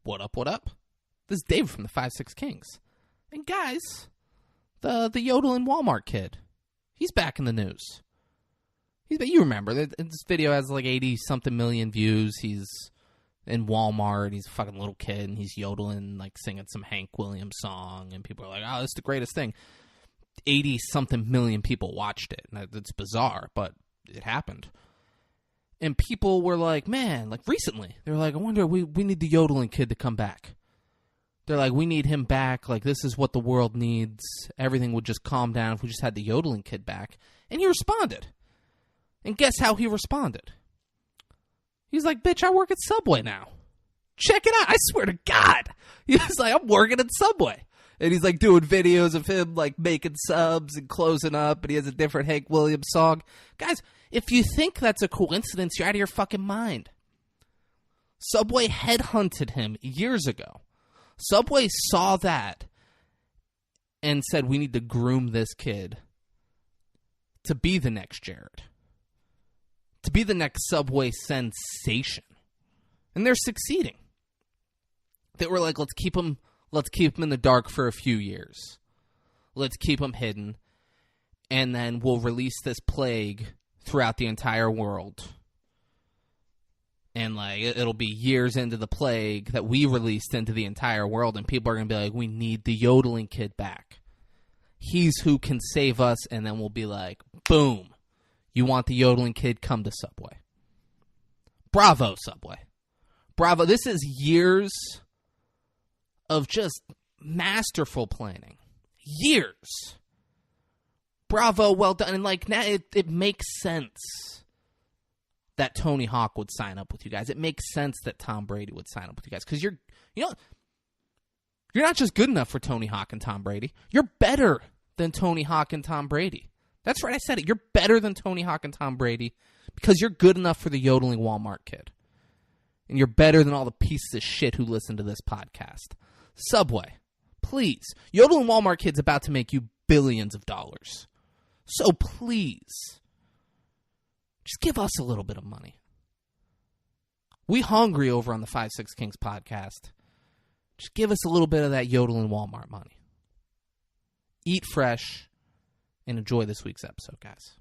What up, what up? This is David from the 5-6 Kings. And guys, the yodeling Walmart kid, he's back in the news. You remember, this video has like 80-something million views. He's in Walmart, he's a fucking little kid, and he's yodeling, like singing some Hank Williams song, and people are like, oh, this is the greatest thing. 80-something million people watched it. It's bizarre, but it happened. And people were like, man, like recently, they were like, I wonder, we need the yodeling kid to come back. They're like, we need him back. Like, this is what the world needs. Everything would just calm down if we just had the yodeling kid back. And he responded. And guess how he responded? He's like, bitch, I work at Subway now. Check it out. I swear to God. He was like, I'm working at Subway. And he's like doing videos of him like making subs and closing up. And he has a different Hank Williams song. Guys, if you think that's a coincidence, you're out of your fucking mind. Subway headhunted him years ago. Subway saw that and said, we need to groom this kid to be the next Jared. To be the next Subway sensation. And they're succeeding. They were like, let's keep him in the dark for a few years. Let's keep him hidden. And then we'll release this plague throughout the entire world. And like it'll be years into the plague that we released into the entire world, and people are going to be like, we need the yodeling kid back. He's who can save us. And then we'll be like, boom. You want the yodeling kid? Come to Subway. Bravo, Subway. Bravo. This is years of just masterful planning. Years. Bravo, well done. And like now it makes sense that Tony Hawk would sign up with you guys. It makes sense that Tom Brady would sign up with you guys. Because you're not just good enough for Tony Hawk and Tom Brady. You're better than Tony Hawk and Tom Brady. That's right, I said it. You're better than Tony Hawk and Tom Brady because you're good enough for the yodeling Walmart kid. And you're better than all the pieces of shit who listen to this podcast. Subway, please. Yodeling Walmart kid's about to make you billions of dollars. So please, just give us a little bit of money. We hungry over on the 5-6 Kings podcast. Just give us a little bit of that yodeling Walmart money. Eat fresh and enjoy this week's episode, guys.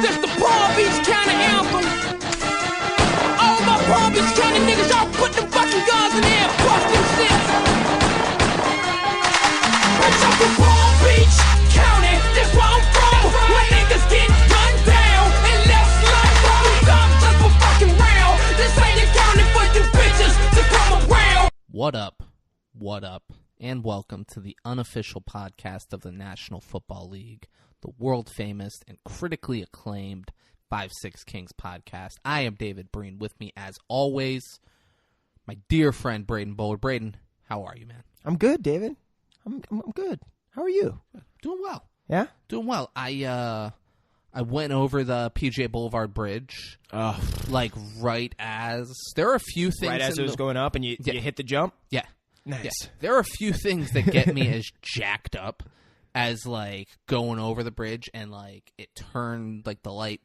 This the Palm Beach County anthem. All my Palm Beach County niggas, y'all put them fucking guns in there and bust them shit. Bitch, I'm from Palm Beach County, that's where I'm from. My niggas get gunned down and left like rolling guns just for fucking round. This ain't a county for you bitches to come around. What up? What up? And welcome to the unofficial podcast of the National Football League, the world-famous and critically acclaimed 5-6 Kings podcast. I am David Breen. With me, as always, my dear friend Braden Bullard. Braden, how are you, man? I'm good, David. I'm good. How are you? Doing well. Yeah? Doing well. I went over the PJ Boulevard Bridge, like right as there are a few things. Right as it was going up, and you hit the jump. Yeah. Nice. Yeah. There are a few things that get me as jacked up as like going over the bridge and like it turned, like the light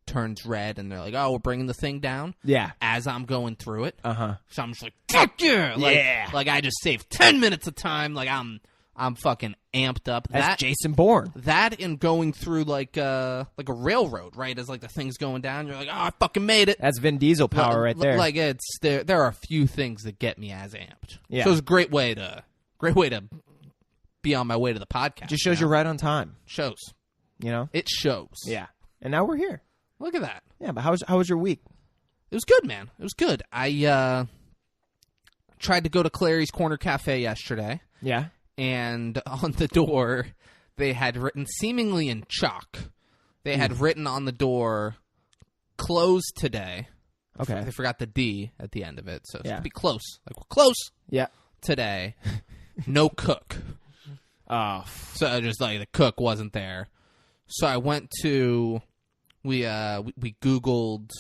turns red and they're like, oh, we're bringing the thing down. Yeah. As I'm going through it. Uh-huh. So I'm just like, fuck yeah. Like, yeah. Like I just saved 10 minutes of time. Like I'm fucking amped up. That's Jason Bourne. That and going through like a railroad, right? As like the thing's going down, you're like, oh, I fucking made it. That's Vin Diesel power right there. Like it's there are a few things that get me as amped. Yeah. So it's a great way to be on my way to the podcast. Just shows you're right on time. Shows. You know? It shows. Yeah. And now we're here. Look at that. Yeah, but how was your week? It was good, man. It was good. I tried to go to Clary's Corner Cafe yesterday. Yeah. And on the door, they had written, seemingly in chalk, they had written on the door, closed today. Okay. They forgot the D at the end of it, so it Yeah. should be close. Like, we're close Yeah. today. No cook. Oh. So just like the cook wasn't there. So I went to, we Googled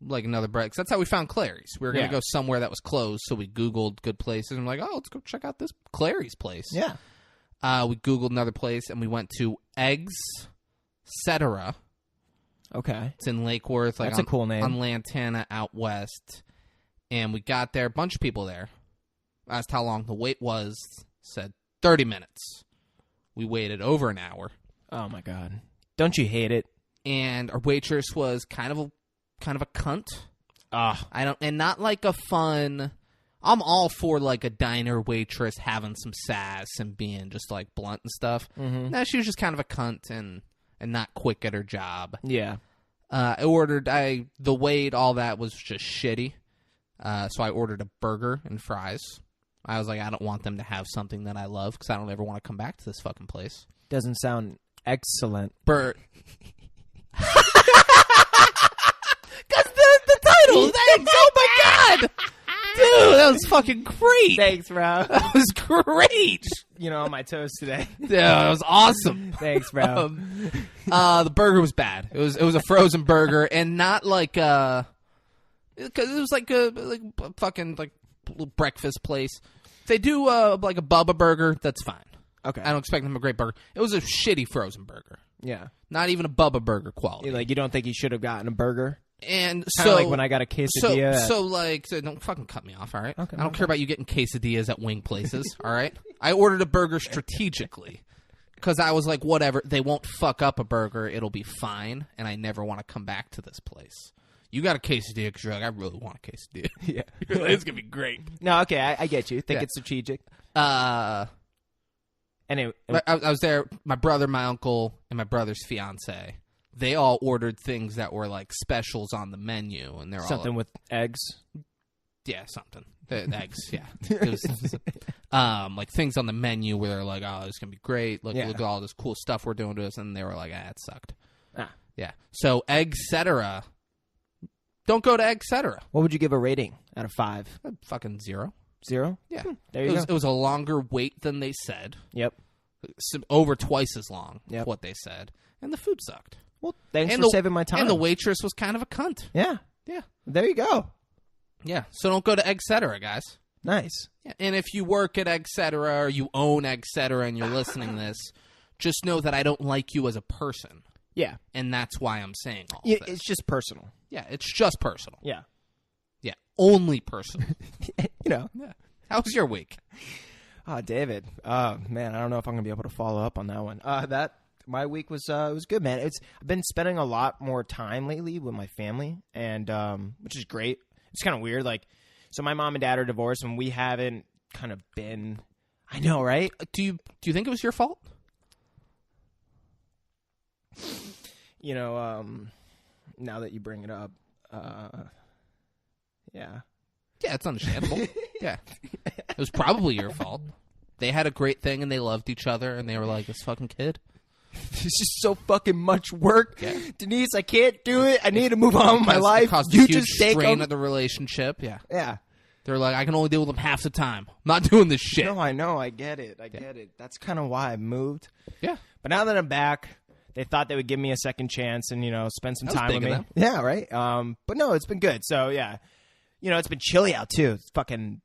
like another bread, because that's how we found Clary's. We were going to go somewhere that was closed, so we Googled good places. And I'm like, oh, let's go check out this Clary's place. Yeah. We Googled another place, and we went to Eggs Cetera. Okay. It's in Lake Worth. Like That's a cool name. On Lantana out west. And we got there, a bunch of people there. Asked how long the wait was. Said 30 minutes. We waited over an hour. Oh my God. Don't you hate it? And our waitress was kind of a cunt. And not like a fun. I'm all for like a diner waitress having some sass and being just like blunt and stuff. Mm-hmm. No, she was just kind of a cunt and not quick at her job. Yeah. The wait, all that was just shitty. So I ordered a burger and fries. I was like, I don't want them to have something that I love because I don't ever want to come back to this fucking place. Doesn't sound excellent. Because the title, thanks. Oh my God, dude, that was fucking great. Thanks, bro. That was great. You know, on my toes today. Yeah, that was awesome. Thanks, bro. The burger was bad. It was a frozen burger and not like because it was like a fucking like breakfast place. If they do like a Bubba burger, that's fine. Okay. I don't expect them a great burger. It was a shitty frozen burger. Yeah. Not even a Bubba burger quality. Like, you don't think you should have gotten a burger? And Kinda so like when I got a quesadilla. So don't fucking cut me off, all right? Okay, I don't care about you getting quesadillas at wing places, all right? I ordered a burger strategically because I was like, whatever, they won't fuck up a burger, it'll be fine, and I never want to come back to this place. You got a quesadilla because you're like, I really want a quesadilla. Yeah. It's gonna be great. No, okay, I get you. Think Yeah. it's strategic. I was there. My brother, my uncle, and my brother's fiance. They all ordered things that were like specials on the menu, and they're something all with eggs. yeah, something. The eggs, yeah. It was, like things on the menu where they're like, "Oh, this is gonna be great. Look at all this cool stuff we're doing to us," and they were like, "Ah, it sucked." Yeah. So, Egg-cetera. Don't go to Egg-cetera. What would you give a rating out of 5? Fucking 0. 0? Yeah. There you go. It was a longer wait than they said. Yep. Over twice as long. Yep. What they said, and the food sucked. Well, thanks for saving my time. And the waitress was kind of a cunt. Yeah. Yeah. There you go. Yeah. So don't go to Egg-cetera, guys. Nice. Yeah. And if you work at Egg-cetera or you own Egg-cetera and you're listening to this, just know that I don't like you as a person. Yeah. And that's why I'm saying all Yeah, this. it's just personal. Yeah, it's just personal. Yeah. Yeah, only personal. You know. Yeah. How was your week? Oh, David. Man, I don't know if I'm going to be able to follow up on that one. My week was good, man. I've been spending a lot more time lately with my family, and which is great. It's kind of weird. Like, so my mom and dad are divorced, and we haven't kind of been. I know, right? Do you think it was your fault? You know, now that you bring it up, yeah. Yeah, it's understandable. Yeah. It was probably your fault. They had a great thing and they loved each other and they were like, this fucking kid. This is so fucking much work. Yeah. Denise, I can't do it. I need to move on with my life. It caused You a huge just take strain them. of the relationship. Yeah. Yeah. They're like, I can only deal with them half the time. I'm not doing this shit. No, I know. I get it. I get it. That's kind of why I moved. Yeah. But now that I'm back, they thought they would give me a second chance and, you know, spend some That was time big with of me. them. Yeah, right? But no, it's been good. So, yeah. You know, it's been chilly out, too. It's fucking...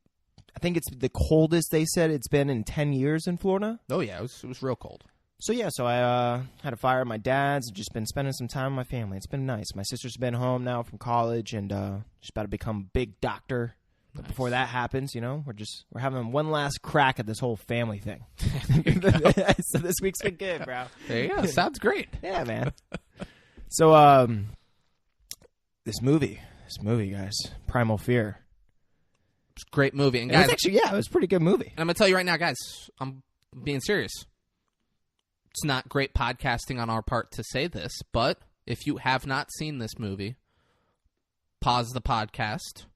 I think it's the coldest they said it's been in 10 years in Florida. Oh, yeah. It was real cold. So, yeah. So, I had a fire at my dad's and just been spending some time with my family. It's been nice. My sister's been home now from college and she's about to become a big doctor. But before that happens, you know, we're having one last crack at this whole family thing. So this week's been good, bro. There you go. Sounds great. Yeah, man. So, this movie, guys, Primal Fear. It's a great movie. And It guys, was actually, it was a pretty good movie. and I'm going to tell you right now, guys, I'm being serious. It's not great podcasting on our part to say this, but if you have not seen this movie, pause the podcast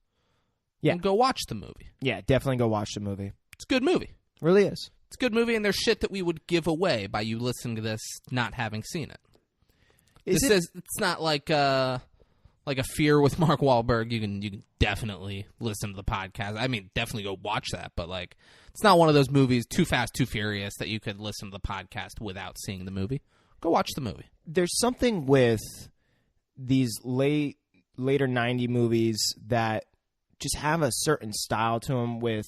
and go watch the movie. Yeah, definitely go watch the movie. It's a good movie. Really is. It's a good movie, and there's shit that we would give away by you listening to this not having seen it. It's not like a Fear with Mark Wahlberg. You can definitely listen to the podcast. I mean, definitely go watch that, but like it's not one of those movies, Too Fast, Too Furious, that you could listen to the podcast without seeing the movie. Go watch the movie. There's something with these later 90 movies that just have a certain style to them with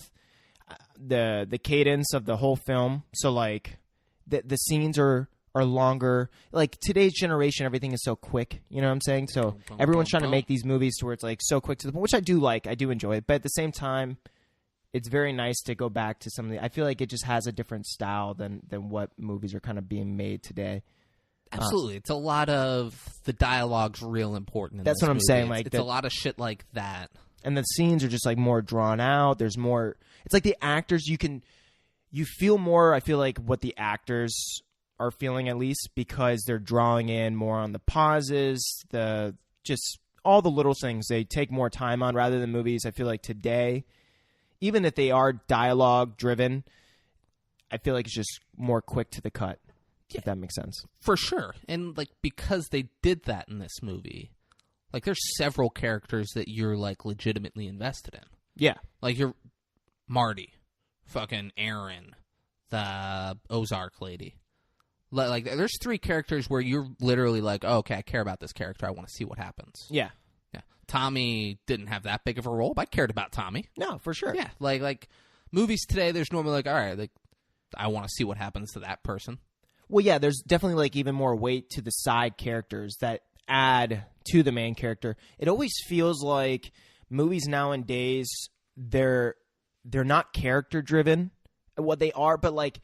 the cadence of the whole film. So like the scenes are are longer. Like today's generation, everything is so quick. You know what I'm saying? So everyone's trying to make these movies to where it's like so quick to the point, which I do like. I do enjoy it. But at the same time, it's very nice to go back to some of the. I feel like it just has a different style than what movies are kind of being made today. Absolutely. It's a lot of the dialogue's real important. That's what I'm saying. Like it's a lot of shit like that. And the scenes are just like more drawn out. There's more. It's like the actors you feel more. I feel like what the actors are feeling, at least, because they're drawing in more on the pauses, just all the little things they take more time on rather than movies. I feel like today, even if they are dialogue driven, I feel like it's just more quick to the cut. Yeah. If that makes sense. For sure. And like because they did that in this movie, like there's several characters that you're like legitimately invested in. Yeah. Like you're Marty, fucking Aaron, the Ozark lady. Like, there's 3 characters where you're literally like, oh, okay, I care about this character. I want to see what happens. Yeah. Yeah. Tommy didn't have that big of a role, but I cared about Tommy. No, for sure. Yeah. Like movies today, there's normally like, all right, like, I want to see what happens to that person. Well, yeah, there's definitely like even more weight to the side characters that add to the main character. It always feels like movies nowadays, they're not character driven. What they are, but like,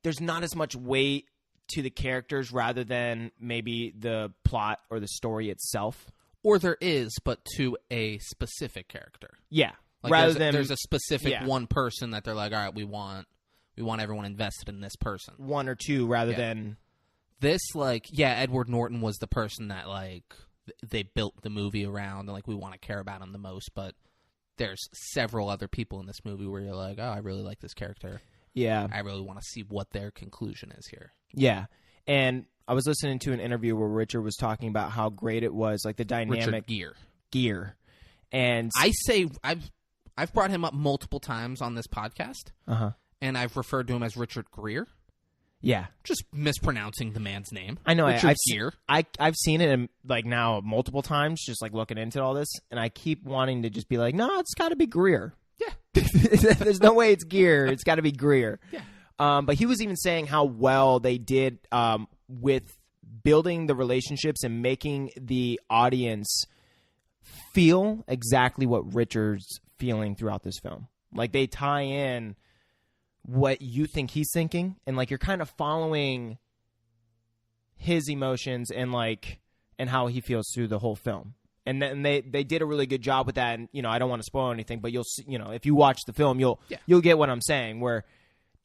there's not as much weight to the characters rather than maybe the plot or the story itself. Or there is, but to a specific character. Yeah. Like rather there's a specific one person that they're like, all right, we want everyone invested in this person. 1 or 2 rather than... This, like, yeah, Edward Norton was the person that, like, they built the movie around, and, like, we want to care about him the most, but there's several other people in this movie where you're like, oh, I really like this character. Yeah. I really want to see what their conclusion is here. Yeah. And I was listening to an interview where Richard was talking about how great it was, like the dynamic. Richard Gere. And I say I've brought him up multiple times on this podcast. Uh-huh. And I've referred to him as Richard Gere. Yeah. Just mispronouncing the man's name. I know. Richard Gere. I've seen it like now multiple times, just like looking into all this, and I keep wanting to just be like, no, it's got to be Greer. Yeah. There's no way it's Gere. It's got to be Greer. Yeah. But he was even saying how well they did with building the relationships and making the audience feel exactly what Richard's feeling throughout this film. Like they tie in what you think he's thinking, and like you're kind of following his emotions and how he feels through the whole film. And then they did a really good job with that. And I don't want to spoil anything, but you'll see, if you watch the film, you'll get what I'm saying. Where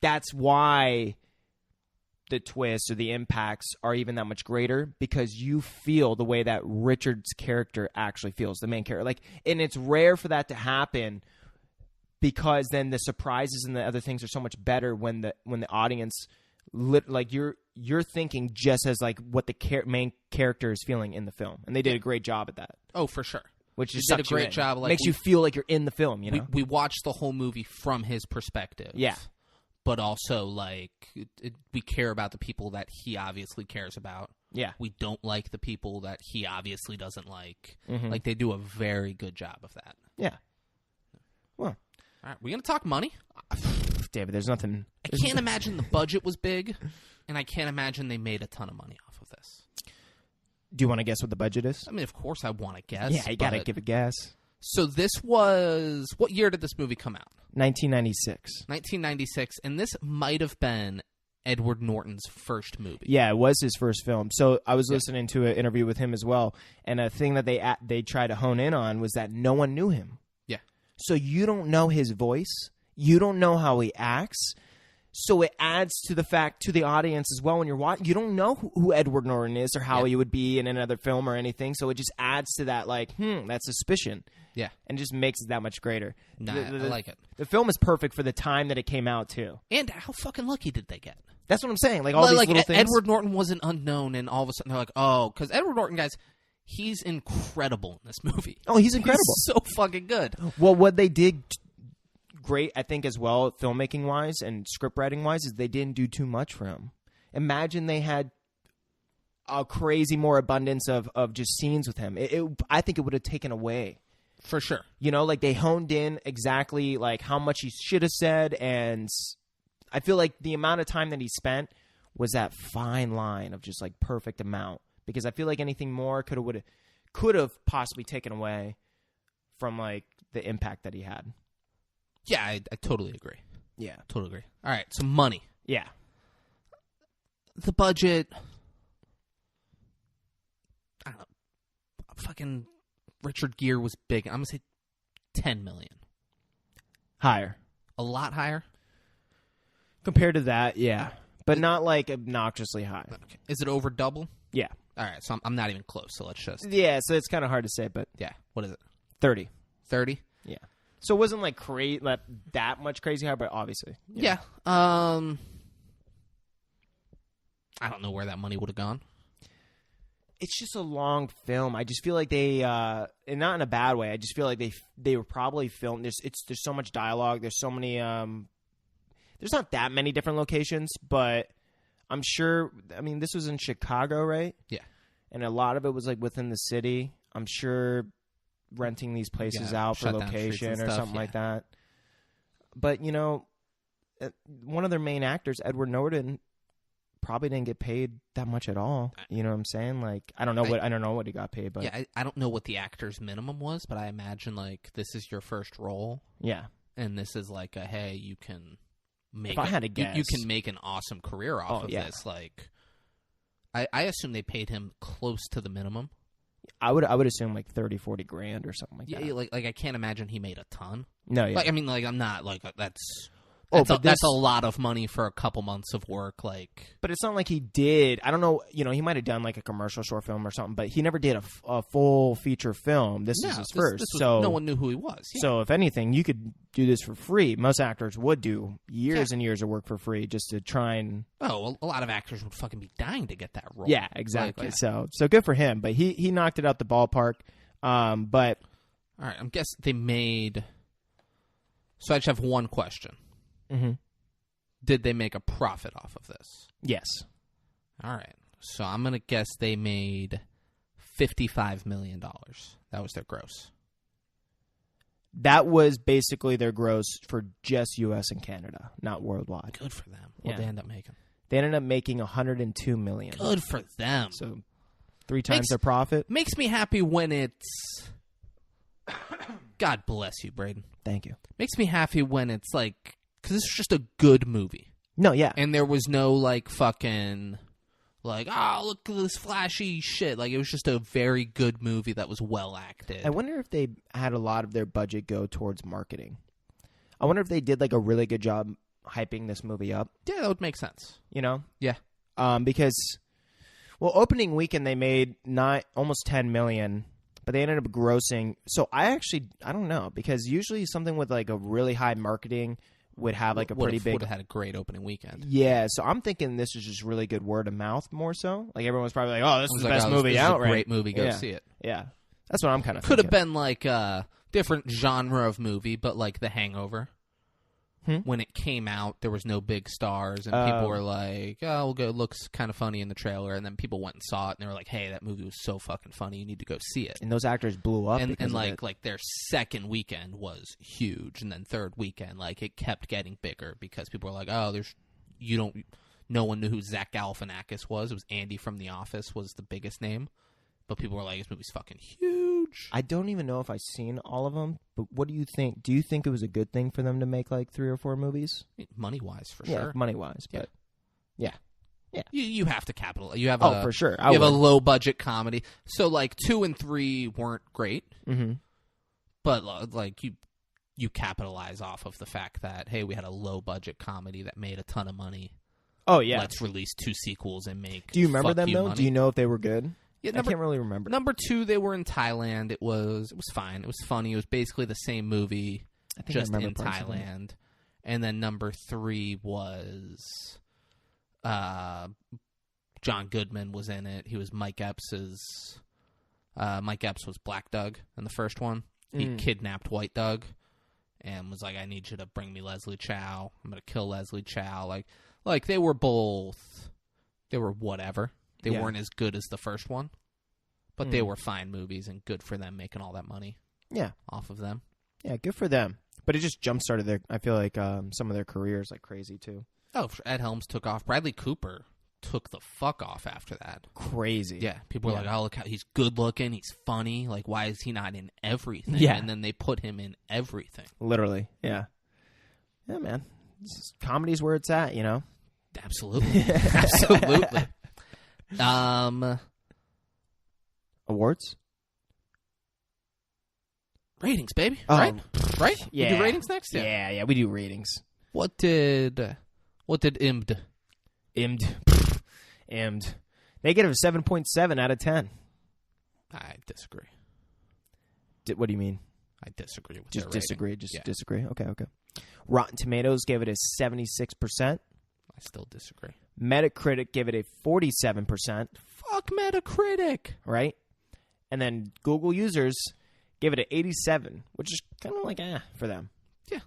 that's why the twists or the impacts are even that much greater, because you feel the way that Richard's character actually feels, the main character. And it's rare for that to happen, because then the surprises and the other things are so much better when the audience you're thinking just as like what the main character is feeling in the film, and they did a great job at that. Oh, for sure. Which is did a great job. Makes you feel like you're in the film. We watched the whole movie from his perspective. Yeah, but also we care about the people that he obviously cares about. Yeah, we don't like the people that he obviously doesn't like. Mm-hmm. Like they do a very good job of that. Yeah. Well, all right, we're gonna talk money. David, there's nothing. I can't imagine the budget was big, and I can't imagine they made a ton of money off of this. Do you want to guess what the budget is? I mean, of course I want to guess. Yeah, you got to give a guess. So this was... What year did this movie come out? 1996. 1996, and this might have been Edward Norton's first movie. Yeah, it was his first film. So I was listening to an interview with him as well, and a thing that they tried to hone in on was that no one knew him. Yeah. So you don't know his voice. You don't know how he acts. So it adds to the fact to the audience as well when you're watching. You don't know who Edward Norton is or how he would be in another film or anything. So it just adds to that, that suspicion. Yeah. And just makes it that much greater. Nah, I like it. The film is perfect for the time that it came out, too. And how fucking lucky did they get? That's what I'm saying. Like, all these little things. Edward Norton wasn't unknown, and all of a sudden they're like, oh, because Edward Norton, guys, he's incredible in this movie. Oh, he's incredible. He's so fucking good. Well, what they did great, I think, as well, filmmaking wise and script writing wise, is they didn't do too much for him. Imagine they had a crazy more abundance of just scenes with him. I think it would have taken away. For sure. They honed in exactly how much he should have said, and I feel like the amount of time that he spent was that fine line of just like perfect amount. Because I feel like anything more could have possibly taken away from like the impact that he had. Yeah, I totally agree. Yeah. Totally agree. All right, so money. Yeah. The budget. I don't know. Fucking Richard Gere was big. I'm going to say $10 million. Higher. A lot higher? Compared to that, yeah. But not like obnoxiously high. Okay. Is it over double? Yeah. All right, so I'm not even close, so let's just... Yeah, so it's kind of hard to say, but... Yeah, what is it? 30. 30? Yeah. So it wasn't like that much crazy high, but obviously. Yeah. I don't know where that money would have gone. It's just a long film. I just feel like they, and not in a bad way. I just feel like they were probably filmed. There's so much dialogue. There's so many. There's not that many different locations, but I'm sure. I mean, this was in Chicago, right? Yeah. And a lot of it was like within the city. I'm sure renting these places out for location or something like that. But one of their main actors, Edward Norton, probably didn't get paid that much at all. You know what I'm saying? Like, I don't know what he got paid, but yeah, I don't know what the actor's minimum was, but I imagine like this is your first role. Yeah. And this is like hey, you can make. If I had to guess, you can make an awesome career off of this. Like, I assume they paid him close to the minimum. I would assume like 30, 40 grand or something like that. Yeah, like I can't imagine he made a ton. No, yeah. Like, I mean, like I'm not like that's. But that's a lot of money for a couple months of work. Like, but it's not like he did. I don't know. He might have done like a commercial short film or something, but he never did a full feature film. This is his first. So no one knew who he was. Yeah. So if anything, you could do this for free. Most actors would do years and years of work for free just to try and. Oh, a lot of actors would fucking be dying to get that role. Yeah, exactly. So good for him. But he knocked it out the ballpark. But all right, I'm guessing they made. So I just have one question. Mm-hmm. Did they make a profit off of this? Yes. All right. So I'm going to guess they made $55 million. That was their gross. That was basically their gross for just U.S. and Canada, not worldwide. Good for them. What did they end up making? They ended up making $102 million. Good for them. So 3 times their profit. Makes me happy when it's... God bless you, Braden. Thank you. Makes me happy when it's like... Because this is just a good movie. No, yeah. And there was no, like, fucking, like, oh, look at this flashy shit. Like, it was just a very good movie that was well acted. I wonder if they had a lot of their budget go towards marketing. I wonder if they did, like, a really good job hyping this movie up. Yeah, that would make sense. Yeah. Because, opening weekend they made almost $10 million, but they ended up grossing. So I don't know, because usually something with, like, a really high marketing would have like a pretty big. Would have had a great opening weekend. Yeah, so I'm thinking this is just really good word of mouth more so. Like everyone was probably like, "Oh, this is the best movie out, right? Great movie, go see it." Yeah, that's what I'm kind of. Could have been like a different genre of movie, but like The Hangover. When it came out, there was no big stars, and people were like, "Oh, it looks kind of funny in the trailer." And then people went and saw it, and they were like, "Hey, that movie was so fucking funny. You need to go see it." And those actors blew up, and like their second weekend was huge, and then third weekend, like it kept getting bigger because people were like, "Oh, no one knew who Zach Galifianakis was. It was Andy from The Office was the biggest name." But people were like, this movie's fucking huge. I don't even know if I've seen all of them, but what do you think? Do you think it was a good thing for them to make like 3 or 4 movies? Money-wise, for sure. sure. Money-wise, but yeah. You have to capitalize. You have for sure. You have a low-budget comedy. So like 2 and 3 weren't great, but like you capitalize off of the fact that, hey, we had a low-budget comedy that made a ton of money. Oh, yeah. Let's release 2 sequels and make Do you remember them, though? Money. Do you know if they were good? Yeah, I can't really remember. Number 2, they were in Thailand. It was fine. It was funny. It was basically the same movie, just in Thailand. And then number 3 was John Goodman was in it. He was Mike Epps' Mike Epps was Black Doug in the first one. He kidnapped White Doug and was like, I need you to bring me Leslie Chow. I'm going to kill Leslie Chow. Like they were both, they were whatever. They weren't as good as the first one, but they were fine movies and good for them making all that money off of them. Yeah, good for them. But it just jump-started I feel like some of their careers like crazy, too. Oh, Ed Helms took off. Bradley Cooper took the fuck off after that. Crazy. Yeah, people were like, "Oh, look how he's good looking, he's funny. Like, why is he not in everything?" Yeah. And then they put him in everything. Literally. Yeah. Yeah, man. Comedy's where it's at, you know. Absolutely, absolutely. Awards. Ratings, baby. Oh. Right? Yeah. We do ratings next. Yeah. We do ratings. What did IMD? IMD. They give it a 7.7 out of 10. I disagree. What do you mean? I disagree with Just their rating. disagree. Just Yeah. disagree. Okay. Rotten Tomatoes gave it a 76%. I still disagree. Metacritic gave it a 47%. Fuck Metacritic. Right? And then Google users gave it an 87, which is kind of like for them. Yeah.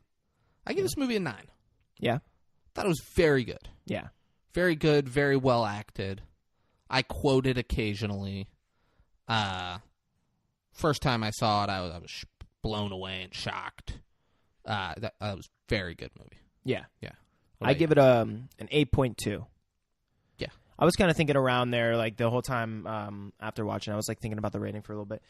I give this movie a 9. Yeah. Thought it was very good. Yeah. Very good, very well acted. I quote it occasionally. First time I saw it, I was blown away and shocked. That was a very good movie. Yeah. Yeah. I give it an 8.2. Yeah. I was kind of thinking around there, like the whole time after watching, I was like thinking about the rating for a little bit.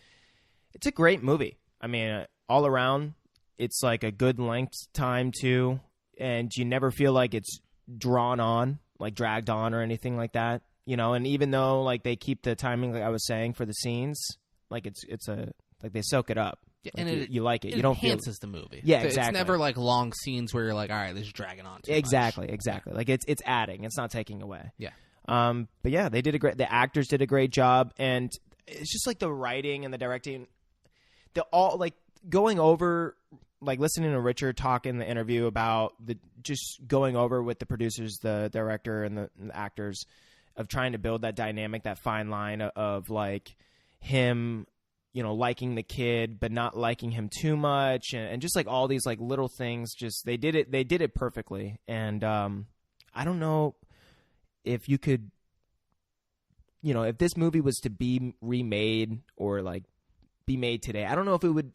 It's a great movie. I mean, all around, it's like a good length time too, and you never feel like it's drawn on, like dragged on or anything like that. You know, and even though like they keep the timing, like I was saying, for the scenes, like it's like they soak it up. Yeah, Like and you like it. It You don't feel enhances the movie. Yeah, It's exactly. never like long scenes where you're like, all right, this is dragging on too much. exactly. Like it's adding. It's not taking away. Yeah. But yeah, they did the actors did a great job, and it's just like the writing and the directing, going over, like listening to Richard talk in the interview about just going over with the producers, the director, and the actors of trying to build that dynamic, that fine line of like him, you know, liking the kid but not liking him too much, and just like all these like little things. Just they did it perfectly, and I don't know if you could, you know, if this movie was to be remade or like be made today, I don't know if it would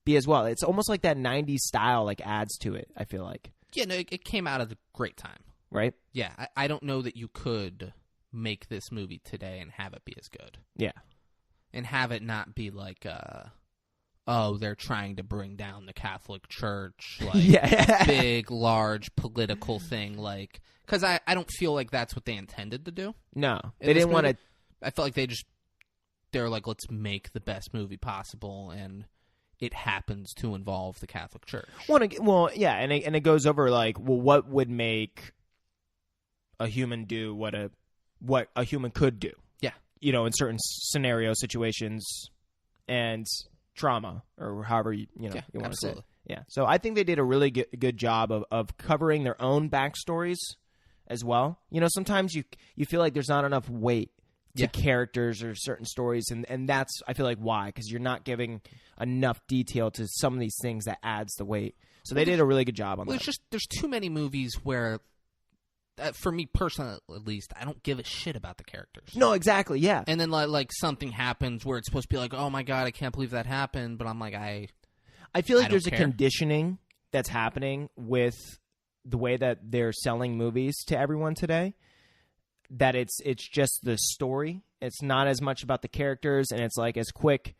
be as well. It's almost like that 90s style like adds to it, I feel like. Yeah, no, it came out at a great time. Right? Yeah, I don't know that you could make this movie today and have it be as good. Yeah. And have it not be like, oh, they're trying to bring down the Catholic Church, like Yeah. big, large political thing, like, because I don't feel like that's what they intended to do. No. In They this didn't want to. movie. I felt like they're like, let's make the best movie possible, and it happens to involve the Catholic Church. Well, yeah, and it goes over like, well, what would make a human do what a human could do? Yeah. You know, in certain scenario situations and trauma, or however you want to say it. absolutely. Yeah. So I think they did a really good job of covering their own backstories as well. You know, sometimes you feel like there's not enough weight to characters or certain stories, and that's, I feel like, why, because you're not giving enough detail to some of these things that adds the weight. So they did a really good job on that. There's too many movies where, for me personally at least, I don't give a shit about the characters. No, exactly, yeah. And then like something happens where it's supposed to be like, oh my god, I can't believe that happened, but I'm like, I feel like I there's don't a care. conditioning that's happening with the way that they're selling movies to everyone today, that it's just the story. It's not as much about the characters, and it's like as quick,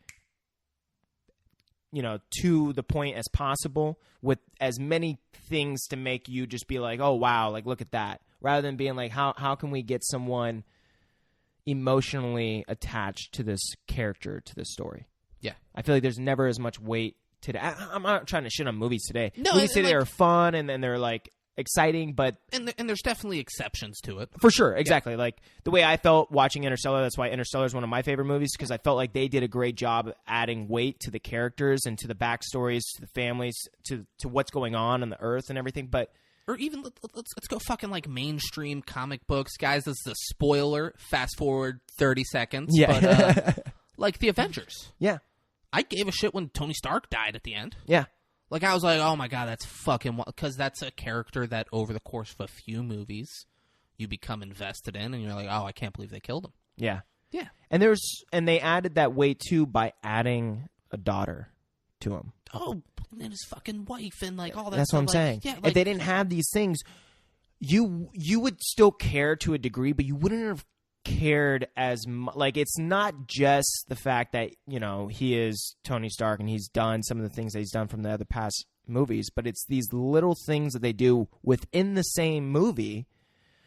you know, to the point as possible, with as many things to make you just be like, oh wow, like look at that, rather than being like, how can we get someone emotionally attached to this character, to this story. Yeah. I feel like there's never as much weight today. I'm not trying to shit on movies today. No, movies and today like- are fun, and then they're like exciting, but and there's definitely exceptions to it. for sure, exactly. Like the way I felt watching Interstellar, that's why Interstellar is one of my favorite movies, because I felt like they did a great job adding weight to the characters and to the backstories, to the families, to what's going on the Earth and everything. But Or even let's go fucking like mainstream comic books, guys. This is a spoiler. Fast forward 30 seconds. yeah, But, like the Avengers. yeah, I gave a shit when Tony Stark died at the end. yeah, Like, I was like, oh my god, that's fucking... Because that's a character that over the course of a few movies, you become invested in, and you're like, oh, I can't believe they killed him. yeah. Yeah. And they added that weight too by adding a daughter to him. Oh, and then his fucking wife and, like, all that That's stuff. what I'm saying. Yeah, If like, they didn't have these things, you would still care to a degree, but you wouldn't have cared as much. Like, it's not just the fact that, you know, he is Tony Stark and he's done some of the things that he's done from the other past movies, but it's these little things that they do within the same movie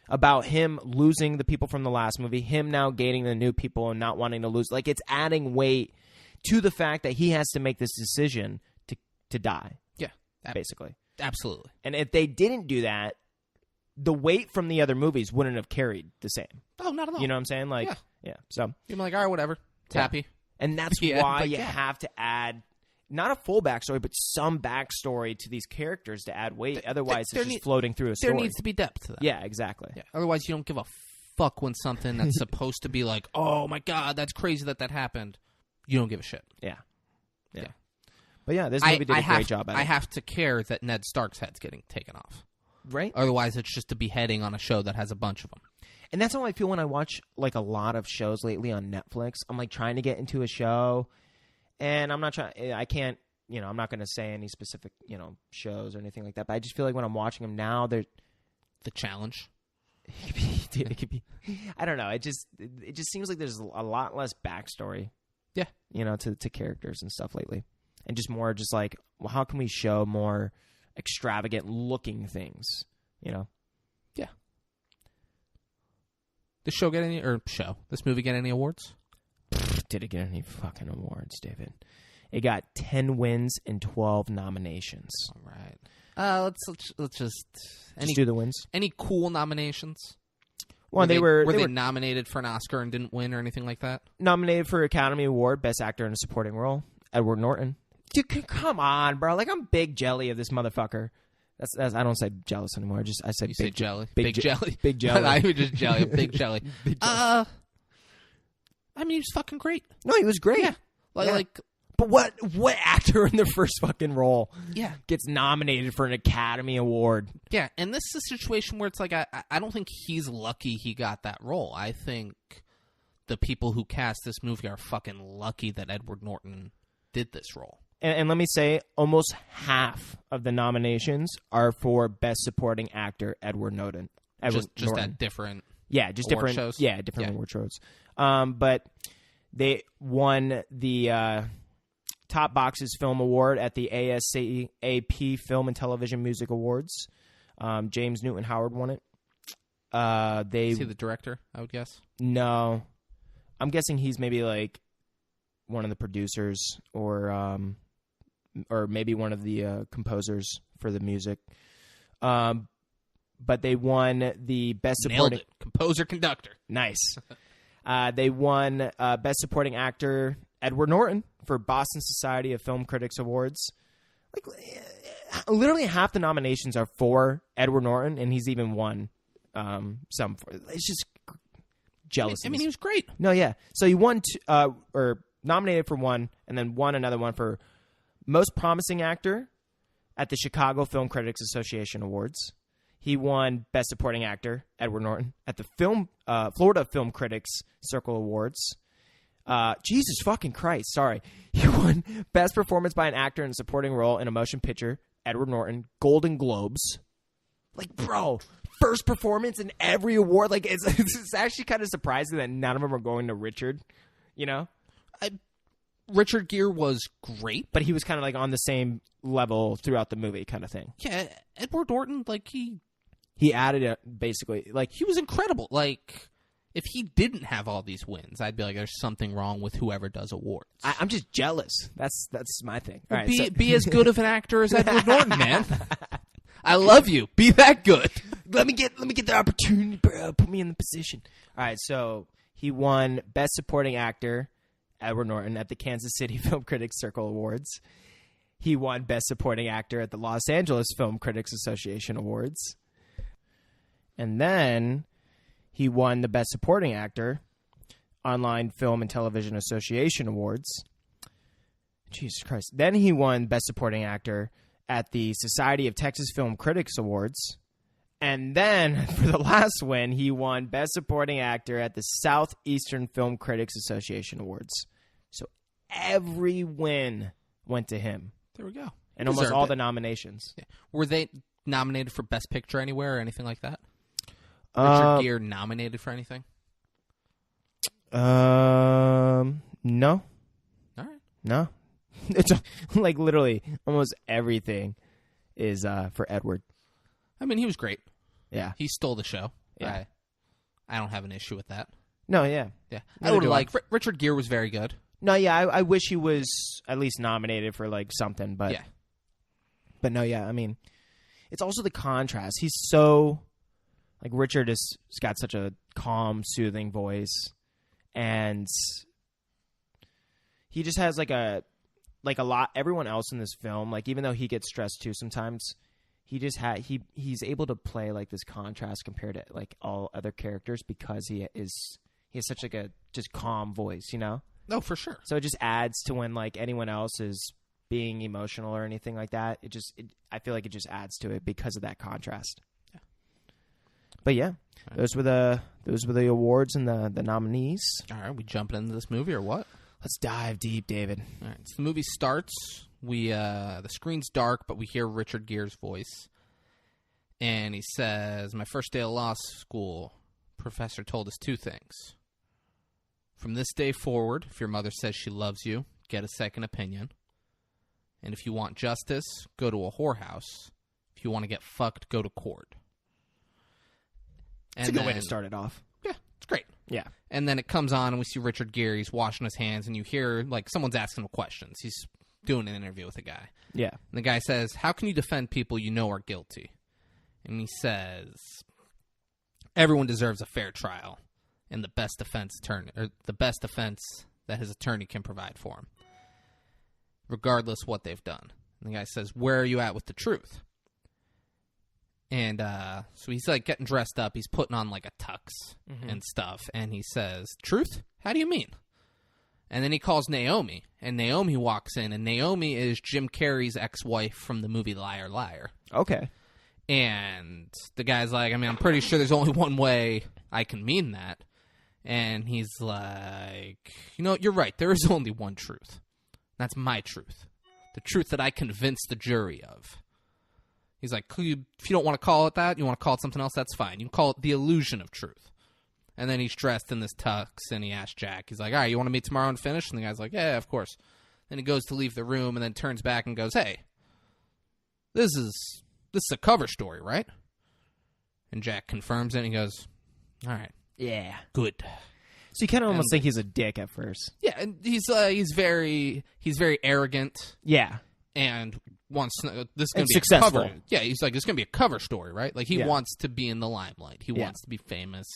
about him losing the people from the last movie, him now gaining the new people and not wanting to lose. Like, it's adding weight to the fact that he has to make this decision to die. Yeah. Basically. Absolutely. And if they didn't do that, the weight from the other movies wouldn't have carried the same. Oh, not at all. You know what I'm saying? Like, yeah. So you're like, all right, whatever. It's happy. And that's why you have to add not a full backstory, but some backstory to these characters to add weight. Otherwise, it's just floating through a story. There needs to be depth to that. Yeah, exactly. Yeah. Otherwise, you don't give a fuck when something that's supposed to be like, oh my god, that's crazy that happened. You don't give a shit. Yeah. But yeah, this movie did a great job at it. I have to care that Ned Stark's head's getting taken off. Right? Otherwise, it's just a beheading on a show that has a bunch of them. And that's how I feel when I watch like a lot of shows lately on Netflix. I'm like trying to get into a show, and I'm not trying. I can't. You know, I'm not going to say any specific shows or anything like that. But I just feel like when I'm watching them now, they're the challenge. It could be. I don't know. It just seems like there's a lot less backstory. Yeah. To characters and stuff lately, and just more just like, well, how can we show more extravagant looking things? Yeah. This movie get any awards? Did it get any fucking awards, David? It got 10 wins and 12 nominations. All right. Let's just do the wins. Any cool nominations? Well, were they nominated for an Oscar and didn't win or anything like that? Nominated for Academy Award, Best Actor in a Supporting Role, Edward Norton. Dude, come on, bro. Like, I'm big jelly of this motherfucker. That's I don't say jealous anymore. I said say jelly. Big jelly. Big jelly. I would just jelly. Big jelly. Big jelly. I mean, he was fucking great. No, he was great. Yeah. Like, but what actor in the first fucking role gets nominated for an Academy Award? Yeah, and this is a situation where it's like, I don't think he's lucky he got that role. I think the people who cast this movie are fucking lucky that Edward Norton did this role. And let me say, almost half of the nominations are for Best Supporting Actor, Edward Norton. Just at different different shows? Yeah, different award shows. But they won the Top Boxes Film Award at the ASCAP Film and Television Music Awards. James Newton Howard won it. Is he the director, I would guess? No. I'm guessing he's maybe like one of the producers or maybe one of the composers for the music. But they won the Best Supporting... Nailed it. Composer, conductor. Nice. They won Best Supporting Actor, Edward Norton, for Boston Society of Film Critics Awards. Like, literally half the nominations are for Edward Norton, and he's even won some. It's just jealous. I mean, he was great. No, yeah. So he won, or nominated for one, and then won another one for Most Promising Actor at the Chicago Film Critics Association Awards. He won Best Supporting Actor, Edward Norton, at the Florida Film Critics Circle Awards. Jesus fucking Christ, sorry. He won Best Performance by an Actor in a Supporting Role in a Motion Picture, Edward Norton, Golden Globes. Like, bro, first performance in every award. Like, it's actually kind of surprising that none of them are going to Richard, Richard Gere was great. But he was kind of like on the same level throughout the movie kind of thing. Yeah, Edward Norton, like, he added it, basically. Like, he was incredible. Like, if he didn't have all these wins, I'd be like, there's something wrong with whoever does awards. I'm just jealous. That's my thing. All right, be as good of an actor as Edward Norton, man. I love you. Be that good. Let me get the opportunity, bro. Put me in the position. All right, so he won Best Supporting Actor, Edward Norton, at the Kansas City Film Critics Circle Awards. He won Best Supporting Actor at the Los Angeles Film Critics Association Awards. And then he won the Best Supporting Actor, Online Film and Television Association Awards. Jesus Christ. Then he won Best Supporting Actor at the Society of Texas Film Critics Awards. And then, for the last win, he won Best Supporting Actor at the Southeastern Film Critics Association Awards. So every win went to him. There we go. And almost all the nominations. Yeah. nominated for Best Picture anywhere or anything like that? Richard Gere nominated for anything? No. All right. No. It's like literally almost everything is for Edward. I mean, he was great. Yeah. He stole the show. Yeah. I don't have an issue with that. No, yeah. Yeah. Neither I do would Richard Gere was very good. No, yeah, I wish he was at least nominated for like something, but Yeah. But no, yeah, I mean, it's also the contrast. He's so like Richard has got such a calm, soothing voice, and he just has like a lot. Everyone else in this film, like even though he gets stressed too sometimes, he just he's able to play like this contrast compared to like all other characters because he has such like a just calm voice, you know. No, for sure. So it just adds to when like anyone else is being emotional or anything like that. I feel like it just adds to it because of that contrast. Yeah. But yeah, right. those were the awards and the nominees. All right, we jumping into this movie or what? Let's dive deep, David. All right, so the movie starts. The screen's dark, but we hear Richard Gere's voice, and he says, "My first day of law school, professor told us two things. From this day forward, if your mother says she loves you, get a second opinion. And if you want justice, go to a whorehouse. If you want to get fucked, go to court." It's a good way to start it off. Yeah, it's great. Yeah. And then it comes on, and we see Richard Gere. He's washing his hands, and you hear, like, someone's asking him questions. He's doing an interview with a guy. Yeah. And the guy says, "How can you defend people you know are guilty?" And he says, "Everyone deserves a fair trial, and the best defense that his attorney can provide for him, regardless what they've done." And the guy says, "Where are you at with the truth?" And so he's like getting dressed up. He's putting on like a tux and stuff. And he says, "Truth? How do you mean?" And then he calls Naomi. And Naomi walks in. And Naomi is Jim Carrey's ex-wife from the movie Liar Liar. Okay. And the guy's like, "I mean, I'm pretty sure there's only one way I can mean that." And he's like, "You know, you're right. There is only one truth. That's my truth. The truth that I convinced the jury of." He's like, if you don't want to call it that, you want to call it something else, that's fine. You can call it the illusion of truth. And then he's dressed in this tux, and he asks Jack, he's like, "All right, you want to meet tomorrow and finish?" And the guy's like, "Yeah, of course." Then he goes to leave the room, and then turns back and goes, "Hey, this is a cover story, right?" And Jack confirms it, and he goes, "All right, Yeah. good." So you kind of almost think he's a dick at first. Yeah, and he's very arrogant. Yeah. And wants this is going And to be successful. a cover. Yeah, he's like, this is going to be a cover story, right? Like, he Yeah. wants to be in the limelight. He wants to be famous.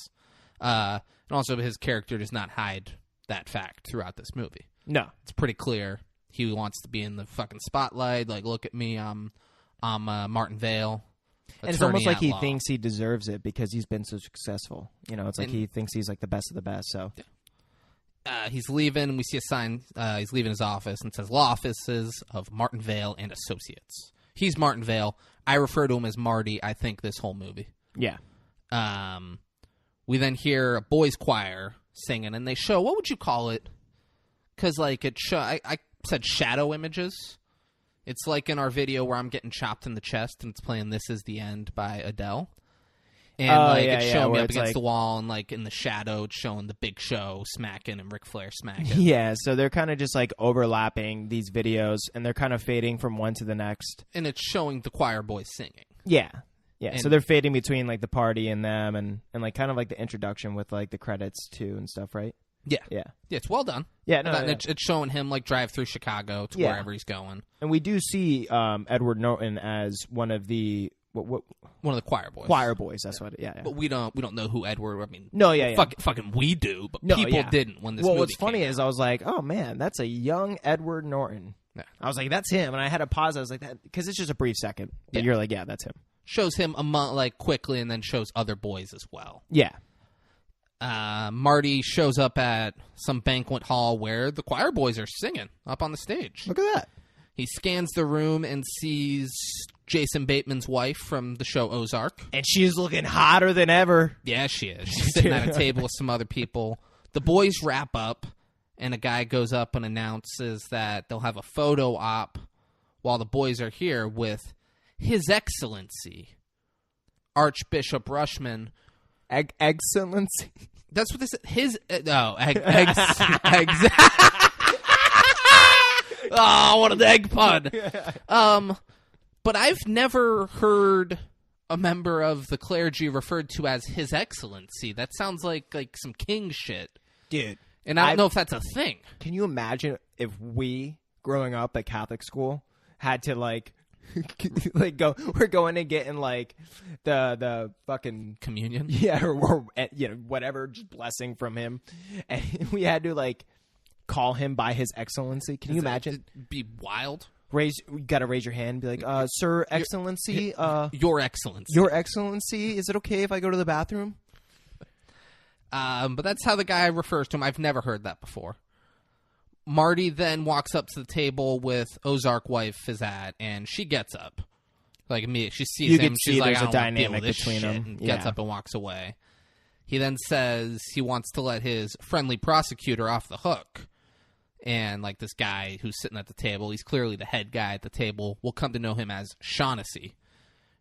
And also, his character does not hide that fact throughout this movie. No. It's pretty clear he wants to be in the fucking spotlight. Like, look at me, I'm Martin Vale. And it's almost like he Atlaw. thinks he deserves it because he's been so successful. You know, it's like he thinks he's like the best of the best. So He's leaving, and we see a sign. He's leaving his office, and it says, "Law Offices of Martin Vale and Associates." He's Martin Vale. I refer to him as Marty, I think, this whole movie. yeah. We then hear a boys' choir singing, and they show, what would you call it? Because, like, I said shadow images. It's like in our video where I'm getting chopped in the chest, and it's playing "This Is the End" by Adele. And it's showing me up against the wall, and like in the shadow, it's showing the Big Show smacking and Ric Flair smacking. Yeah, so they're kind of just like overlapping these videos, and they're kind of fading from one to the next. And it's showing the choir boys singing. Yeah, yeah. And so they're fading between like the party and them, and like kind of like the introduction with like the credits too and stuff, right? Yeah, Yeah, yeah. It's well done. yeah. No, And yeah. it's showing him like drive through Chicago to wherever he's going. And we do see Edward Norton as one of the what One of the choir boys. choir boys. That's what. Yeah, yeah. But we don't know who Edward. I mean, No, yeah, yeah. Fucking we do, but No, people yeah. didn't when this. Well, movie what's funny came is out. I was like, oh man, that's a young Edward Norton. Yeah. I was like, that's him, and I had to pause. I was like, that because it's just a brief second, but Yeah. you're like, yeah, that's him. Shows him like quickly, and then shows other boys as well. Yeah, Marty shows up at some banquet hall where the choir boys are singing up on the stage. look at that. He scans the room and sees Jason Bateman's wife from the show Ozark. And she's looking hotter than ever. Yeah, she is. She's sitting at a table with some other people. The boys wrap up, and a guy goes up and announces that they'll have a photo op while the boys are here with His Excellency, Archbishop Rushman. Excellency. That's what this his no eggs. Oh, what an egg pun. But I've never heard a member of the clergy referred to as His Excellency. That sounds like some king shit, Dude. and I don't know if that's a thing. Can you imagine if we, growing up at Catholic school, had to like we're going and getting like the fucking Communion. Yeah, or whatever, just blessing from him, and we had to like call him by His Excellency. Can you imagine? It'd be wild. You gotta raise your hand and be like, Sir Excellency, Your Excellency. Your Excellency, is it okay if I go to the bathroom? But that's how the guy refers to him. I've never heard that before. Marty then walks up to the table with Ozark wife Fizat, and she gets up. Like me, she sees you him. Can She's see like, there's I a don't want to deal dynamic with this between shit, them. and gets up and walks away. He then says he wants to let his friendly prosecutor off the hook. And like this guy who's sitting at the table, he's clearly the head guy at the table. We'll come to know him as Shaughnessy.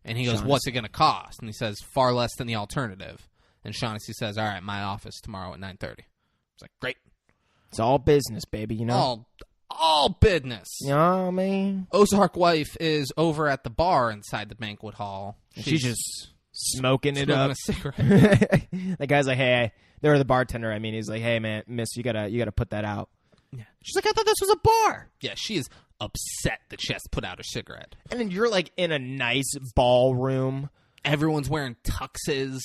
And he goes, what's it going to cost? And he says, far less than the alternative. And Shaughnessy says, all right, my office tomorrow at 9:30. It's like, great. It's all business, baby, you know? All business. You know what I mean? Ozark wife is over at the bar inside the banquet hall. She's just smoking it smoking up. a cigarette. The guy's like, hey, they're the bartender. I mean, he's like, hey, man, miss, you gotta put that out. Yeah. She's like, I thought this was a bar. Yeah, she is upset that she has to put out her cigarette. And then you're like in a nice ballroom. Everyone's wearing tuxes.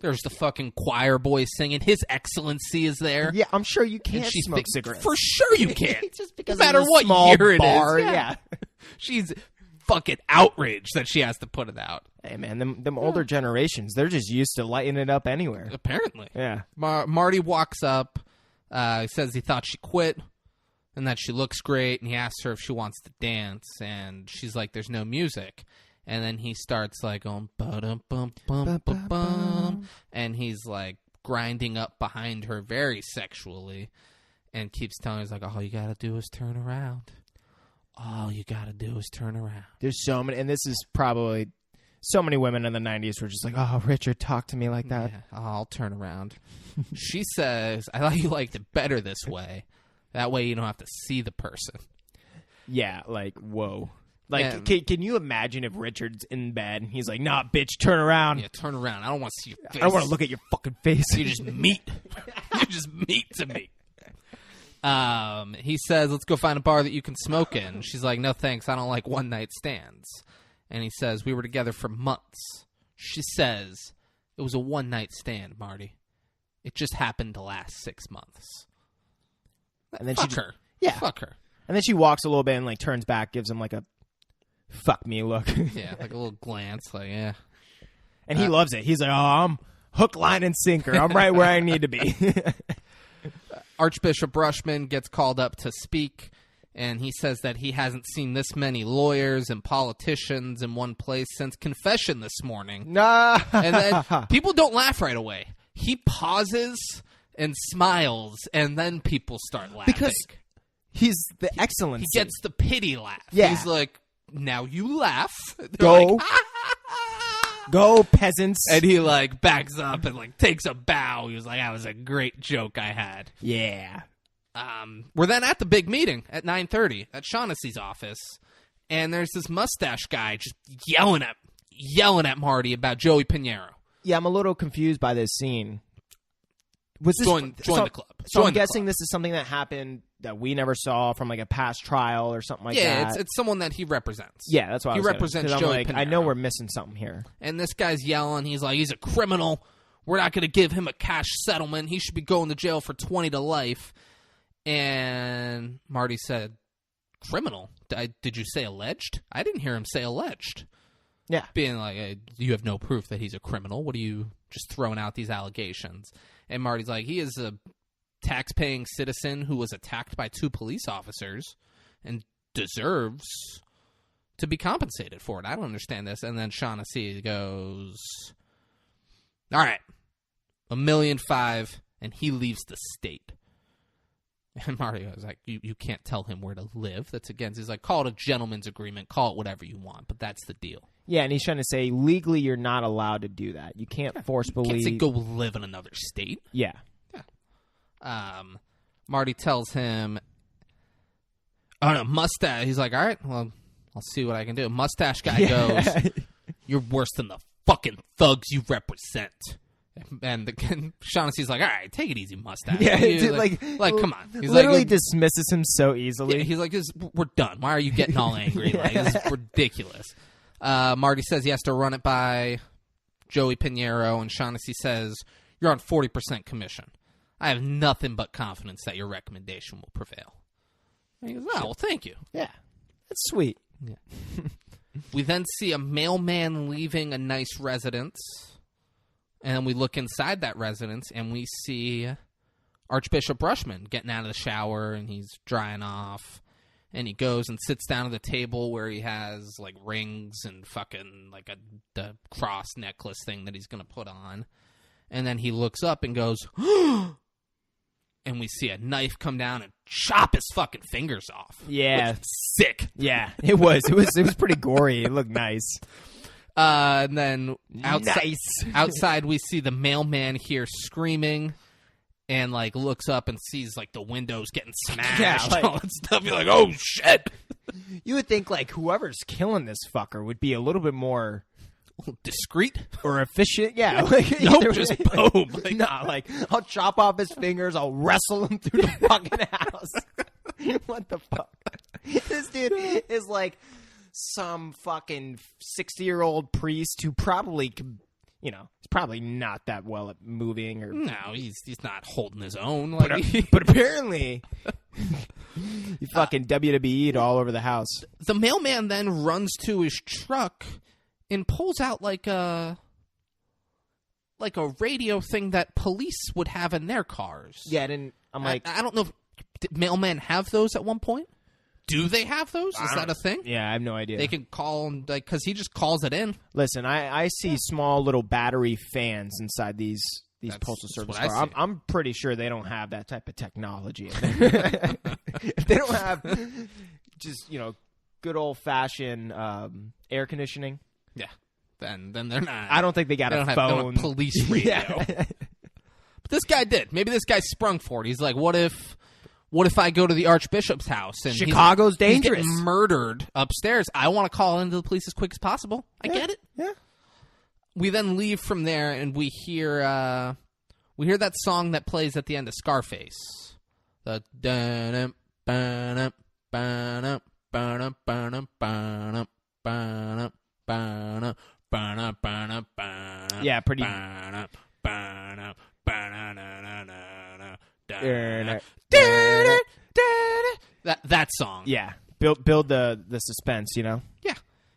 There's the fucking choir boy singing. His Excellency is there. Yeah, I'm sure you can't And she's smoke cigarettes. For sure you can. Just because no matter it's a what small year bar, it is. yeah. She's fucking outraged that she has to put it out. Hey, man, them older generations, they're just used to lighting it up anywhere. Apparently. Yeah. Marty walks up, says he thought she quit, and that she looks great, and he asks her if she wants to dance, and she's like, there's no music. And then he starts like going, ba-dum-bum-bum-bum-bum, and he's like grinding up behind her very sexually, and keeps telling her, he's like, all you gotta do is turn around. All you gotta do is turn around. There's so many, and this is probably so many women in the 90s were just like, oh, Richard, talk to me like that. Yeah, I'll turn around. She says, I thought you liked it better this way. That way you don't have to see the person. Yeah, like, whoa. Like, Yeah. can you imagine if Richard's in bed and he's like, nah, bitch, turn around. Yeah, turn around. I don't want to see your face. I don't want to look at your fucking face. You just meat. You just meat to me. He says, let's go find a bar that you can smoke in. She's like, no thanks, I don't like one-night stands. And he says, we were together for months. She says, it was a one-night stand, Marty. It just happened to last 6 months. And then Fuck her. Yeah. Fuck her. And then she walks a little bit and like turns back, gives him like a fuck me look. Yeah, like a little glance, like, yeah. And he loves it. He's like, oh, I'm hook, line, and sinker. I'm right where I need to be. Archbishop Rushman gets called up to speak, and he says that he hasn't seen this many lawyers and politicians in one place since confession this morning. Nah. And then people don't laugh right away. He pauses and smiles, and then people start laughing. Because he's the excellency. He gets the pity laugh. Yeah. He's like, now you laugh. They're Go. like, Go, peasants. and he like backs up and like takes a bow. He was like, that was a great joke I had. Yeah. We're then at the big meeting at 9:30 at Shaughnessy's office, and there's this mustache guy just yelling at Marty about Joey Pinheiro. Yeah, I'm a little confused by this scene. Was this Join the club. So Join I'm the guessing club. this is something that happened that we never saw from like a past trial or something like that. Yeah, it's someone that he represents. Yeah, that's why he I was represents I'm Joey like, Pinheiro. I know we're missing something here. And this guy's yelling. He's like, he's a criminal. We're not going to give him a cash settlement. He should be going to jail for 20 to life. And Marty said, criminal? Did you say alleged? I didn't hear him say alleged. Yeah. Being like, you have no proof that he's a criminal. What are you just throwing out these allegations? And Marty's like, he is a tax-paying citizen who was attacked by 2 police officers and deserves to be compensated for it. I don't understand this. And then Shaughnessy goes, all right, $1.5 million, and he leaves the state. And Mario was like, you can't tell him where to live. That's against. He's like, call it a gentleman's agreement. Call it whatever you want, but that's the deal. Yeah, and he's trying to say legally you're not allowed to do that. You can't forcibly. You can't say go live in another state. Yeah. Marty tells him, "Oh no, mustache." He's like, "All right, well, I'll see what I can do." Mustache guy goes, "You're worse than the fucking thugs you represent." And Shaughnessy's like, "All right, take it easy, mustache." Yeah, You, like come on. He's literally like, dismisses him so easily. yeah, he's like, "We're done. Why are you getting all angry? Like, this is ridiculous." Marty says he has to run it by Joey Pinheiro, and Shaughnessy says, "You're on 40% commission. I have nothing but confidence that your recommendation will prevail." And he goes, "Oh, well, thank you." Yeah, that's sweet. Yeah. We then see a mailman leaving a nice residence, and then we look inside that residence, and we see Archbishop Rushman getting out of the shower, and he's drying off, and he goes and sits down at the table where he has, like, rings and fucking, like, the cross necklace thing that he's going to put on, and then he looks up and goes, and we see a knife come down and chop his fucking fingers off. Yeah, Sick. yeah, it was pretty gory. It looked nice. And then outside, Nice. we see the mailman here screaming, and like looks up and sees like the windows getting smashed, Yeah, like- all that stuff. You're like, oh shit! You would think like whoever's killing this fucker would be a little bit more Discreet? or efficient. Yeah, like, Nope, either just way. boom. Like, Nah, like I'll chop off his fingers. I'll wrestle him through the fucking house. What the fuck? This dude is like some fucking 60-year-old priest who probably, you know, is probably not that well at moving or. no, he's not holding his own. Like, But apparently, he fucking WWE'd all over the house. the mailman then runs to his truck and pulls out like a radio thing that police would have in their cars. Yeah, and I'm like, I don't know if did mailmen have those at one point. Do they have those? Is that a thing? yeah, I have no idea. They can call and like because he just calls it in. Listen, I see small little battery fans inside these postal that's service what I cars. see. I'm pretty sure they don't have that type of technology. If they don't have just good old fashioned air conditioning. Yeah, then they're not. I don't think they got They a don't have, they don't phone. have police radio. Yeah. But this guy did. Maybe this guy sprung for it. He's like, what if I go to the Archbishop's house and Chicago's dangerous. He's getting murdered upstairs. I want to call into the police as quick as possible. I get it. Yeah. We then leave from there and we hear that song that plays at the end of Scarface. The dun ba ba ba ba Yeah, pretty. That song. Yeah, build the suspense. Yeah.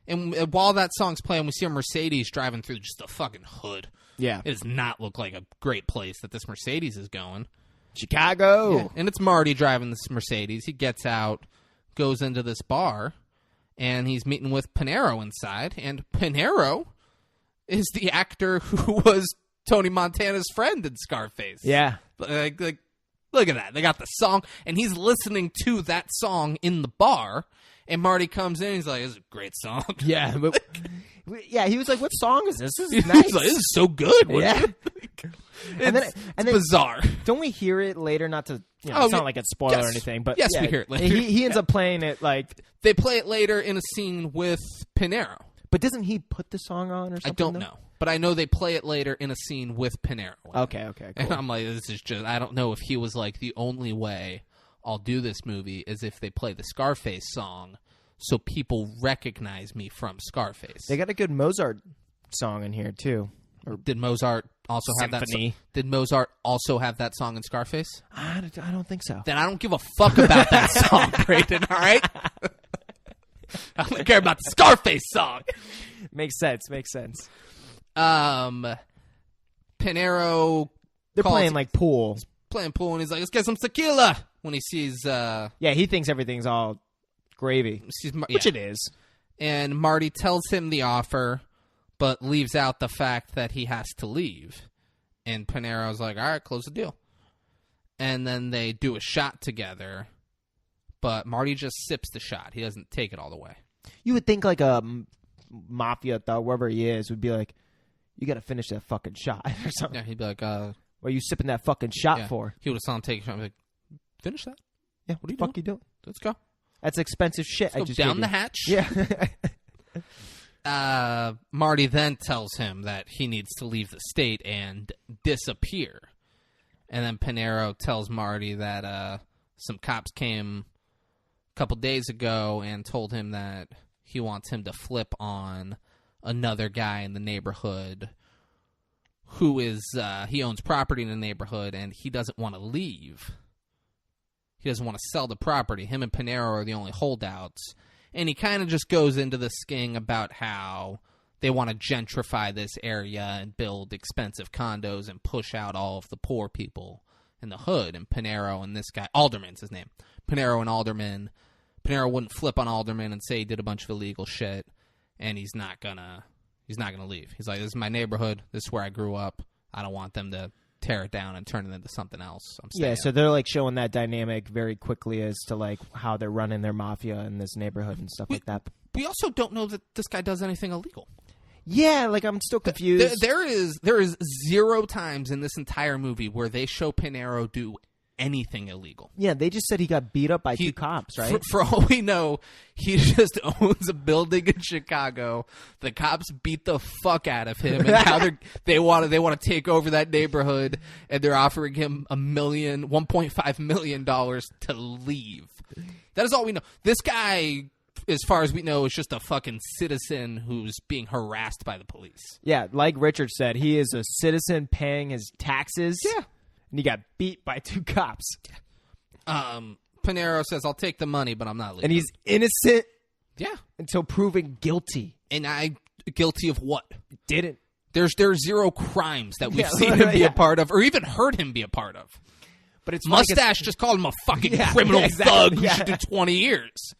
And while that song's playing, we see a Mercedes driving through just a fucking hood. Yeah, It does not look like a great place that this Mercedes is going. Chicago. Yeah. And it's Marty driving this Mercedes. He gets out, goes into this bar, and he's meeting with Pinheiro inside. And Pinheiro is the actor who was Tony Montana's friend in Scarface. Yeah. Like, look at that. They got the song, and he's listening to that song in the bar. And Marty comes in, he's like, "This is a great song." Yeah, but yeah, he was like, "What song is this? This is He's nice." like, "This is so good." Yeah. And then It's bizarre. Don't we hear it later? Not to, Oh, it's not like a spoiler yes. or anything, but Yes, yeah, we hear it later. He ends up playing it like, They play it later in a scene with Pinheiro. but doesn't he put the song on or something? I don't though? know. But I know they play it later in a scene with Pinheiro. Okay, cool. And I'm like, this is just, I don't know if he was like, the only way I'll do this movie is if they play the Scarface song so people recognize me from Scarface. They got a good Mozart song in here too. Did Mozart also have that Symphony. song? Did Mozart also have that song in Scarface? I don't think so. Then I don't give a fuck about that song, Brayden, all right? I don't care about the Scarface song. Makes sense. Pinheiro They're calls- playing like pool. playing pool, and he's like, "Let's get some tequila." When he sees, Yeah, he thinks everything's all gravy, which yeah. it is. And Marty tells him the offer, but leaves out the fact that he has to leave. And Pinheiro's like, "All right, close the deal." And then they do a shot together, but Marty just sips the shot. He doesn't take it all the way. You would think like a mafia thug, wherever he is, would be like, you got to finish that fucking shot or something. Yeah, he'd be like, what are you sipping that fucking shot for? He would have saw him take a shot and be like, finish that? Yeah, what the fuck you doing? Let's go. That's expensive shit. Let's go down the hatch. Yeah. Marty then tells him that he needs to leave the state and disappear. And then Pinero tells Marty that some cops came a couple days ago and told him that he wants him to flip on another guy in the neighborhood who is, he owns property in the neighborhood and he doesn't want to leave. He doesn't want to sell the property. Him and Pinero are the only holdouts. And he kind of just goes into the sking about how they want to gentrify this area and build expensive condos and push out all of the poor people in the hood. And Pinero and this guy, Alderman's his name. Pinero and Alderman. Pinero wouldn't flip on Alderman and say he did a bunch of illegal shit, and he's not gonna leave. He's like, this is my neighborhood. This is where I grew up. I don't want them to tear it down and turn it into something else. I'm staying. Yeah, so they're like showing that dynamic very quickly as to like how they're running their mafia in this neighborhood and stuff like that. We also don't know that this guy does anything illegal. Yeah, like I'm still confused. There is 0 times in this entire movie where they show Pinero do anything illegal. Yeah, they just said he got beat up by 2 cops, right? For all we know, he just owns a building in Chicago. The cops beat the fuck out of him, and now they want to take over that neighborhood, and they're offering him $1.5 million to leave. That is all we know. This guy, as far as we know, is just a fucking citizen who's being harassed by the police. Yeah, like Richard said, he is a citizen paying his taxes. Yeah. And he got beat by 2 cops. Pinero says, I'll take the money, but I'm not leaving. And he's innocent. Yeah. Until proven guilty. And guilty of what? Didn't. There are 0 crimes that we've seen him be a part of, or even heard him be a part of. But it's Mustache just called him a fucking criminal thug who should do 20 years.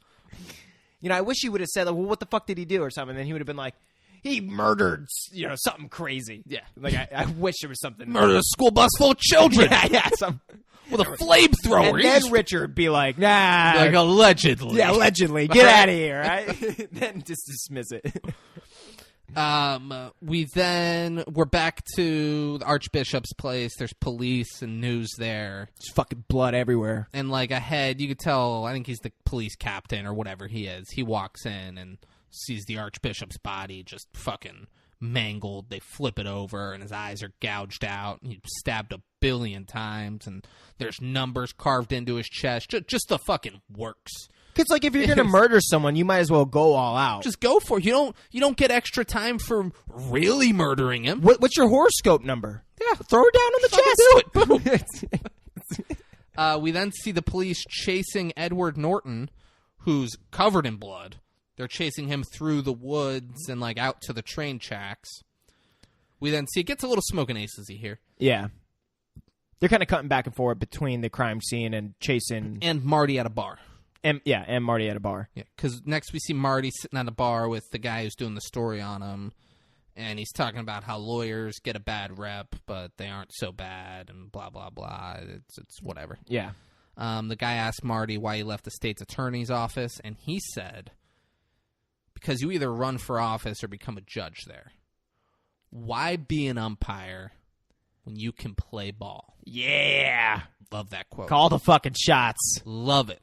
You know, I wish he would have said, well, what the fuck did he do or something? And then he would have been like, he murdered, something crazy. Yeah. Like, I wish there was something. Murdered a school bus full of children. Yeah. With a flamethrower. And then Richard would be like, nah. Like, allegedly. Yeah, allegedly. Get out of here, right? Then just dismiss it. We're back to the Archbishop's place. There's police and news there. There's fucking blood everywhere. And, like, ahead, you could tell, I think he's the police captain or whatever he is. He walks in and sees the Archbishop's body just fucking mangled. They flip it over, and his eyes are gouged out. He's stabbed 1 billion times, and there's numbers carved into his chest. Just the fucking works. Because, like, if you're going to murder someone, you might as well go all out. Just go for it. You don't get extra time for really murdering him. What's your horoscope number? Yeah, throw it down on the chest. Do it. Boom. We then see the police chasing Edward Norton, who's covered in blood. They're chasing him through the woods and, like, out to the train tracks. We then see it gets a little smoking aces-y here. Yeah. They're kind of cutting back and forth between the crime scene and chasing... And Marty at a bar. And Marty at a bar. Yeah, because next we see Marty sitting at a bar with the guy who's doing the story on him. And he's talking about how lawyers get a bad rep, but they aren't so bad, and blah, blah, blah. It's whatever. Yeah. The guy asked Marty why he left the state's attorney's office, and he said... Because you either run for office or become a judge there. Why be an umpire when you can play ball? Yeah. Love that quote. Call the fucking shots. Love it.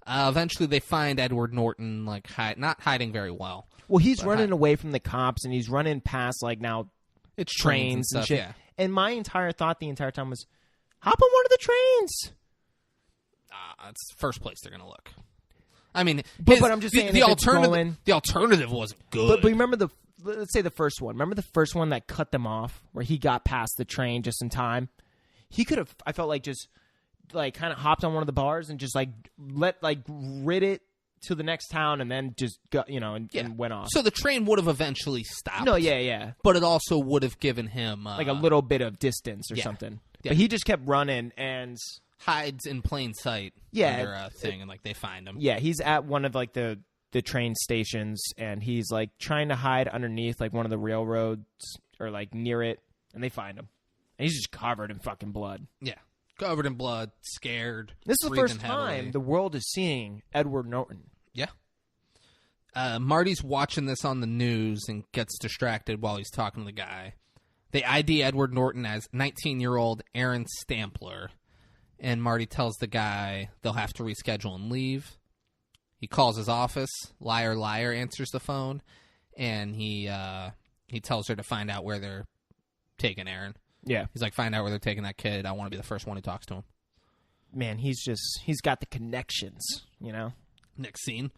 Eventually they find Edward Norton, like, not hiding very well. Well, he's running away from the cops, and he's running past, like, now it's trains and stuff, shit. Yeah. And my entire thought the entire time was, hop on one of the trains. It's the first place they're going to look. I mean, but I'm just saying the alternative wasn't good. But remember let's say the first one. Remember the first one that cut them off, where he got past the train just in time? He could have, I felt like, just like kind of hopped on one of the bars and just like rid it to the next town, and then just got, and went off. So the train would have eventually stopped. No, yeah. But it also would have given him like a little bit of distance or something. Yeah. But he just kept running and hides in plain sight. Yeah, under a thing, and like they find him. Yeah, he's at one of like the train stations, and he's like trying to hide underneath like one of the railroads or like near it, and they find him, and he's just covered in fucking blood. Yeah, covered in blood, scared. This is the breathing first heavily. time the world is seeing Edward Norton. Yeah. Marty's watching this on the news and gets distracted while he's talking to the guy. They ID Edward Norton as 19-year-old Aaron Stampler, and Marty tells the guy they'll have to reschedule and leave. He calls his office. Liar, liar answers the phone, and he tells her to find out where they're taking Aaron. Yeah. He's like, find out where they're taking that kid. I want to be the first one who talks to him. Man, he's got the connections, you know? Next scene,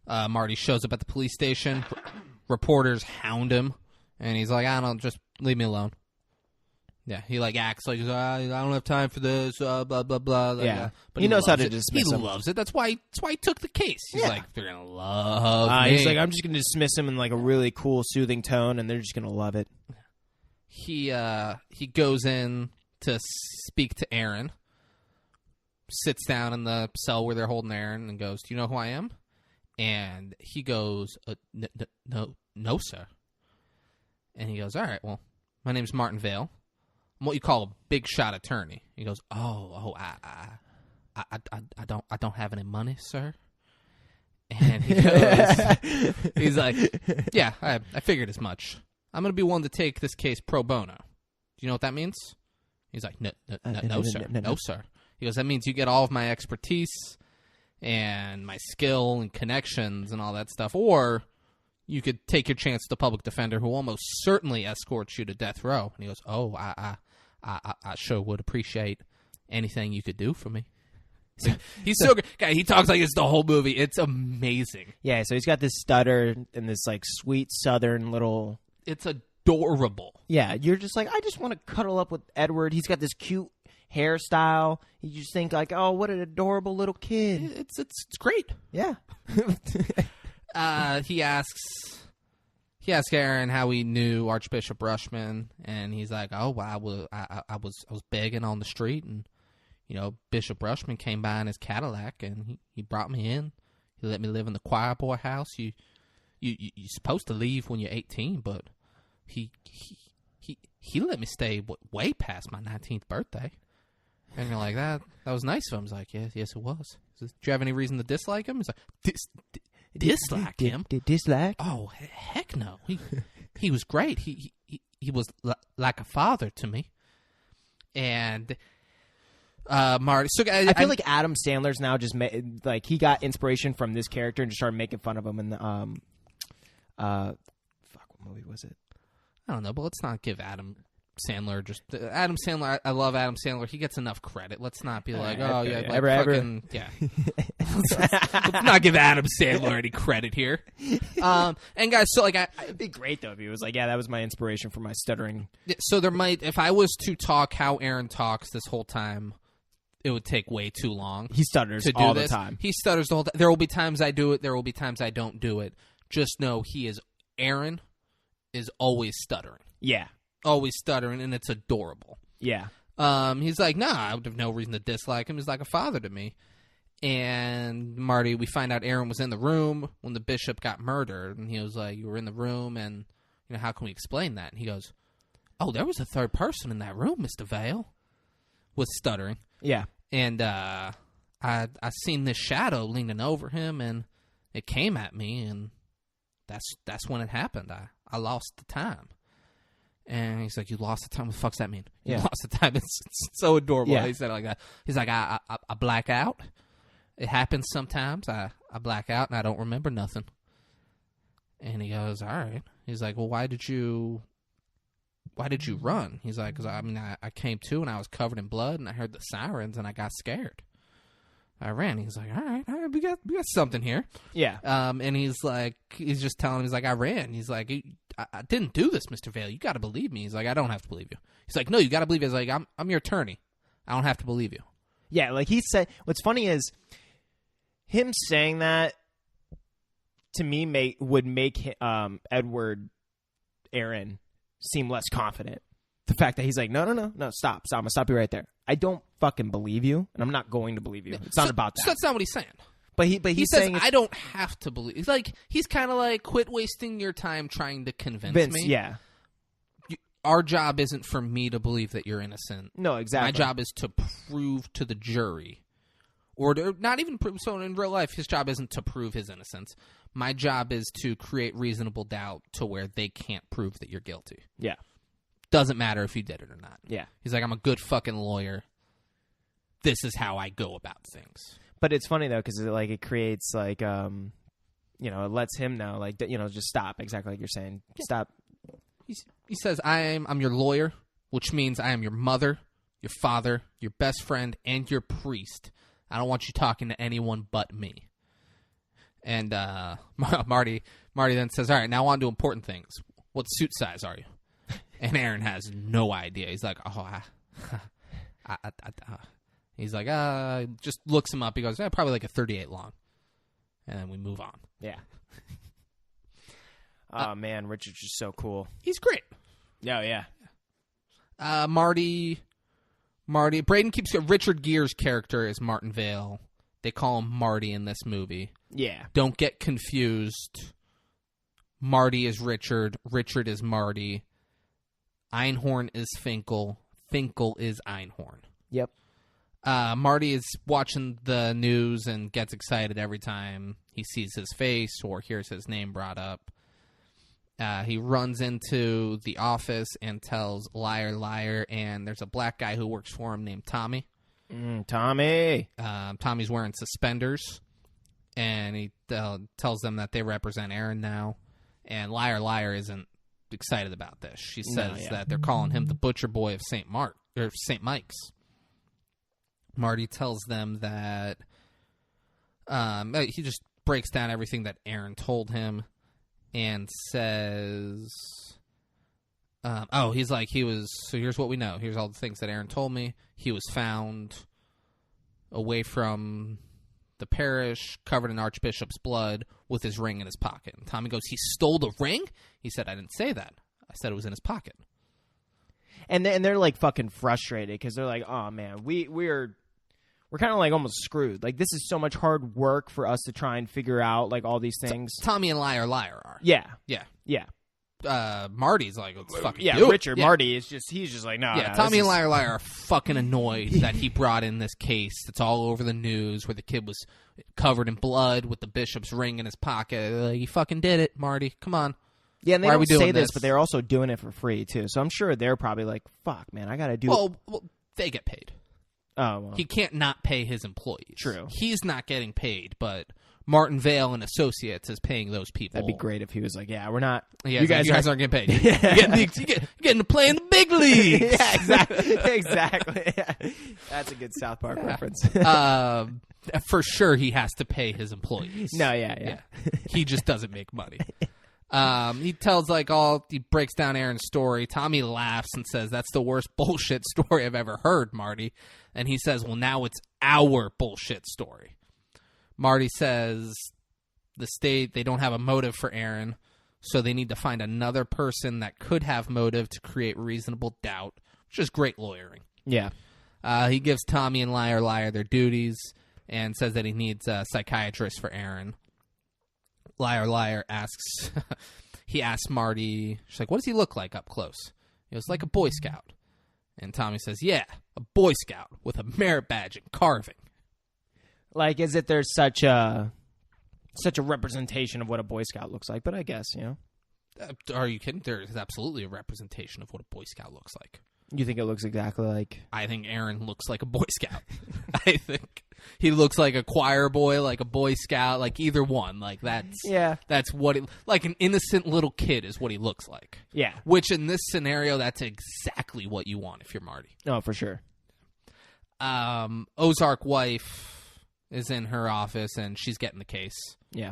Marty shows up at the police station. Reporters hound him, and he's like, I don't know, just leave me alone. Yeah, he like acts like, I don't have time for this, blah, blah, blah. Yeah. But He knows how loves to it. dismiss He him. loves it. That's why he took the case. He's Yeah. like, they're going to love me. He's like, I'm just going to dismiss him in like a really cool, soothing tone, and they're just going to love it. He goes in to speak to Aaron, sits down in the cell where they're holding Aaron, and goes, do you know who I am? And he goes, no, sir. And he goes, all right, well, my name's Martin Vale. I'm what you call a big shot attorney. He goes, I don't have any money, sir. And he goes, he's like, yeah, I figured as much. I'm going to be willing to take this case pro bono. Do you know what that means? He's like, no, sir. No, sir. He goes, that means you get all of my expertise and my skill and connections and all that stuff. Or you could take your chance with the public defender who almost certainly escorts you to death row. And he goes, I sure would appreciate anything you could do for me. He's so good. Guy, he talks like it's the whole movie. It's amazing. Yeah, so he's got this stutter and this like sweet southern little... It's adorable. Yeah, you're just like, I just want to cuddle up with Edward. He's got this cute hairstyle. You just think like, oh, what an adorable little kid. It's great. Yeah. He asks Aaron how he knew Archbishop Rushman, and he's like, oh, well, I was begging on the street, and you know, Bishop Rushman came by in his Cadillac, and he brought me in. He let me live in the choir boy house. You're supposed to leave when you're 18, but he let me stay way past my 19th birthday. And you're like, that was nice of him. He's like, yes, it was. He says, do you have any reason to dislike him? He's like, dislike him? Dislike? Oh, heck no. He was great. He was like a father to me. And Marty, so I feel like Adam Sandler's now just like he got inspiration from this character and just started making fun of him in the what movie was it? I don't know, but let's not give Adam Sandler Adam Sandler. I love Adam Sandler. He gets enough credit. Let's not be like, oh yeah, like fucking yeah. Let's not give Adam Sandler any credit here. And guys, so like, it'd be great though if he was like, yeah, that was my inspiration for my stuttering. So there might, if I was to talk how Aaron talks this whole time, it would take way too long. He stutters to do all this. the time. He stutters the whole time. There will be times I do it. There will be times I don't do it. Just know Aaron is always stuttering. Yeah. Always stuttering, and it's adorable. Yeah. He's like, nah, I would have no reason to dislike him. He's like a father to me. And Marty, we find out Aaron was in the room when the bishop got murdered, and he was like, you were in the room, and you know, how can we explain that? And he goes, oh, there was a third person in that room, Mr. Vale, with stuttering. Yeah. And I seen this shadow leaning over him, and it came at me, and that's when it happened. I lost the time. And he's like, you lost the time? What the fuck's that mean? You lost the time. It's so adorable. Yeah. He said it like that. He's like, I black out. It happens sometimes. I black out, and I don't remember nothing. And he goes, all right. He's like, well, why did you run? He's like, because I came to, and I was covered in blood, and I heard the sirens, and I got scared. I ran. He's like, all right, we got something here. Yeah. And he's just telling him, he's like, I ran. He's like, I didn't do this, Mr. Vale. You got to believe me. He's like, I don't have to believe you. He's like, no, you got to believe me. He's like, I'm your attorney. I don't have to believe you. Yeah, like he said, what's funny is him saying that to me would make Edward Aaron seem less confident. The fact that he's like, no, stop. I'm going to stop you right there. I don't fucking believe you, and I'm not going to believe you. It's not about that. So that's not what he's saying. But he says, saying I don't have to believe. It's like, he's kind of like, quit wasting your time trying to convince Vince, me. yeah. our job isn't for me to believe that you're innocent. No, exactly. My job is to prove to the jury, or to, not even prove. So in real life, his job isn't to prove his innocence. My job is to create reasonable doubt to where they can't prove that you're guilty. Yeah. Doesn't matter if you did it or not. Yeah. He's like, I'm a good fucking lawyer. This is how I go about things. But it's funny though, because it creates like it lets him know just stop, exactly like you're saying. Stop. He says, I'm your lawyer, which means I am your mother, your father, your best friend, and your priest. I don't want you talking to anyone but me. And Marty then says, all right, now on to important things. What suit size are you? And Aaron has no idea. He's like, he's like, just looks him up. He goes, probably like a 38 long. And then we move on. Yeah. Oh, man, Richard's just so cool. He's great. Oh, yeah. Braden keeps... Richard Gere's character is Martin Vale. They call him Marty in this movie. Yeah. Don't get confused. Marty is Richard. Richard is Marty. Einhorn is Finkel. Finkel is Einhorn. Yep. Marty is watching the news and gets excited every time he sees his face or hears his name brought up. He runs into the office and tells liar, liar, and there's a black guy who works for him named Tommy. Tommy. Tommy's wearing suspenders, and he tells them that they represent Aaron now. And liar, liar isn't excited about this. She says that they're calling him the butcher boy of St. Mike's. Marty tells them that he just breaks down everything that Aaron told him and says, he's like, so here's what we know. Here's all the things that Aaron told me. He was found away from the parish, covered in Archbishop's blood, with his ring in his pocket. And Tommy goes, he stole the ring? He said, I didn't say that. I said it was in his pocket. And they're like fucking frustrated because they're like, oh man, we're kind of like almost screwed. Like, this is so much hard work for us to try and figure out like all these things. Tommy and liar are. Yeah. Marty's like, let's fucking yeah. do Richard it. Yeah. Marty is he's just like, no. Yeah, no, Tommy and liar are fucking annoyed that he brought in this case that's all over the news where the kid was covered in blood with the bishop's ring in his pocket. Like, you fucking did it, Marty. Come on. Yeah, and they Why are don't we doing say this? but they're also doing it for free too. So I'm sure they're probably like, fuck, man, I got to do Well, they get paid. Oh, well. He can't not pay his employees. True. He's not getting paid, but Martin Vale and Associates is paying those people. That'd be great if he was like, yeah, we're not. Yeah, you guys aren't getting paid. You're getting to play in the big leagues. Yeah, exactly. That's a good South Park reference. For sure, he has to pay his employees. No, yeah. He just doesn't make money. He tells he breaks down Aaron's story. Tommy laughs and says, that's the worst bullshit story I've ever heard, Marty. And he says, well, now it's our bullshit story. Marty says the state, they don't have a motive for Aaron, so they need to find another person that could have motive to create reasonable doubt, which is great lawyering. Yeah. He gives Tommy and liar their duties and says that he needs a psychiatrist for Aaron. Liar asks, he asks Marty, she's like, what does he look like up close? He goes, like a Boy Scout. And Tommy says, yeah, a Boy Scout with a merit badge and carving. Like, as if there's such a representation of what a Boy Scout looks like, but I guess, Are you kidding? There is absolutely a representation of what a Boy Scout looks like. You think it looks exactly like... I think Aaron looks like a Boy Scout. I think he looks like a choir boy, like a Boy Scout, like either one. Like, that's what it... Like an innocent little kid is what he looks like. Yeah. Which, in this scenario, that's exactly what you want if you're Marty. Oh, for sure. Ozark wife is in her office, and she's getting the case. Yeah.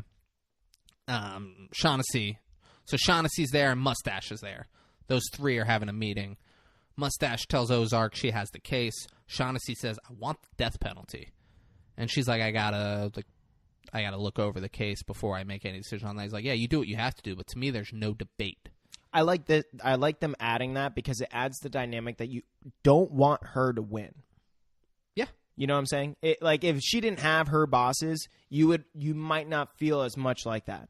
Shaughnessy. So Shaughnessy's there, and Mustache is there. Those three are having a meeting. Mustache tells Ozark she has the case. Shaughnessy says, I want the death penalty. And she's like, I gotta look over the case before I make any decision on that. He's like, yeah, you do what you have to do, but to me there's no debate. I like them adding that because it adds the dynamic that you don't want her to win. Yeah. You know what I'm saying? Like, if she didn't have her bosses, you might not feel as much like that.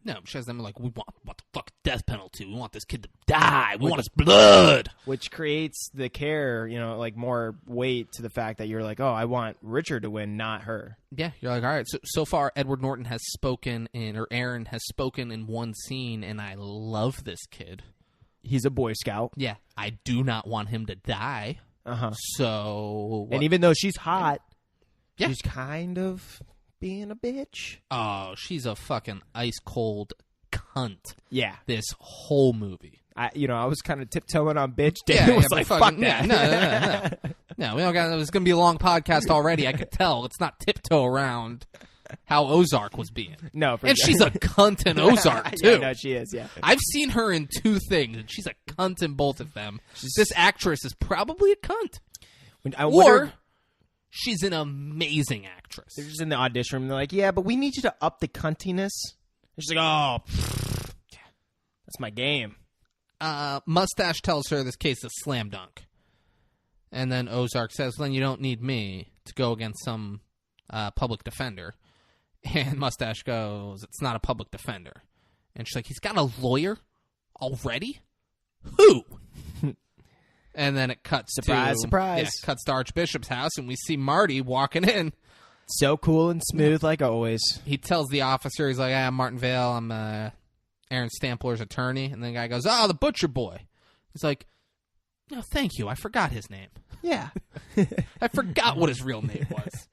No, she has them like, we want the fucking death penalty. We want this kid to die. We want his blood. Which creates the care, like more weight to the fact that you're like, oh, I want Richard to win, not her. Yeah, you're like, all right. So far, Edward Norton has spoken or Aaron has spoken in one scene, and I love this kid. He's a Boy Scout. Yeah, I do not want him to die. So, and even though she's hot, yeah, she's kind of being a bitch. Oh, she's a fucking ice cold cunt. Yeah, this whole movie. I was kind of tiptoeing on bitch. David was like, fuck that. No, we don't got. It was going to be a long podcast already. I could tell. Let's not tiptoe around how Ozark was being. No, and she's a cunt in Ozark too. Yeah, no, she is. Yeah, I've seen her in 2 things, and she's a cunt in both of them. This actress is probably a cunt, or she's an amazing actress. They're just in the audition room. And they're like, yeah, but we need you to up the cuntiness. And she's like, oh, that's my game. Mustache tells her this case is a slam dunk. And then Ozark says, then you don't need me to go against some public defender. And Mustache goes, it's not a public defender. And she's like, he's got a lawyer already? Who? And then it cuts surprise. Yeah, cuts to Archbishop's house, and we see Marty walking in. So cool and smooth, like always. He tells the officer, he's like, I'm Martin Vale, I'm Aaron Stampler's attorney. And the guy goes, oh, the butcher boy. He's like, no, thank you, I forgot his name. Yeah. I forgot what his real name was.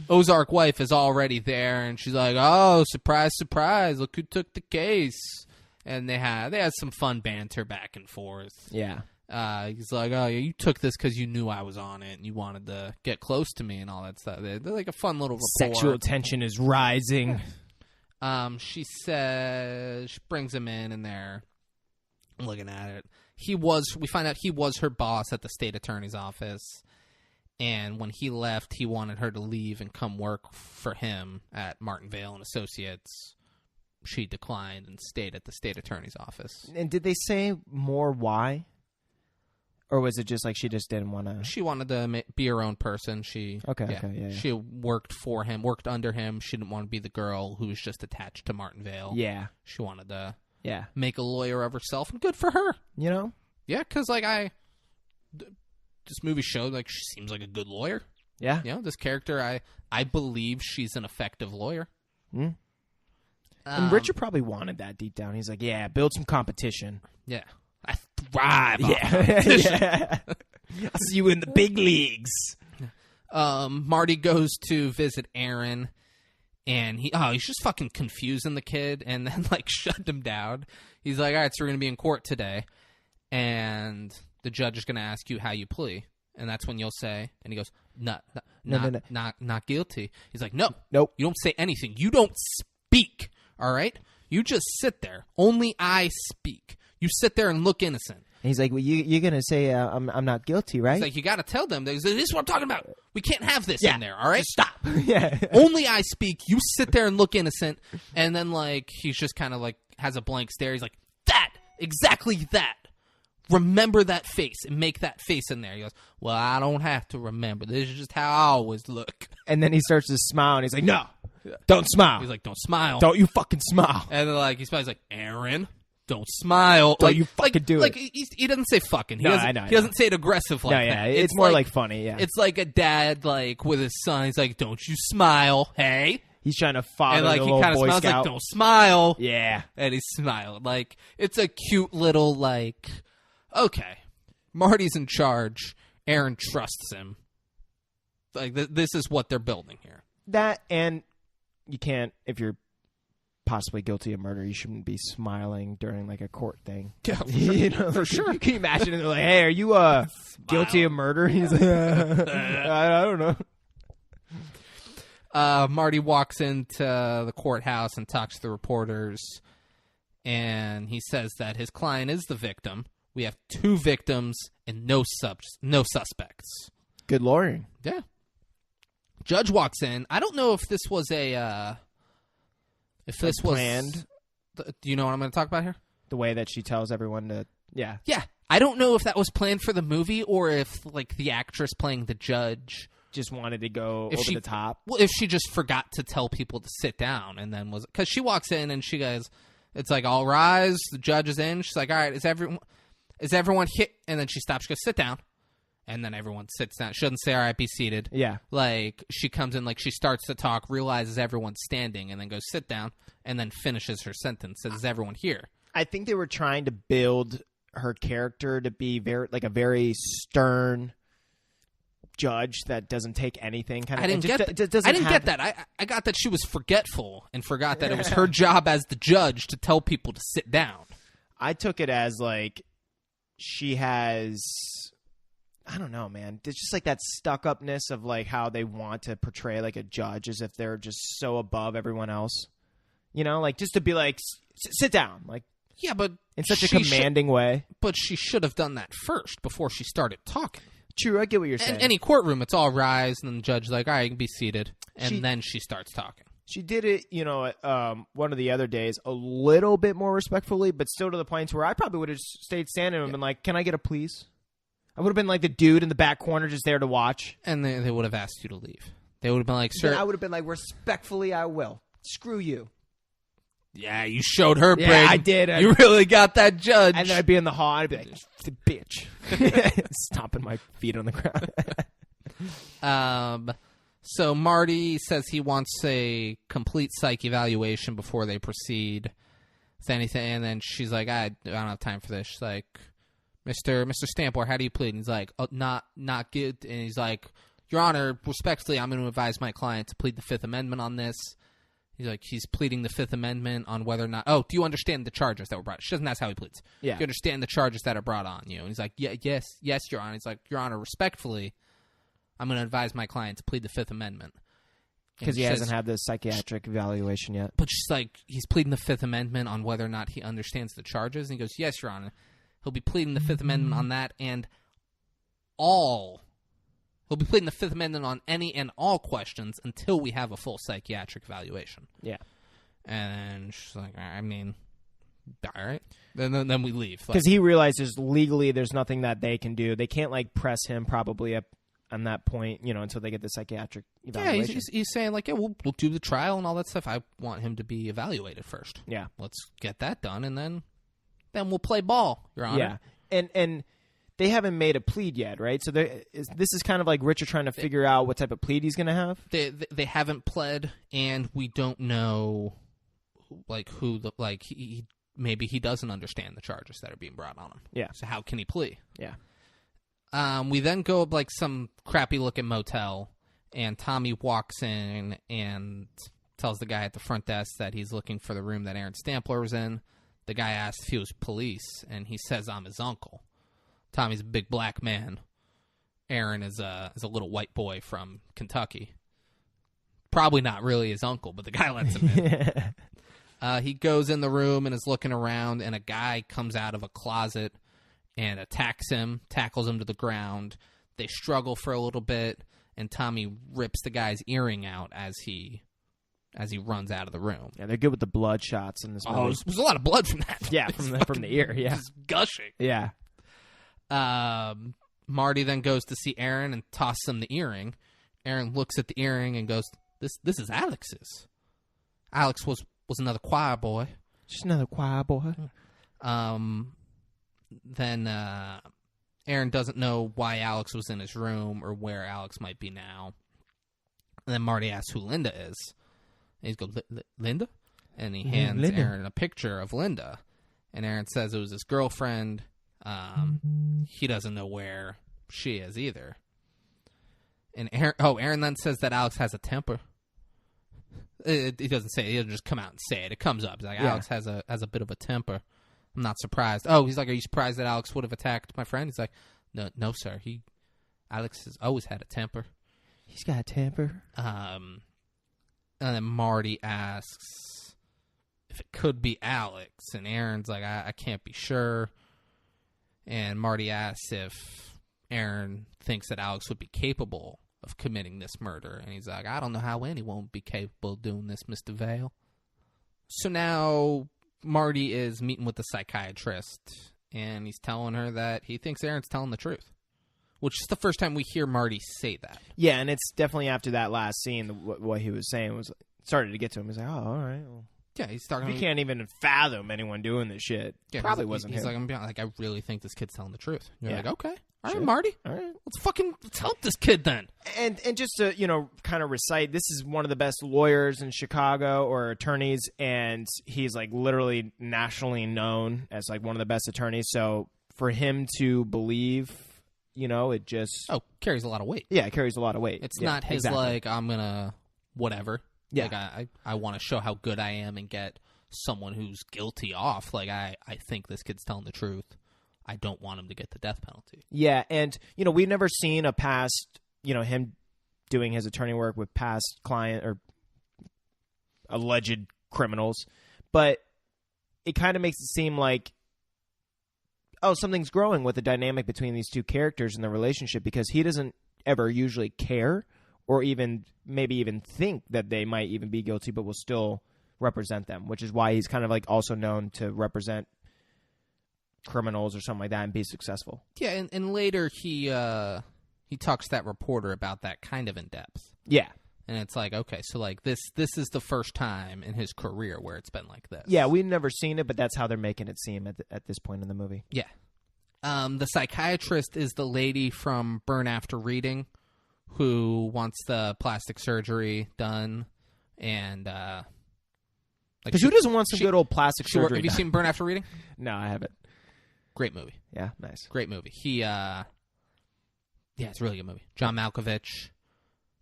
Ozark wife is already there, and she's like, oh, surprise, surprise, look who took the case. And they had some fun banter back and forth. Yeah. He's like, oh, yeah, you took this because you knew I was on it and you wanted to get close to me and all that stuff. They're like a fun little rapport. Sexual tension is rising. She says, she brings him in and they're looking at it. We find out he was her boss at the state attorney's office. And when he left, he wanted her to leave and come work for him at Martin Vale and Associates. She declined and stayed at the state attorney's office. And did they say more why? Or was it just like she just didn't want to? She wanted to be her own person. Yeah. She worked for him, worked under him. She didn't want to be the girl who was just attached to Martin Vale. Yeah. She wanted to make a lawyer of herself, and good for her. Yeah, because this movie showed like she seems like a good lawyer. Yeah. This character, I believe she's an effective lawyer. Mm. And Richard probably wanted that deep down. He's like, yeah, build some competition. Yeah. I thrive on yeah. I'll see you in the big leagues. Marty goes to visit Aaron, and he's just fucking confusing the kid, and then like shut him down. He's like, all right, so we're going to be in court today, and the judge is going to ask you how you plea. And that's when you'll say, and he goes, not guilty. He's like, nope. You don't say anything. You don't speak, all right? You just sit there. Only I speak. You sit there and look innocent. And he's like, well, you're going to say I'm not guilty, right? He's like, you got to tell them. This is what I'm talking about. We can't have this in there, all right? Just stop. Yeah. Only I speak. You sit there and look innocent. And then, like, he's just kind of, like, has a blank stare. He's like, exactly that. Remember that face and make that face in there. He goes, well, I don't have to remember. This is just how I always look. And then he starts to smile, and he's like, no, don't smile. He's like, don't smile. Don't you fucking smile. And then, like, he smiles like, Aaron, don't smile. Don't you fucking do it. Like, he doesn't say fucking. He I know. He doesn't say it aggressive like that. It's more like funny, yeah. It's like a dad, like, with his son. He's like, don't you smile, hey? He's trying to father and, like, the he little kind of Boy smiles Scout. like, don't smile. Yeah. And he smiled. Like, it's a cute little, like, okay. Marty's in charge. Aaron trusts him. Like, this is what they're building here. That, and you can't, if you're possibly guilty of murder, you shouldn't be smiling during, like, a court thing. Yeah, for sure. For sure. Can you imagine it? They're like, hey, are you guilty of murder? He's like, I don't know. Marty walks into the courthouse and talks to the reporters, and he says that his client is the victim. We have 2 victims and no suspects. Good lawyering. Yeah. Judge walks in. I don't know if this was planned. Do you know what I'm going to talk about here? The way that she tells everyone to, yeah. Yeah. I don't know if that was planned for the movie or if, like, the actress playing the judge just wanted to go over the top. Well, if she just forgot to tell people to sit down and then was... Because she walks in and she goes, It's like, all rise. The judge is in. She's like, all right, is everyone hit? And then she stops. She goes, sit down. And then everyone sits down. She doesn't say, all right, be seated. Yeah. Like, she comes in, like, she starts to talk, realizes everyone's standing, and then goes, sit down, and then finishes her sentence. Says, is everyone here? I think they were trying to build her character to be a very stern judge that doesn't take anything. I didn't get that. I got that she was forgetful and forgot that it was her job as the judge to tell people to sit down. I took it as like she has, I don't know, man. It's just like that stuck-upness of like how they want to portray like a judge as if they're just so above everyone else. You know, like just to be like, sit down. Like, yeah, but in such a commanding way. But she should have done that first before she started talking. True, I get what you're saying. In any courtroom, it's all rise, and then the judge's like, all right, you can be seated. And then she starts talking. She did it, one of the other days a little bit more respectfully, but still to the point where I probably would have stayed standing and been like, can I get a please? I would have been like the dude in the back corner just there to watch. And they would have asked you to leave. They would have been like, sir. Then I would have been like, respectfully, I will. Screw you. Yeah, you showed her, Brady. Yeah, I did. You really got that judge. And then I'd be in the hall, and I'd be like, bitch. Stomping my feet on the ground. So Marty says he wants a complete psych evaluation before they proceed with anything. And then she's like, I don't have time for this. She's like, Mr. Stampor, how do you plead? And he's like, oh, not good. And he's like, Your Honor, respectfully, I'm going to advise my client to plead the Fifth Amendment on this. He's like, he's pleading the Fifth Amendment on whether or not, do you understand the charges that were brought? She doesn't ask how he pleads. Yeah. Do you understand the charges that are brought on you? And he's like, yes, Your Honor. He's like, Your Honor, respectfully, I'm going to advise my client to plead the Fifth Amendment. Because he hasn't had the psychiatric evaluation yet. But she's like, he's pleading the Fifth Amendment on whether or not he understands the charges. And he goes, yes, Your Honor. He'll be pleading the Fifth Amendment on that and all. He'll be pleading the Fifth Amendment on any and all questions until we have a full psychiatric evaluation. Yeah. And she's like, I mean, all right. Then we leave. Because he realizes legally there's nothing that they can do. They can't, like, press him probably up on that point, until they get the psychiatric evaluation. Yeah, he's saying, like, yeah, we'll do the trial and all that stuff. I want him to be evaluated first. Yeah. Let's get that done, and then we'll play ball, Your Honor. Yeah. And they haven't made a plead yet, right? So this is kind of like Richard trying to figure out what type of plead he's going to have. They haven't pled, and we don't know, like, maybe he doesn't understand the charges that are being brought on him. Yeah. So how can he plea? Yeah. We then go like some crappy looking motel, and Tommy walks in and tells the guy at the front desk that he's looking for the room that Aaron Stampler was in. The guy asks if he was police, and he says, I'm his uncle. Tommy's a big black man. Aaron is a little white boy from Kentucky. Probably not really his uncle, but the guy lets him in. He goes in the room and is looking around, and a guy comes out of a closet and attacks him, tackles him to the ground. They struggle for a little bit, and Tommy rips the guy's earring out as he runs out of the room. Yeah, they're good with the blood shots in this movie. Oh, there's a lot of blood from that. Yeah, from the ear, yeah. Just gushing. Yeah. Marty then goes to see Aaron and tosses him the earring. Aaron looks at the earring and goes, This is Alex's. Alex was another choir boy. Just another choir boy. Then Aaron doesn't know why Alex was in his room or where Alex might be now. And then Marty asks who Linda is. And he goes, Linda? And he hands Linda. Aaron a picture of Linda. And Aaron says it was his girlfriend. He doesn't know where she is either. And Aaron then says that Alex has a temper. He doesn't say it. He doesn't just come out and say it. It comes up. He's like, Alex has a bit of a temper. I'm not surprised. Oh, he's like, are you surprised that Alex would have attacked my friend? He's like, no, sir. Alex has always had a temper. He's got a temper. And then Marty asks if it could be Alex, and Aaron's like, I can't be sure. And Marty asks if Aaron thinks that Alex would be capable of committing this murder. And he's like, I don't know how anyone would be capable of doing this, Mr. Vale. So now Marty is meeting with the psychiatrist, and he's telling her that he thinks Aaron's telling the truth, which is the first time we hear Marty say that. Yeah, and it's definitely after that last scene, what he was saying started to get to him. He's like, oh, all right. Well, Yeah, he's talking. He can't even fathom anyone doing this shit. Yeah, Probably wasn't he's him. like, I'm being, like, I really think this kid's telling the truth. You're Yeah. like, okay, all Sure. right, Marty, All right. let's help this kid then. And just to, kind of recite, this is one of the best lawyers in Chicago, or attorneys, and he's like literally nationally known as like one of the best attorneys. So for him to believe, it just Carries a lot of weight. it carries a lot of weight. It's Yeah, not his exactly. like, I'm gonna whatever. Yeah. Like I want to show how good I am and get someone who's guilty off. Like I think this kid's telling the truth. I don't want him to get the death penalty. Yeah, and we've never seen a past, him doing his attorney work with past client or alleged criminals, but it kind of makes it seem like, something's growing with the dynamic between these two characters in the relationship, because he doesn't ever usually care or even think that they might even be guilty, but will still represent them, which is why he's kind of like also known to represent criminals or something like that and be successful. Yeah, and later he talks to that reporter about that kind of in depth. Yeah. And it's like, okay, so like this is the first time in his career where it's been like this. Yeah, we've never seen it, but that's how they're making it seem at this point in the movie. Yeah. The psychiatrist is the lady from Burn After Reading, who wants the plastic surgery done, and because who doesn't want some good old plastic surgery? Have you seen Burn After Reading? No, I haven't. Great movie. Yeah, nice. Great movie. Yeah, it's a really good movie. John Malkovich,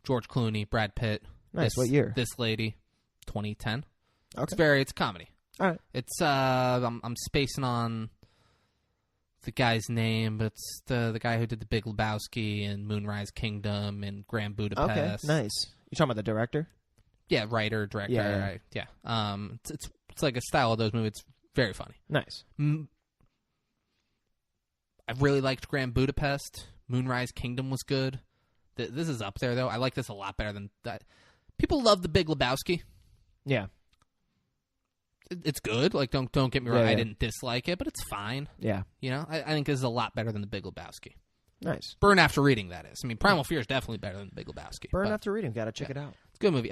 George Clooney, Brad Pitt. Nice. What year? This lady, 2010. Okay. It's a comedy. All right. It's I'm spacing on the guy's name, but it's the guy who did The Big Lebowski and Moonrise Kingdom and Grand Budapest. Okay, nice. You talking about the director? Yeah, writer, director. Yeah. Right, yeah. It's like a style of those movies. It's very funny. Nice. I really liked Grand Budapest. Moonrise Kingdom was good. This is up there, though. I like this a lot better than that. People love The Big Lebowski. Yeah. It's good. Like, don't get me wrong. Yeah. I didn't dislike it, but it's fine. Yeah. I think this is a lot better than The Big Lebowski. Nice. Burn After Reading, that is. I mean, Primal Fear is definitely better than The Big Lebowski. Burn but After Reading. Got to check it out. It's a good movie.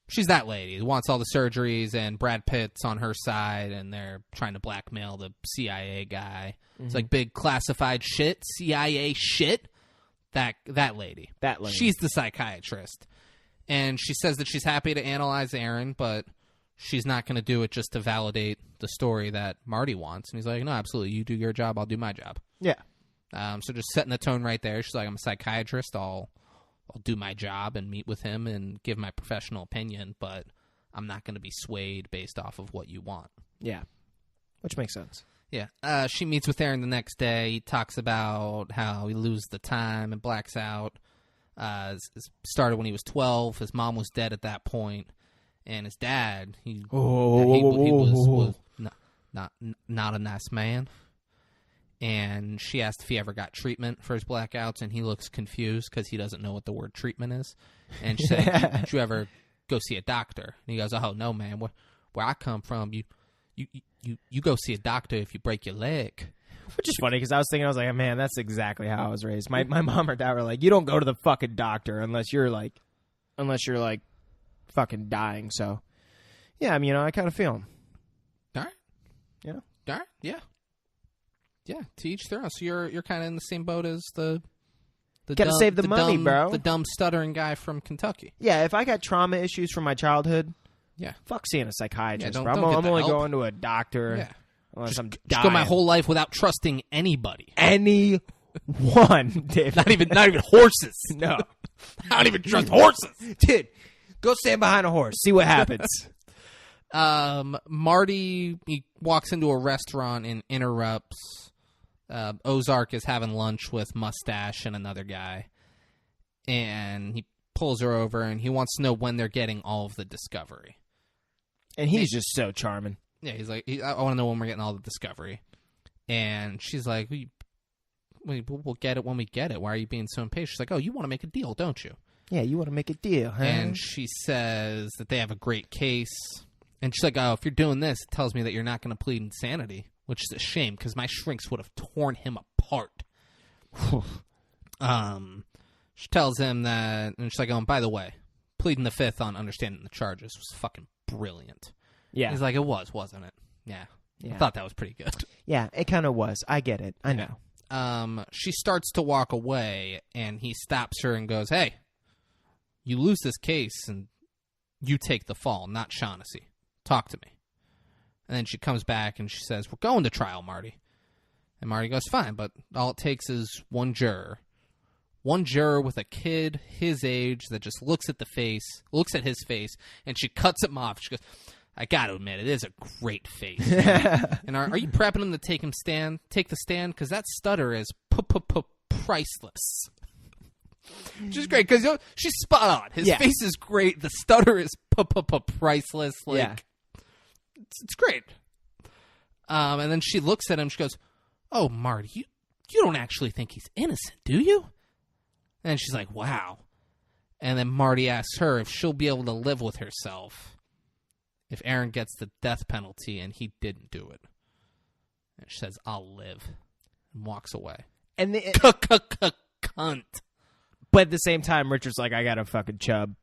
She's that lady who wants all the surgeries, and Brad Pitt's on her side, and they're trying to blackmail the CIA guy. Mm-hmm. It's like big classified shit, CIA shit. That lady. That lady. She's the psychiatrist. And she says that she's happy to analyze Aaron, but she's not going to do it just to validate the story that Marty wants. And he's like, no, absolutely. You do your job, I'll do my job. Yeah. So just setting the tone right there. She's like, I'm a psychiatrist. I'll do my job and meet with him and give my professional opinion, but I'm not going to be swayed based off of what you want. Yeah. Which makes sense. Yeah. She meets with Aaron the next day. He talks about how he loses the time and blacks out. It started when he was 12. His mom was dead at that point, and his dad, he was not a nice man. And she asked if he ever got treatment for his blackouts, and he looks confused because he doesn't know what the word treatment is. And she said, "Did you ever go see a doctor?" And he goes, "Oh no, man. Where I come from, you go see a doctor if you break your leg." Which is funny because I was like, man, that's exactly how I was raised. My mom or dad were like, you don't go to the fucking doctor unless you're like fucking dying. So, yeah, I mean, I kind of feel him. All right. Yeah. All right. Yeah. Yeah. To each their own. So you're kind of in the same boat as the gotta save the money, bro. The dumb stuttering guy from Kentucky. Yeah. If I got trauma issues from my childhood, yeah, fuck seeing a psychiatrist. Yeah, bro. I'm only going to a doctor. Yeah. Unless I'm just go my whole life without trusting anybody. Anyone, Dave. Not even horses. No. I don't even trust horses. Dude, go stand behind a horse. See what happens. Marty, he walks into a restaurant and interrupts. Ozark is having lunch with Mustache and another guy. And he pulls her over, and he wants to know when they're getting all of the discovery. And he's just so charming. Yeah, he's like, I want to know when we're getting all the discovery. And she's like, we'll get it when we get it. Why are you being so impatient? She's like, oh, you want to make a deal, don't you? Yeah, you want to make a deal, huh? And she says that they have a great case. And she's like, oh, if you're doing this, it tells me that you're not going to plead insanity, which is a shame because my shrinks would have torn him apart. She tells him that, and she's like, oh, and by the way, pleading the fifth on understanding the charges was fucking brilliant. Yeah. He's like, it was, wasn't it? Yeah. I thought that was pretty good. Yeah, it kind of was. I get it. I know. She starts to walk away, and he stops her and goes, hey, you lose this case, and you take the fall, not Shaughnessy. Talk to me. And then she comes back, and she says, we're going to trial, Marty. And Marty goes, fine, but all it takes is one juror. One juror with a kid his age that just looks at his face, and she cuts him off. She goes, I got to admit, it is a great face. And are you prepping him to take the stand? Because that stutter is priceless. Which is great, because she's spot on. His face is great. The stutter is priceless. It's great. And then she looks at him. She goes, oh, Marty, you don't actually think he's innocent, do you? And she's like, wow. And then Marty asks her if she'll be able to live with herself if Aaron gets the death penalty and he didn't do it. And she says, I'll live. And walks away. And Cunt. But at the same time, Richard's like, I got a fucking chub.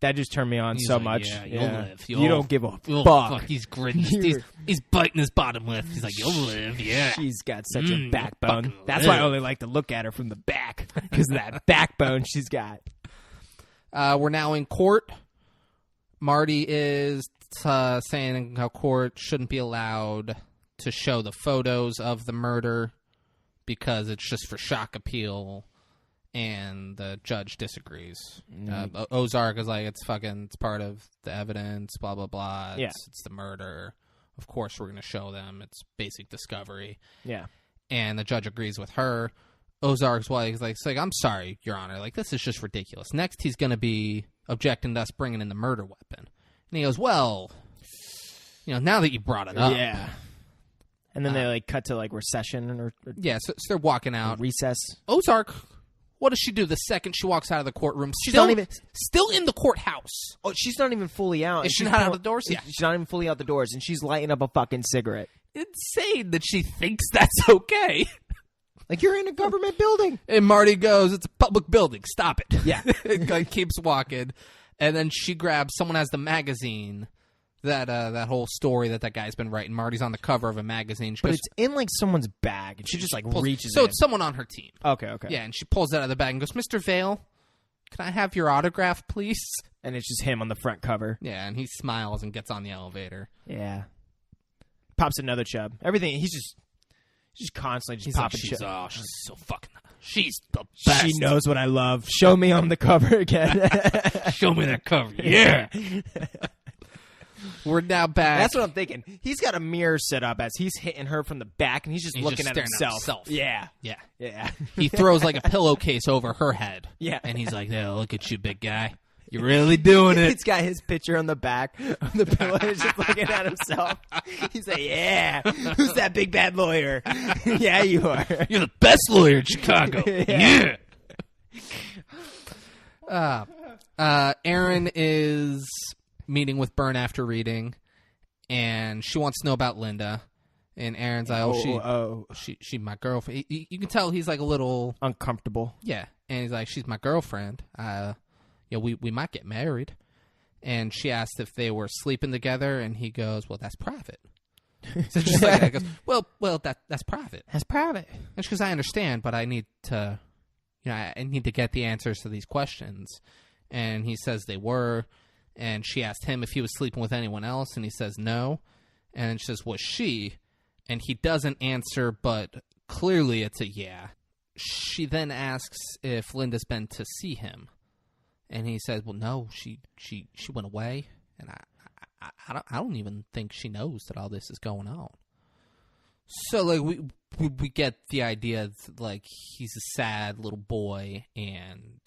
That just turned me on so like, much. Yeah, you'll live. You don't give a fuck. fuck. He's gritting. He's biting his bottom lip. He's like, you'll live, yeah. She's got such a backbone. That's live. why I only like to look at her from the back, because of that backbone she's got. We're now in court. Marty is saying how court shouldn't be allowed to show the photos of the murder because it's just for shock appeal. And the judge disagrees. Ozark is like, it's part of the evidence, blah, blah, blah. It's the murder. Of course we're going to show them. It's basic discovery. Yeah. And the judge agrees with her. Ozark's like, I'm sorry, Your Honor. Like, this is just ridiculous. Next, he's going to be objecting to us bringing in the murder weapon. And he goes, well, now that you brought it up. Yeah. And then they, cut to, recession or so they're walking out. Recess. Ozark... What does she do the second she walks out of the courtroom? Still in the courthouse. Oh, she's not even fully out. Is she not out the doors? Yeah. She's not even fully out the doors, and she's lighting up a fucking cigarette. Insane that she thinks that's okay. Like, you're in a government building. And Marty goes, it's a public building. Stop it. Yeah. It keeps walking. And then she grabs, someone has the magazine. That whole story that guy's been writing. Marty's on the cover of a magazine. She goes, it's in someone's bag, and she just reaches. So in. It's someone on her team. Okay. Yeah, and she pulls it out of the bag and goes, Mr. Vale, can I have your autograph, please? And it's just him on the front cover. Yeah, and he smiles and gets on the elevator. Yeah, pops another chub. Everything. He's just constantly just popping chub. Oh, she's so fucking. She's the best. She knows what I love. Show me on the cover again. Show me that cover. Yeah. We're now back. That's what I'm thinking. He's got a mirror set up as he's hitting her from the back, and he's just looking at himself. Yeah. He throws a pillowcase over her head. Yeah. And he's like, "Oh, look at you, big guy. You're really doing it." It's got his picture on the back of the pillow. He's just looking at himself. He's like, "Yeah, who's that big bad lawyer? Yeah, you are. You're the best lawyer in Chicago. Yeah." Aaron is meeting with Byrne after reading, and she wants to know about Linda. And Aaron's like, she my girlfriend. You can tell he's a little uncomfortable. Yeah, and he's like, she's my girlfriend. We might get married. And she asked if they were sleeping together, and he goes, well, that's private. So just like that, goes, well, that's private. That's private. And she goes, I understand, but I need to, I need to get the answers to these questions. And he says they were. And she asked him if he was sleeping with anyone else, and he says no. And she says, was she? And he doesn't answer, but clearly it's a yeah. She then asks if Linda's been to see him. And he says, well, no, she went away. And I don't even think she knows that all this is going on. So, we get the idea that, he's a sad little boy, and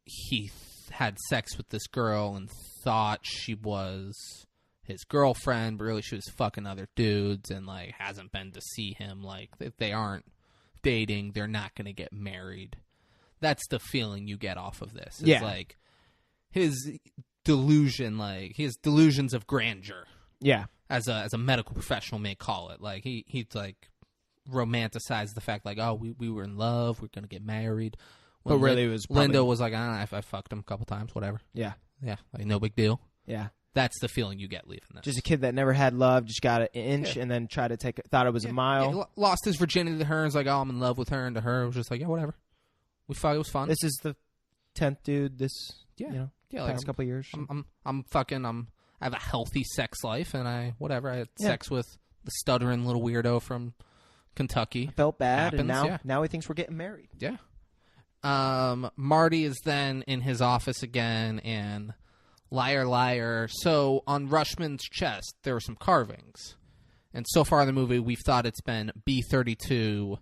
he had sex with this girl and thought she was his girlfriend, but really she was fucking other dudes, and hasn't been to see him. If they aren't dating, they're not going to get married. That's the feeling you get off of this. It's his delusion, his delusions of grandeur. Yeah, as a medical professional may call it. He romanticized the fact we were in love, we're going to get married. But really, it was probably... Linda was like, I fucked him a couple times, whatever. Yeah. Yeah, no big deal. Yeah. That's the feeling you get leaving this. Just a kid that never had love, just got an inch, and then tried to thought it was a mile. Yeah, lost his virginity to her, and was like, oh, I'm in love with her, and to her, it was just like, yeah, whatever. We thought it was fun. This is the 10th dude past couple of years. I have a healthy sex life, and I had sex with the stuttering little weirdo from Kentucky. I felt bad, Happens, and now he thinks we're getting married. Yeah. Marty is then in his office again, and liar, liar. So on Rushman's chest, there were some carvings. And so far in the movie, we've thought it's been B32-156.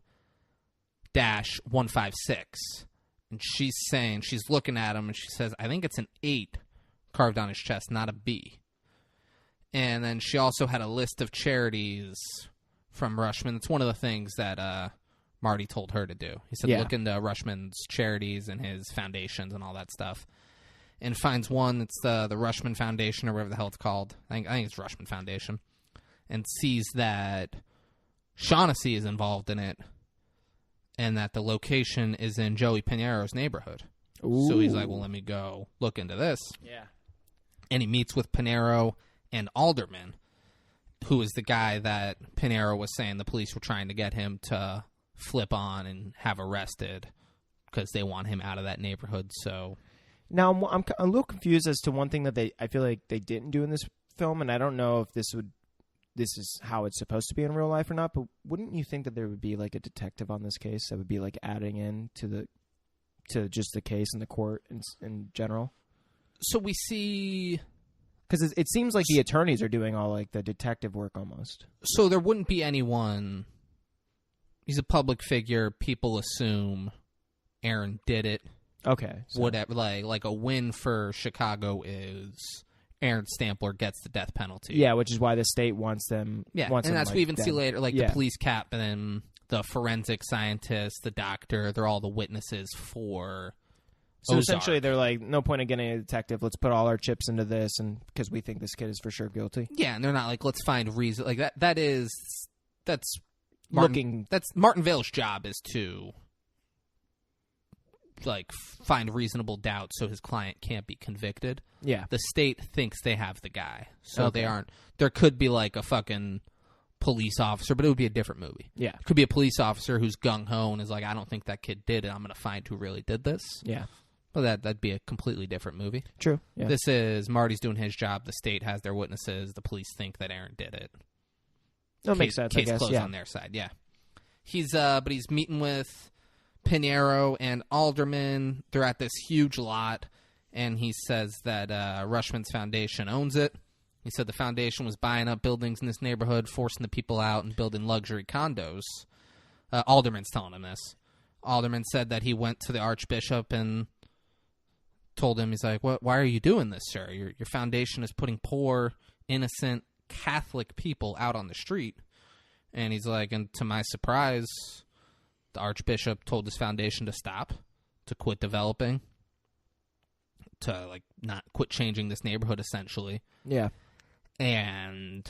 And she's looking at him, and she says, I think it's an 8 carved on his chest, not a B. And then she also had a list of charities from Rushman. It's one of the things that Marty told her to do. He said, look into Rushman's charities and his foundations and all that stuff. And finds one, it's the Rushman Foundation or whatever the hell it's called. I think it's Rushman Foundation. And sees that Shaughnessy is involved in it and that the location is in Joey Pinero's neighborhood. Ooh. So he's like, well, let me go look into this. Yeah. And he meets with Pinero and Alderman, who is the guy that Pinero was saying the police were trying to get him to flip on and have arrested because they want him out of that neighborhood. So now I'm a little confused as to one thing that I feel like they didn't do in this film, and I don't know if this is how it's supposed to be in real life or not, but wouldn't you think that there would be like a detective on this case that would be like adding in to just the case in the court in general? So we see... Because it seems like the attorneys are doing all like the detective work almost. So there wouldn't be anyone... He's a public figure. People assume Aaron did it. Okay. So. Whatever. Like a win for Chicago is Aaron Stampler gets the death penalty. Yeah, which is why the state wants them. Yeah, wants and them, that's like, what we even dead. see later. Like the police captain, the forensic scientist, the doctor. They're all the witnesses for... So Ozark. essentially, they're like, no point in getting a detective. Let's put all our chips into this, and because we think this kid is for sure guilty. Yeah, and they're not like, let's find reason. Like that's Martin Vale's job is to like find reasonable doubt so his client can't be convicted. Yeah, the state thinks they have the guy, so they aren't. There could be like a fucking police officer, but it would be a different movie. Yeah, it could be a police officer who's gung ho and is like, I don't think that kid did it. I'm going to find who really did this. Yeah. Well, that'd be a completely different movie. True. Yeah. This is Marty's doing his job. The state has their witnesses. The police think that Aaron did it. That makes sense. Case I guess. closed on their side. Yeah. But he's meeting with Pinero and Alderman. They're at this huge lot, and he says that Rushman's Foundation owns it. He said the foundation was buying up buildings in this neighborhood, forcing the people out, and building luxury condos. Alderman's telling him this. Alderman said that he went to the Archbishop and told him, he's like, why are you doing this, sir? Your foundation is putting poor, innocent Catholic people out on the street. And he's like, and to my surprise, the Archbishop told his foundation to stop, to quit developing, to like not quit changing this neighborhood, essentially. Yeah. And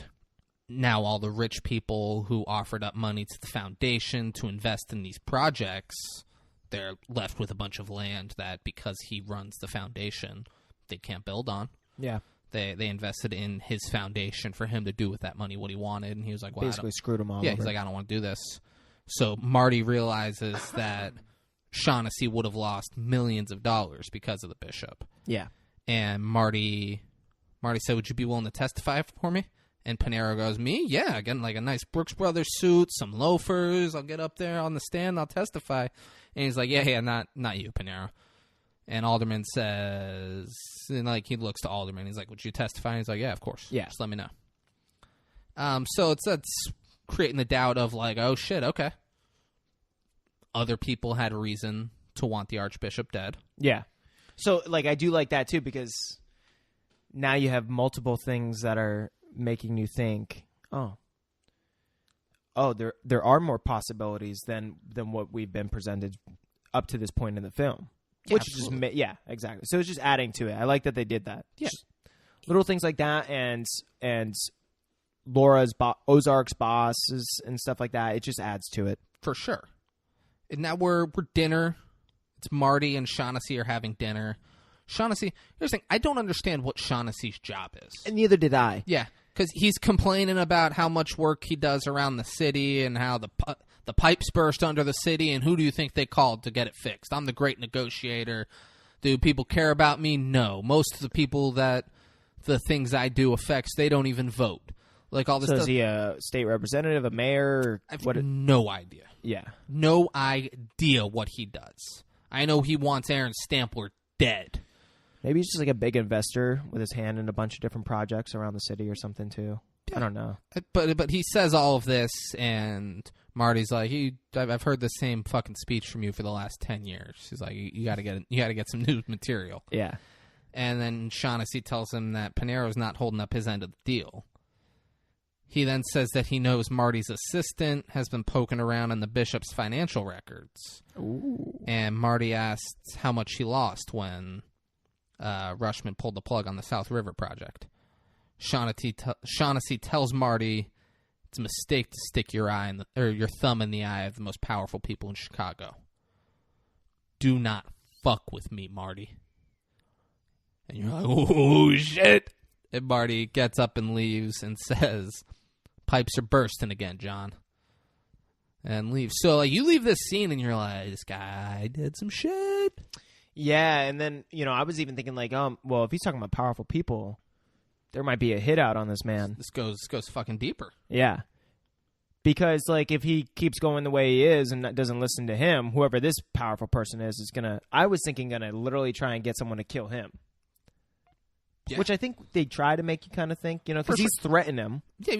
now all the rich people who offered up money to the foundation to invest in these projects, they're left with a bunch of land that, because he runs the foundation, they can't build on. Yeah. They invested in his foundation for him to do with that money what he wanted, and he was like, well, basically screwed him all yeah, over. He's like, I don't want to do this. So Marty realizes that Shaughnessy would have lost millions of dollars because of the bishop. Yeah. And Marty said, would you be willing to testify for me? And Pinero goes, me? Yeah, again, like a nice Brooks Brothers suit, some loafers. I'll get up there on the stand. I'll testify. And he's like, yeah, not you, Pinero. And Alderman says, and like he looks to Alderman. He's like, would you testify? And he's like, yeah, of course. Yeah. Just let me know. So it's creating the doubt of like, oh, shit, okay. Other people had a reason to want the Archbishop dead. Yeah. So, like, I do like that, too, because now you have multiple things that are making you think, oh, there are more possibilities than what we've been presented up to this point in the film. Yeah, which is just, yeah, exactly. So it's just adding to it. I like that they did that. Yeah. Just little things like that, and Laura's Ozark's bosses and stuff like that. It just adds to it. For sure. And now we're dinner. It's Marty and Shaughnessy are having dinner. Shaughnessy, here's the thing. I don't understand what Shaughnessy's job is. And neither did I. Yeah, because he's complaining about how much work he does around the city and how the pipes burst under the city, and who do you think they called to get it fixed? I'm the great negotiator. Do people care about me? No. Most of the people that the things I do affects, they don't even vote. Like all this So stuff. is he a state representative, a mayor? I have no idea. Yeah. No idea what he does. I know he wants Aaron Stampler dead. Maybe he's just like a big investor with his hand in a bunch of different projects around the city or something too. I don't know. But he says all of this, and Marty's like, I've heard the same fucking speech from you for the last 10 years. He's like, you got to get some new material. Yeah. And then Shaughnessy tells him that Pinero's not holding up his end of the deal. He then says that he knows Marty's assistant has been poking around in the bishop's financial records. Ooh. And Marty asks how much he lost when Rushman pulled the plug on the South River project. Shaughnessy tells Marty it's a mistake to stick your thumb in the eye of the most powerful people in Chicago. Do not fuck with me, Marty. And you're like, oh, shit. And Marty gets up and leaves and says, pipes are bursting again, John. And leaves. So, like, you leave this scene and you're like, this guy did some shit. Yeah, and then, I was even thinking like, well, if he's talking about powerful people, there might be a hit out on this man. This goes fucking deeper. Yeah. Because, like, if he keeps going the way he is and doesn't listen to him, whoever this powerful person is I was thinking going to literally try and get someone to kill him. Yeah. Which I think they try to make you kind of think, because he's threatening him. Yeah,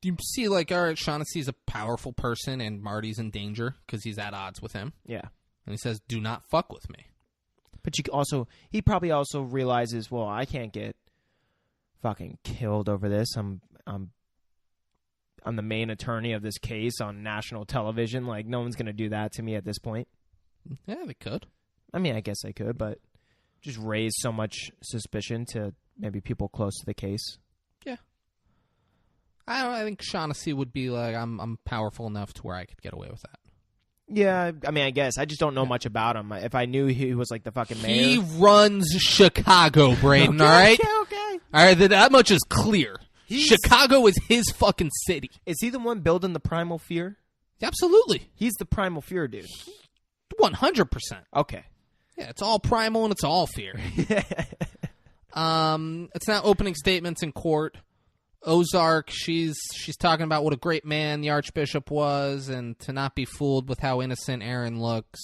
you see, like, all right, Shaughnessy's a powerful person and Marty's in danger because he's at odds with him. Yeah. And he says, do not fuck with me. But he probably also realizes, well, I can't get fucking killed over this. I'm the main attorney of this case on national television. Like, no one's going to do that to me at this point. Yeah, they could. I mean, I guess they could, but just raise so much suspicion to maybe people close to the case. Yeah. I think Shaughnessy would be like, I'm powerful enough to where I could get away with that. Yeah, I mean, I guess. I just don't know much about him. If I knew he was like the fucking mayor. He runs Chicago, Braden, all right? Okay. All right, that much is clear. Chicago is his fucking city. Is he the one building the Primal Fear? Absolutely. He's the Primal Fear dude. 100%. Okay. Yeah, it's all primal and it's all fear. It's now opening statements in court. Ozark, she's talking about what a great man the Archbishop was and to not be fooled with how innocent Aaron looks,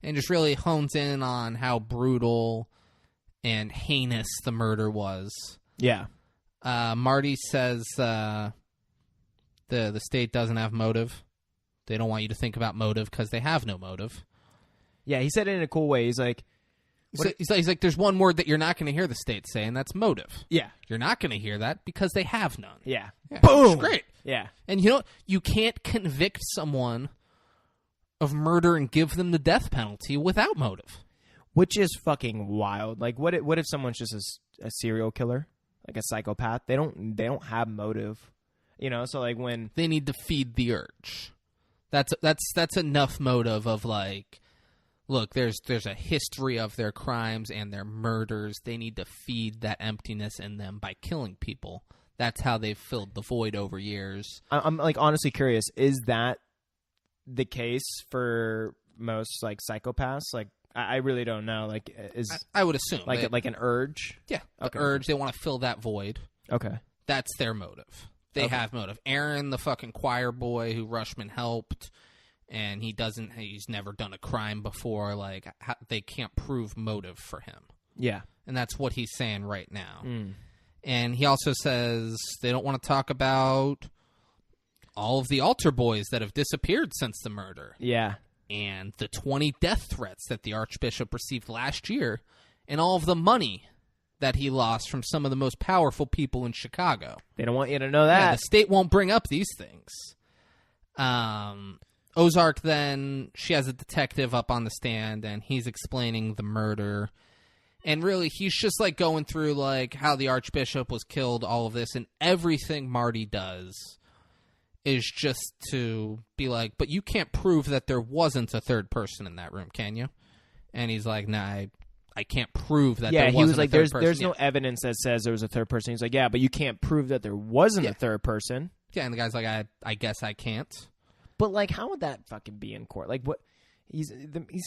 and just really hones in on how brutal and heinous the murder was. Yeah. Marty says the state doesn't have motive. They don't want you to think about motive because they have no motive. Yeah, he said it in a cool way. He's like, He's like, there's one word that you're not going to hear the state say, and that's motive. yeah. You're not going to hear that because they have none. Yeah. Boom! Great. Yeah. And you can't convict someone of murder and give them the death penalty without motive. Which is fucking wild. Like, what if someone's just a serial killer, like a psychopath? They don't have motive, So like when They need to feed the urge. That's enough motive of like, look, there's a history of their crimes and their murders. They need to feed that emptiness in them by killing people. That's how they've filled the void over years. I'm like honestly curious, is that the case for most like psychopaths? Like I really don't know. Like I would assume like an urge. Yeah, Okay. the urge. They want to fill that void. Okay. That's their motive. They have motive. Aaron, the fucking choir boy who Rushman helped, and he's never done a crime before. Like, they can't prove motive for him. Yeah. And that's what he's saying right now. Mm. And he also says they don't want to talk about all of the altar boys that have disappeared since the murder. Yeah. And the 20 death threats that the Archbishop received last year, and all of the money that he lost from some of the most powerful people in Chicago. They don't want you to know that. Yeah, the state won't bring up these things. Ozark then, she has a detective up on the stand, and he's explaining the murder. And really, he's just like going through like how the Archbishop was killed, all of this, and everything Marty does is just to be like, but you can't prove that there wasn't a third person in that room, can you? And he's like, nah, I I can't prove that Yeah, there he wasn't was like, a third person. there's no evidence that says there was a third person. He's like, yeah, but you can't prove that there wasn't Yeah. a third person. Yeah, and the guy's like, I guess I can't. But like, how would that fucking be in court? Like, what? He's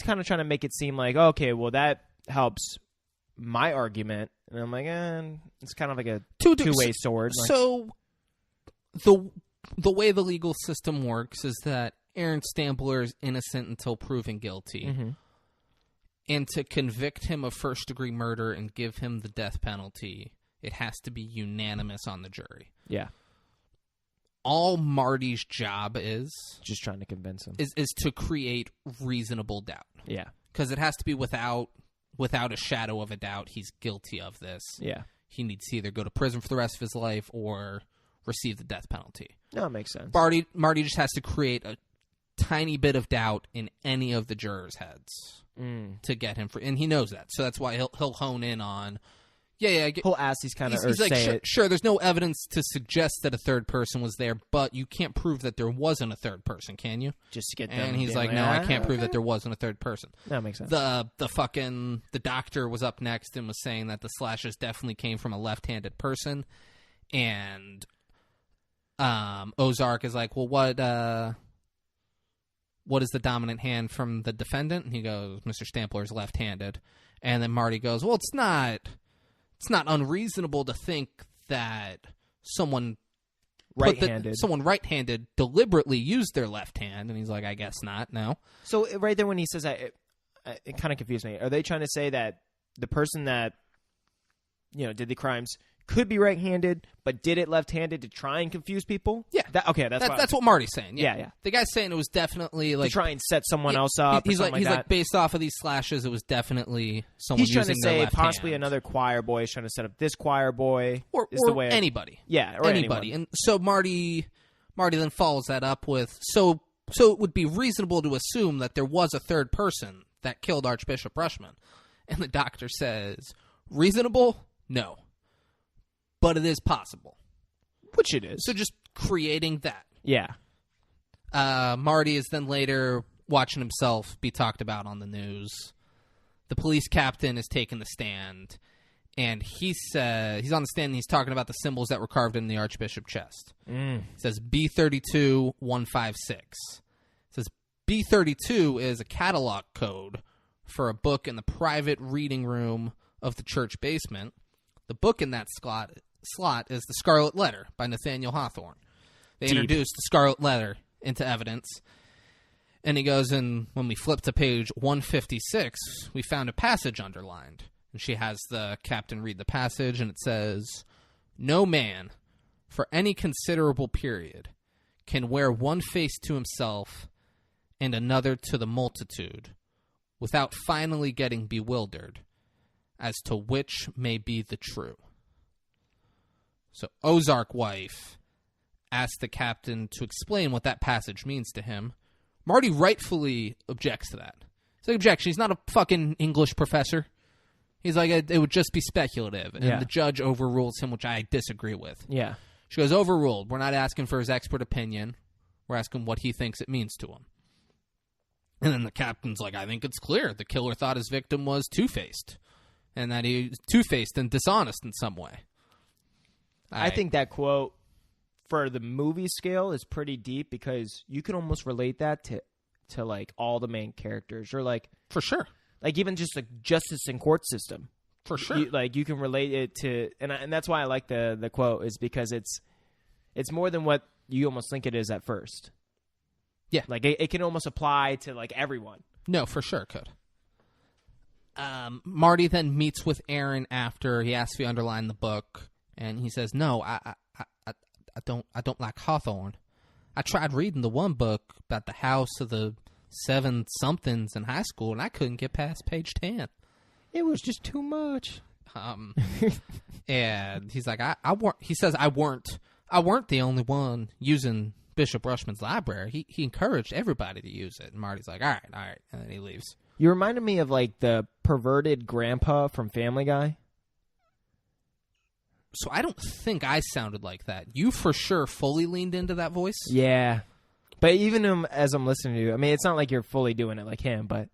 kind of trying to make it seem like, okay, well, that helps my argument, and I'm like, it's kind of like a two-way sword. Like, So the way the legal system works is that Aaron Stampler is innocent until proven guilty. mm-hmm. And to convict him of first-degree murder and give him the death penalty, it has to be unanimous on the jury. Yeah. All Marty's job is Just trying to convince him. is to create reasonable doubt. Yeah. Because it has to be without a shadow of a doubt he's guilty of this. Yeah. He needs to either go to prison for the rest of his life or receive the death penalty. No, it makes sense. Marty just has to create a tiny bit of doubt in any of the jurors' heads to get him free, and he knows that. So that's why he'll hone in on, He'll ask these kind of, he's like, say it. sure, there's no evidence to suggest that a third person was there, but you can't prove that there wasn't a third person, can you? Just to get them. And he's being like, no, I can't prove that there wasn't a third person. That makes sense. The doctor was up next and was saying that the slashes definitely came from a left-handed person, and Ozark is like, well, what is the dominant hand from the defendant? And he goes, Mr. Stampler is left-handed. And then Marty goes, well, it's not unreasonable to think that someone right-handed deliberately used their left hand. And he's like, I guess not, no. So right there when he says that, it kind of confused me. Are they trying to say that the person that, did the crimes could be right-handed, but did it left-handed to try and confuse people? Yeah. That's what Marty's saying. Yeah. The guy's saying it was definitely like to try and set someone else up. He's like like based off of these slashes, it was definitely someone he's trying using to their say left possibly hand. another choir boy is trying to set up this choir boy, or the way anybody. Yeah, or anybody. anyone. And so Marty then follows that up with so it would be reasonable to assume that there was a third person that killed Archbishop Rushman. And the doctor says, reasonable? No. But it is possible. Which it is. So just creating that. Yeah. Marty is then later watching himself be talked about on the news. The police captain is taking the stand, and he says he's on the stand and he's talking about the symbols that were carved in the Archbishop's chest. He says B32-156. It says B32 is a catalog code for a book in the private reading room of the church basement. The book in that slot is The Scarlet Letter by Nathaniel Hawthorne. They introduced the Scarlet Letter into evidence. And he goes, and when we flip to page 156, we found a passage underlined. And she has the captain read the passage, and it says, no man, for any considerable period, can wear one face to himself and another to the multitude, without finally getting bewildered as to which may be the true. So Ozark wife asked the captain to explain what that passage means to him. Marty rightfully objects to that. It's like, objection. He's not a fucking English professor. He's like, it would just be speculative. And the judge overrules him, which I disagree with. Yeah. She goes, overruled. We're not asking for his expert opinion. We're asking what he thinks it means to him. And then the captain's like, I think it's clear. The killer thought his victim was two-faced. And that he was two-faced and dishonest in some way. I think that quote for the movie scale is pretty deep because you can almost relate that to like all the main characters or like for sure, like even just like justice and court system for sure. You can relate it to, and that's why I like the quote is because it's more than what you almost think it is at first. Yeah, like it can almost apply to like everyone. No, for sure it could. Marty then meets with Aaron after he asks if he underlined the book. And he says, "No, I don't like Hawthorne. I tried reading the one book about the house of the 7-somethings in high school, and I couldn't get past page 10. It was just too much." And he's like, He says, I weren't the only one using Bishop Rushman's library. He encouraged everybody to use it. And Marty's like, all right, and then he leaves. You reminded me of like the perverted grandpa from Family Guy. So I don't think I sounded like that. You for sure fully leaned into that voice. Yeah. But even as I'm listening to you, I mean, it's not like you're fully doing it like him, but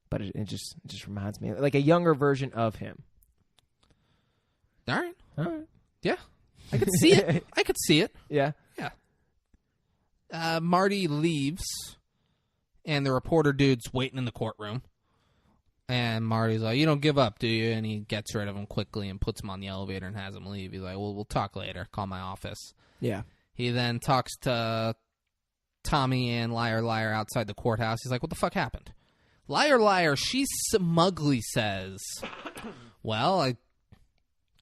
but it just reminds me like a younger version of him. All right. All right. Yeah. I could see it. I could see it. Yeah. Yeah. Marty leaves, and the reporter dude's waiting in the courtroom. And Marty's like, "You don't give up, do you?" And he gets rid of him quickly and puts him on the elevator and has him leave. He's like, "Well, we'll talk later. Call my office." Yeah. He then talks to Tommy and Liar Liar outside the courthouse. He's like, "What the fuck happened?" Liar Liar, she smugly says, "Well, I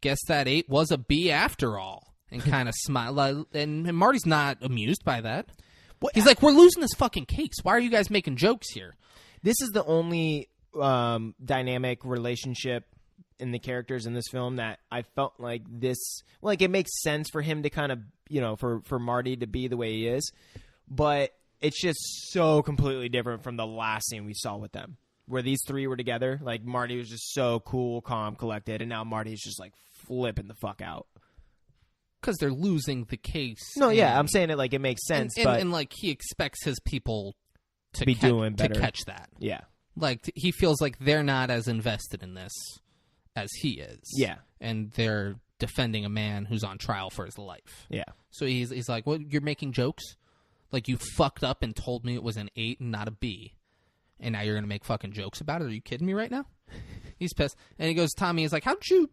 guess that 8 was a B after all," and kind of smile. And Marty's not amused by that. He's like, "We're losing this fucking case. Why are you guys making jokes here?" This is the only dynamic relationship in the characters in this film that I felt like it makes sense for him to kind of, for Marty to be the way he is, but it's just so completely different from the last scene we saw with them, where these three were together. Like, Marty was just so cool, calm, collected, and now Marty's just like flipping the fuck out. Because they're losing the case. No, yeah, I'm saying it like it makes sense, and like he expects his people to be doing better, to catch that. Yeah. Like, he feels like they're not as invested in this as he is. Yeah. And they're defending a man who's on trial for his life. Yeah. So he's like, "Well, you're making jokes? Like, you fucked up and told me it was an 8 and not a B. And now you're going to make fucking jokes about it? Are you kidding me right now?" He's pissed. And he goes, Tommy is like, how'd you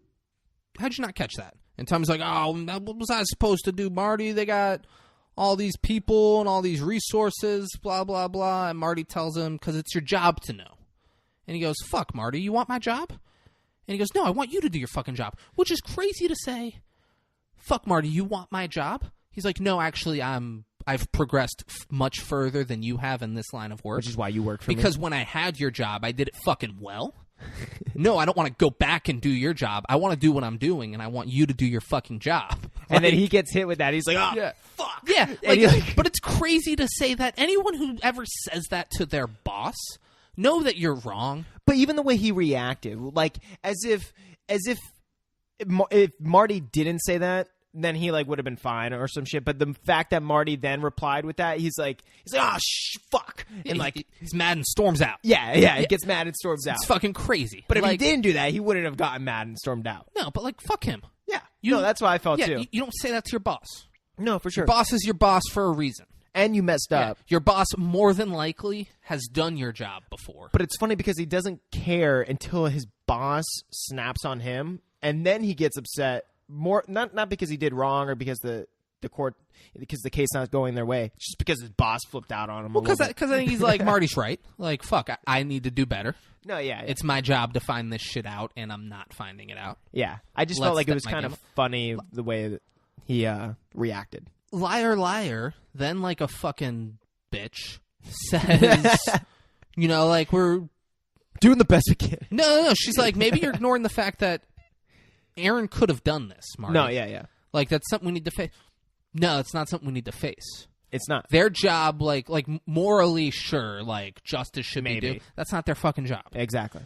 not catch that? And Tommy's like, "Oh, what was I supposed to do, Marty? They got all these people and all these resources, blah, blah, blah." And Marty tells him, "Because it's your job to know." And he goes, "Fuck, Marty, you want my job?" And he goes, "No, I want you to do your fucking job." Which is crazy to say. "Fuck, Marty, you want my job?" He's like, "No, actually, I've progressed much further than you have in this line of work." Which is why you work for me. Because when I had your job, I did it fucking well. No, I don't want to go back and do your job. I want to do what I'm doing, and I want you to do your fucking job. And then he gets hit with that. He's like, "Oh, yeah. fuck." Yeah, but it's crazy to say that. Anyone who ever says that to their boss, know that you're wrong. But even the way he reacted, like as if Marty didn't say that, then he like would have been fine or some shit. But the fact that Marty then replied with that, he's like, "Oh, fuck," and like he's mad and storms out. Yeah, he gets mad and storms out. It's fucking crazy. But if he didn't do that, he wouldn't have gotten mad and stormed out. No, but like, fuck him. Yeah, no, that's what I felt too. You don't say that to your boss. No, for sure. Your boss is your boss for a reason. And you messed up. Your boss more than likely has done your job before. But it's funny because he doesn't care until his boss snaps on him, and then he gets upset. More not because he did wrong or because the case not going their way, just because his boss flipped out on him. Well, because I think he's like, Marty's right. Like, fuck, I need to do better. No, yeah, it's my job to find this shit out, and I'm not finding it out. Yeah, I just felt like it was kind of funny the way that he reacted. Liar, liar. Then, like a fucking bitch, says, like, we're doing the best we can. No. She's like, maybe you're ignoring the fact that Aaron could have done this, Marty. No, yeah. Like, that's something we need to face. No, it's not something we need to face. It's not. Their job, like morally, sure, like, justice should be due. That's not their fucking job. Exactly.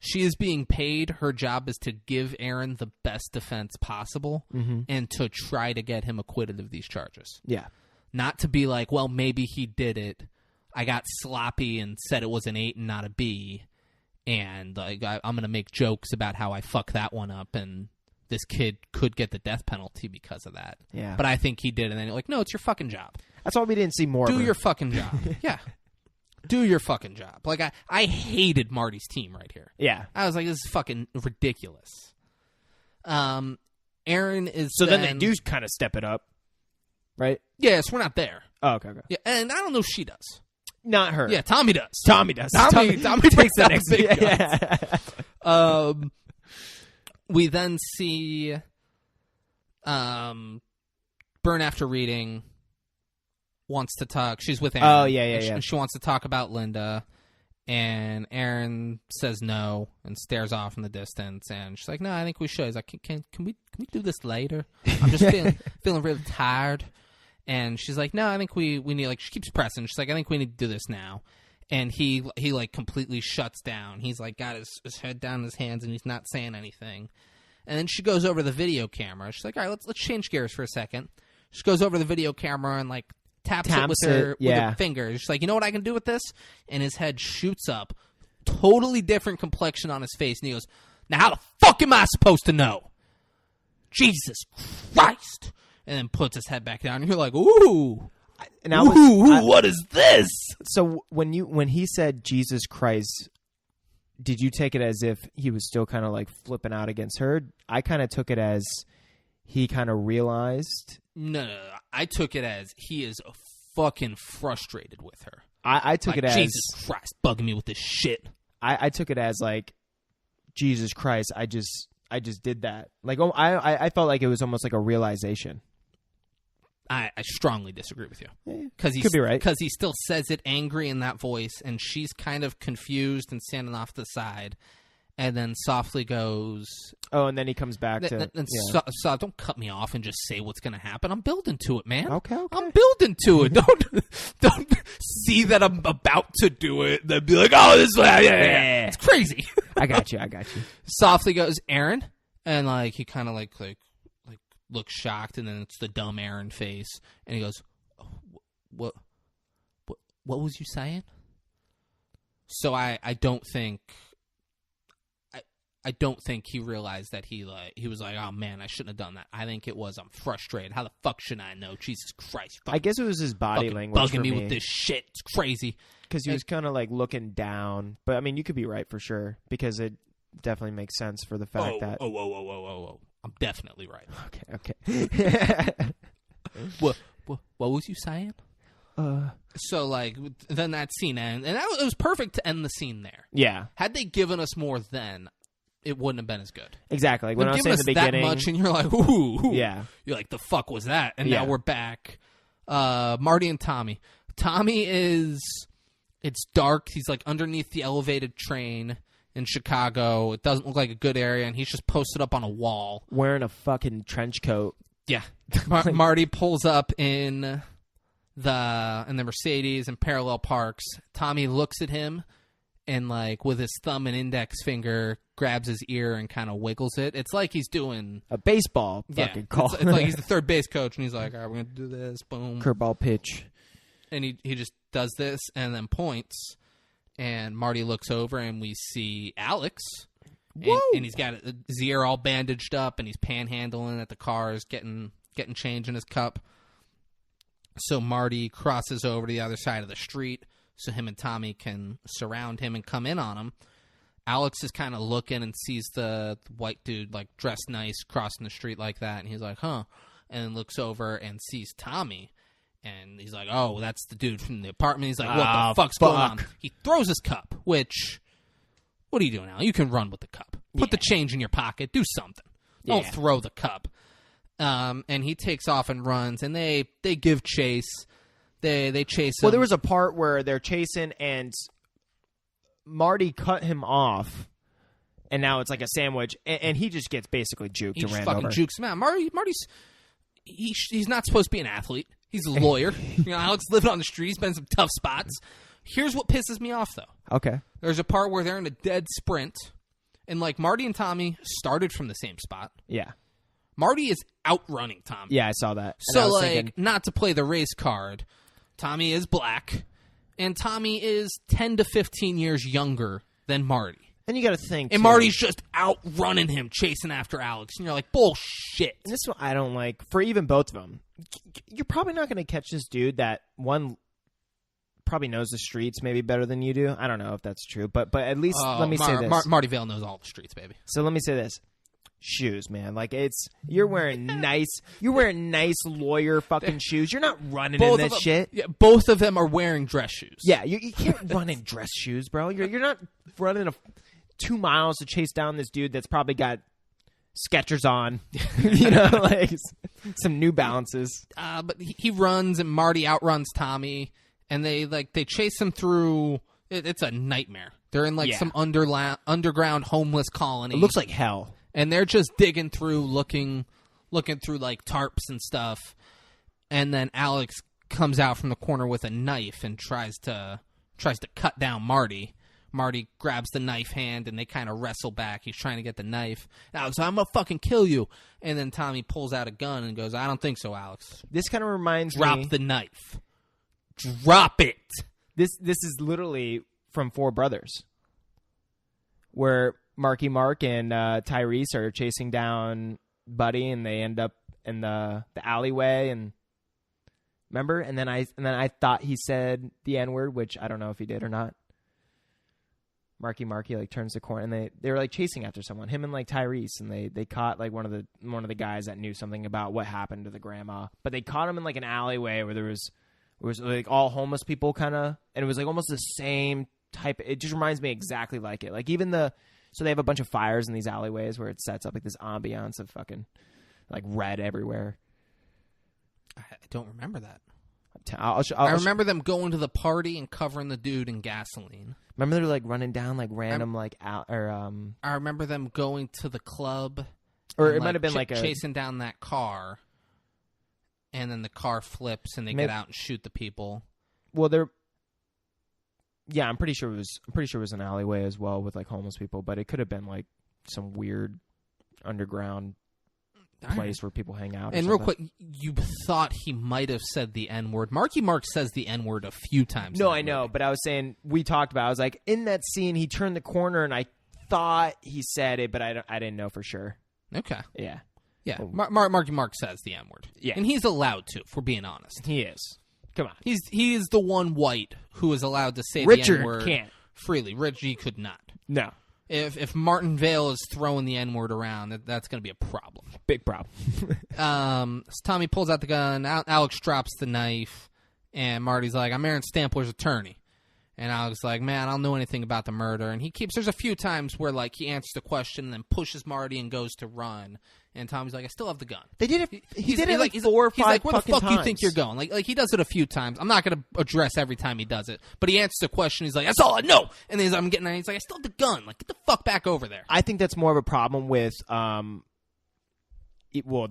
She is being paid. Her job is to give Aaron the best defense possible and to try to get him acquitted of these charges. Yeah. Not to be like, well, maybe he did it. I got sloppy and said it was an 8 and not a B. And like, I'm going to make jokes about how I fucked that one up and this kid could get the death penalty because of that. Yeah. But I think he did. And then you're like, no, it's your fucking job. That's why we didn't see more of her. Do your fucking job. Yeah. Do your fucking job. Like, I hated Marty's team right here. Yeah. I was like, this is fucking ridiculous. Aaron is So then they do kind of step it up, right? Yes, we're not there. Oh, okay. Yeah, and I don't know if she does. Not her. Yeah, Tommy does. Tommy does. Tommy takes the next big yeah. We then see Burn After Reading wants to talk. She's with Aaron. Oh, yeah. She wants to talk about Linda, and Aaron says no and stares off in the distance. And she's like, "No, I think we should." He's like, "Can we do this later? I'm just feeling really tired." And she's like, "No, I think we need." Like, she keeps pressing. She's like, "I think we need to do this now." And he like completely shuts down. He's like got his head down in his hands and he's not saying anything. And then she goes over to the video camera. She's like, "All right, let's change gears for a second." She goes over to the video camera and like taps it with her fingers. She's like, "You know what I can do with this?" And his head shoots up, totally different complexion on his face, and he goes, "Now how the fuck am I supposed to know? Jesus Christ!" And then puts his head back down, and you're like, "Ooh, what is this?" So when he said Jesus Christ, did you take it as if he was still kind of like flipping out against her? I kind of took it as he kind of realized. No. I took it as he is fucking frustrated with her. I took like, it as Jesus Christ, bugging me with this shit. I took it as like, Jesus Christ, I just did that. Like, I felt like it was almost like a realization. I strongly disagree with you. Could be right. Because he still says it angry in that voice, and she's kind of confused and standing off to the side, and then softly goes... Oh, and then he comes back to... So don't cut me off and just say what's going to happen. I'm building to it, man. Okay. I'm building to it. Don't see that I'm about to do it, then be like, oh, this way. Yeah. It's crazy. I got you. Softly goes, Aaron, and like he kind of like looks shocked, and then it's the dumb Aaron face, and he goes, what was you saying? So I don't think he realized that he was like, oh man, I shouldn't have done that. I think it was, I'm frustrated. How the fuck should I know? Jesus Christ! I guess it was his body language bugging me with this shit. It's crazy because he was kind of like looking down. But I mean, you could be right for sure because it definitely makes sense for the fact that. Whoa. I'm definitely right. Okay. What was you saying? So like then that scene ends, and it was perfect to end the scene there. Yeah. Had they given us more then, it wouldn't have been as good. Exactly. Like when I was saying at the beginning, that much, and you're like, ooh. Yeah. You're like, the fuck was that? And now we're back. Marty and Tommy. Tommy it's dark. He's like underneath the elevated train in Chicago. It doesn't look like a good area, and he's just posted up on a wall. Wearing a fucking trench coat. Yeah. Marty pulls up in the Mercedes and parallel parks. Tommy looks at him and like with his thumb and index finger grabs his ear and kind of wiggles it. It's like he's doing a baseball fucking call. It's like he's the third base coach, and he's like, all right, we're going to do this. Boom. Curveball pitch. And he just does this and then points. And Marty looks over, and we see Alex. And he's got his ear all bandaged up, and he's panhandling at the cars, getting change in his cup. So Marty crosses over to the other side of the street so him and Tommy can surround him and come in on him. Alex is kind of looking and sees the white dude, like, dressed nice, crossing the street like that, and he's like, huh. And then looks over and sees Tommy. And he's like, oh, that's the dude from the apartment. He's like, what the fuck's going on? He throws his cup, which, what are you doing now? You can run with the cup. Put the change in your pocket. Do something. Don't throw the cup. And he takes off and runs, and they give chase. They chase him. Well, there was a part where they're chasing, and Marty cut him off, and now it's like a sandwich, and he just gets basically juked and ran over. He fucking jukes him out. Marty's he's not supposed to be an athlete. He's a lawyer. Alex lived on the street. He's been in some tough spots. Here's what pisses me off, though. Okay. There's a part where they're in a dead sprint, and like Marty and Tommy started from the same spot. Yeah. Marty is outrunning Tommy. Yeah, I saw that. So, like, thinking, not to play the race card, Tommy is black, and Tommy is 10 to 15 years younger than Marty. And you got to think, and too, Marty's just outrunning him, chasing after Alex, and you're like, bullshit. And this is what I don't like for even both of them. You're probably not going to catch this dude that one probably knows the streets maybe better than you do. I don't know if that's true, but at least let me say this. Marty Vale knows all the streets, baby. So let me say this. Shoes, man. Like, you're wearing nice lawyer fucking shoes. You're not running in this shit. Yeah, both of them are wearing dress shoes. Yeah, you can't run in dress shoes, bro. You're not running 2 miles to chase down this dude that's probably got Skechers on, like some New Balances. But he runs, and Marty outruns Tommy, and they chase him through. It's a nightmare. They're in some underground homeless colony. It looks like hell. And they're just digging through, looking through like tarps and stuff. And then Alex comes out from the corner with a knife and tries to cut down Marty. Marty grabs the knife hand, and they kind of wrestle back. He's trying to get the knife. Alex, I'm going to fucking kill you. And then Tommy pulls out a gun and goes, I don't think so, Alex. This kind of reminds me. Drop the knife. Drop it. This is literally from Four Brothers. where Marky Mark and Tyrese are chasing down Buddy, and they end up in the alleyway. And remember, and then I thought he said the N-word, which I don't know if he did or not. Marky like turns the corner, and they were like chasing after someone, him and like Tyrese, and they caught like one of the guys that knew something about what happened to the grandma. But they caught him in like an alleyway where there was like all homeless people kind of, and it was like almost the same type. It just reminds me exactly like it. Like even so they have a bunch of fires in these alleyways where it sets up like this ambiance of fucking like red everywhere. I don't remember that. I remember them going to the party and covering the dude in gasoline. Remember they're like running down like random I remember them going to the club, or and, it might have been like chasing down that car, and then the car flips and they get out and shoot the people. Well, I'm pretty sure it was an alleyway as well with like homeless people, but it could have been like some weird underground place where people hang out. And real quick, you thought he might have said the N-word. Marky Mark says the N-word a few times. No, I know, but I was saying, we talked about it. I was like, in that scene, he turned the corner, and I thought he said it, but I didn't know for sure. Okay. Yeah. Yeah. Marky Mark says the N-word. Yeah. And he's allowed to, if we're being honest. He is. Come on. He is the one white who is allowed to say Richard the N-word can't. freely. Richie could not. No. If Martin Vale is throwing the N-word around, that's going to be a problem. Big problem. So Tommy pulls out the gun. Alex drops the knife, and Marty's like, "I'm Aaron Stampler's attorney." And Alex is like, "Man, I don't know anything about the murder." And there's a few times where like he answers the question and then pushes Marty and goes to run. And Tommy's like, "I still have the gun." They did it. He did it like he's 4 or 5 He's like, "Where the fuck times. you think you're going?" Like he does it a few times. I'm not going to address every time he does it, but he answers the question. He's like, "That's all I know." And then I'm getting. He's like, "I still have the gun. Like, get the fuck back over there." I think that's more of a problem with the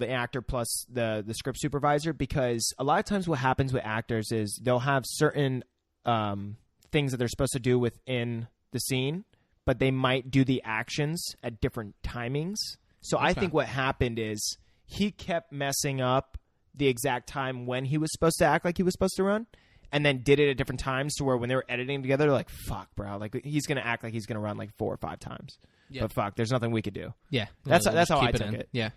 actor plus the script supervisor, because a lot of times what happens with actors is they'll have certain things that they're supposed to do within the scene, but they might do the actions at different timings. So I think what happened is he kept messing up the exact time when he was supposed to act like he was supposed to run, and then did it at different times to where when they were editing together, they're like, "Fuck, bro! Like he's gonna act like he's gonna run like 4 or 5 times." Yeah. But fuck, there's nothing we could do. Yeah, that's how I took it. Yeah.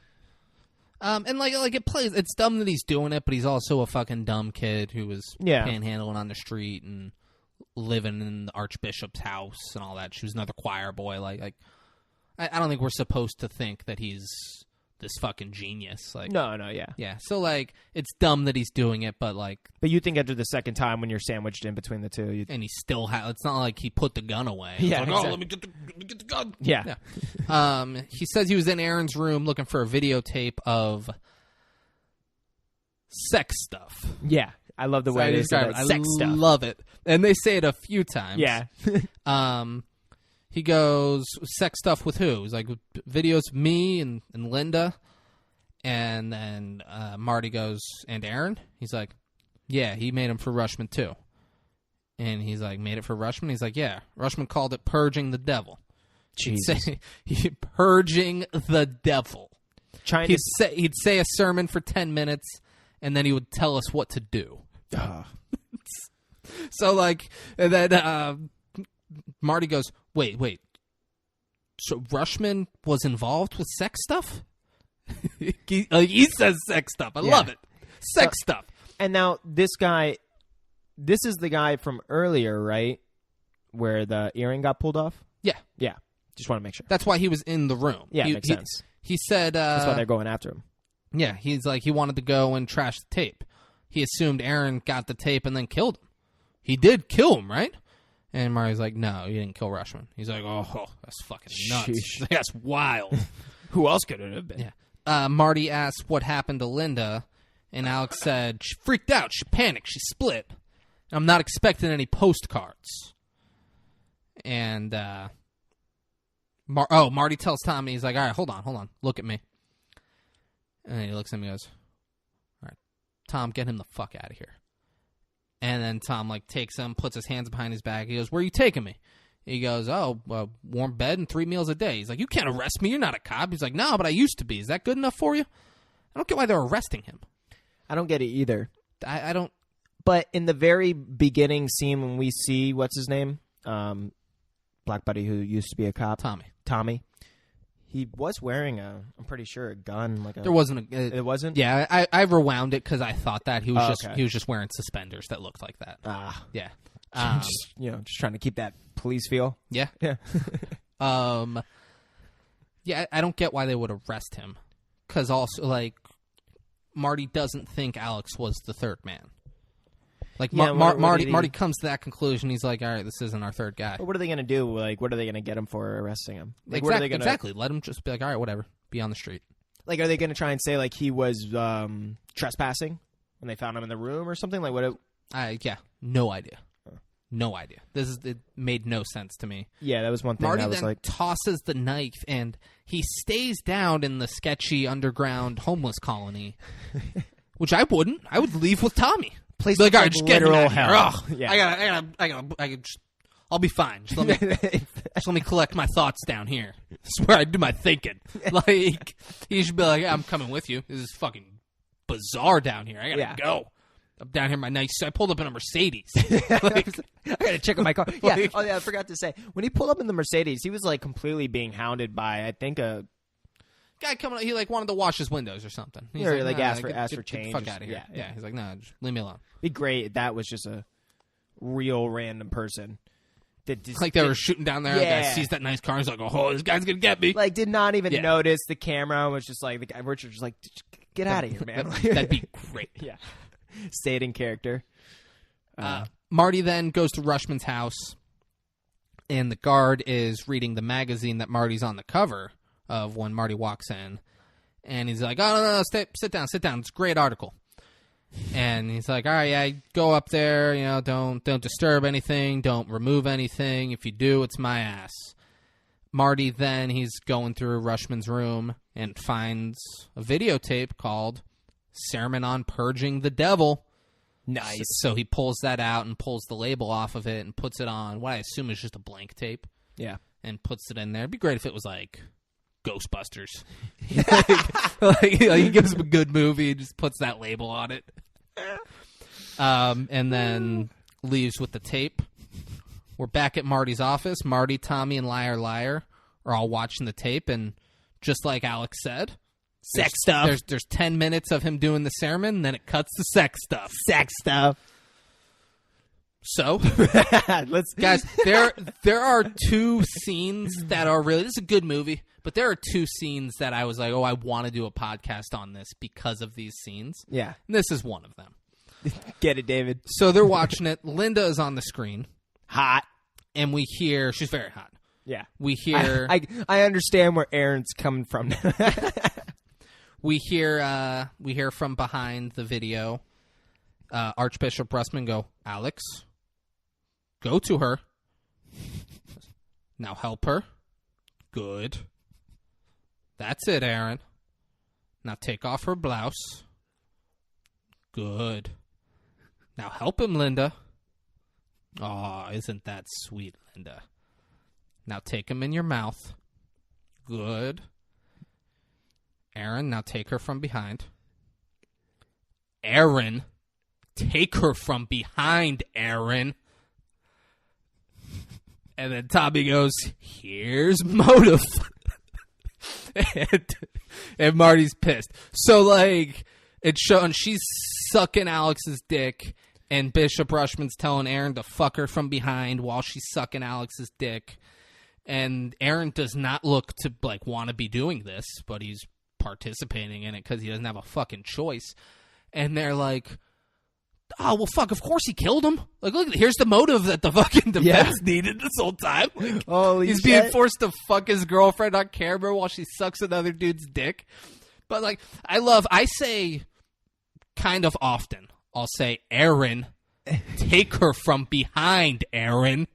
And like it plays. It's dumb that he's doing it, but he's also a fucking dumb kid who was panhandling on the street and living in the Archbishop's house and all that. She was another choir boy. Like I don't think we're supposed to think that he's this fucking genius. Like no, yeah. So like it's dumb that he's doing it, but you think after the second time when you're sandwiched in between the two, and he still it's not like he put the gun away. Yeah, like, exactly. let me get the gun. Yeah. He says he was in Aaron's room looking for a videotape of sex stuff. Yeah, I love the way they say that. Sex stuff. I love it, and they say it a few times. Yeah. He goes, "Sex stuff with who?" He's like, "Videos of me and Linda." And then Marty goes, "And Aaron?" He's like, "Yeah, he made him for Rushman too." And he's like, "Made it for Rushman?" He's like, "Yeah." Rushman called it purging the devil. Jesus. Purging the devil. He'd say a sermon for 10 minutes, and then he would tell us what to do. So like, and then Marty goes, wait. So Rushman was involved with sex stuff? he says sex stuff. I love it. Sex stuff. And now this is the guy from earlier, right? Where the earring got pulled off? Yeah. Yeah. Just want to make sure. That's why he was in the room. Yeah, makes sense. He said... that's why they're going after him. Yeah, he's like, he wanted to go and trash the tape. He assumed Aaron got the tape and then killed him. He did kill him, right? And Marty's like, "No, you didn't kill Rushman." He's like, oh, that's fucking nuts. That's wild. Who else could it have been? Yeah. Marty asked what happened to Linda, and Alex said, "She freaked out. She panicked. She split. I'm not expecting any postcards." And Marty tells Tommy, he's like, "All right, hold on. Look at me." And he looks at me and goes, "All right, Tom, get him the fuck out of here." And then Tom takes him, puts his hands behind his back. He goes, "Where are you taking me?" He goes, "Warm bed and 3 meals a day." He's like, "You can't arrest me. You're not a cop." He's like, "No, but I used to be. Is that good enough for you?" I don't get why they're arresting him. I don't get it either. I don't. But in the very beginning scene when we see, what's his name? black buddy who used to be a cop. Tommy. He was wearing I'm pretty sure, a gun. There wasn't it wasn't? Yeah, I rewound it because I thought that he was okay. he was just wearing suspenders that looked like that. Yeah. Just, just trying to keep that police feel. Yeah. Yeah. Yeah, I don't get why they would arrest him. Because also, like, Marty doesn't think Alex was the third man. Like, Marty comes to that conclusion. He's like, all right, this isn't our third guy. But what are they going to do? Like, what are they going to get him for arresting him? Like, Exactly. Let him just be like, all right, whatever. Be on the street. Like, are they going to try and say, like, he was trespassing when they found him in the room or something? Like, what? Yeah, no idea. No idea. It made no sense to me. Yeah, that was one thing. Marty that was then like tosses the knife, and he stays down in the sketchy underground homeless colony, which I wouldn't. I would leave with Tommy. Place like, all right, like just get him literal out of here. hell. Ugh, Yeah. I'll be fine. Just let me collect my thoughts down here. That's where I do my thinking. Like, he should be like, I'm coming with you. This is fucking bizarre down here. I gotta go. I'm down here in my nice. I pulled up in a Mercedes. Like, I gotta check on my car. Yeah. Oh yeah, I forgot to say, when he pulled up in the Mercedes, he was like completely being hounded by, I think, a guy coming. He like wanted to wash his windows or something. He's like nah, asked for get change. the fuck out of here. Yeah. He's like, nah, just leave me alone. Be great. If that was just a real random person. That just, like they were shooting down there. Yeah. The guy sees that nice car. He's like, oh, this guy's gonna get me. Like, did not even notice the camera. Was just like the guy. Richard was like, get out of here, man. That'd be great. Yeah. Stayed in character. Marty then goes to Rushman's house, and the guard is reading the magazine that Marty's on the cover of when Marty walks in. And he's like, oh, no, sit down. It's a great article. And he's like, all right, yeah, go up there, don't disturb anything, don't remove anything. If you do, it's my ass. Marty then, he's going through Rushman's room and finds a videotape called Sermon on Purging the Devil. Nice. So he pulls that out and pulls the label off of it and puts it on what I assume is just a blank tape. Yeah. And puts it in there. It'd be great if it was like Ghostbusters. like he gives him a good movie and just puts that label on it. And then leaves with the tape. We're back at Marty's office. Marty, Tommy, and Liar Liar are all watching the tape, and just like Alex said, sex stuff. There's 10 minutes of him doing the sermon, and then it cuts to sex stuff. Sex stuff. So, guys, there are two scenes that are really... This is a good movie, but there are two scenes that I was like, oh, I want to do a podcast on this because of these scenes. Yeah. And this is one of them. Get it, David. So they're watching it. Linda is on the screen. Hot. And we hear... She's very hot. Yeah. We hear... I understand where Aaron's coming from. We hear from behind the video, Archbishop Russman go, Alex, go to her. Now help her. Good. That's it, Aaron. Now take off her blouse. Good. Now help him, Linda. Aw, isn't that sweet, Linda? Now take him in your mouth. Good. Aaron, now take her from behind. Aaron, take her from behind, Aaron. And then Tommy goes, here's motive. and Marty's pissed. So, like, it's showing she's sucking Alex's dick, and Bishop Rushman's telling Aaron to fuck her from behind while she's sucking Alex's dick. And Aaron does not look to, like, want to be doing this, but he's participating in it because he doesn't have a fucking choice. And they're like, oh, well, fuck, of course he killed him. Like, look, here's the motive that the fucking defense needed this whole time. Like, he's being forced to fuck his girlfriend on camera while she sucks another dude's dick. But, like, I say kind of often, I'll say, Aaron, take her from behind, Aaron.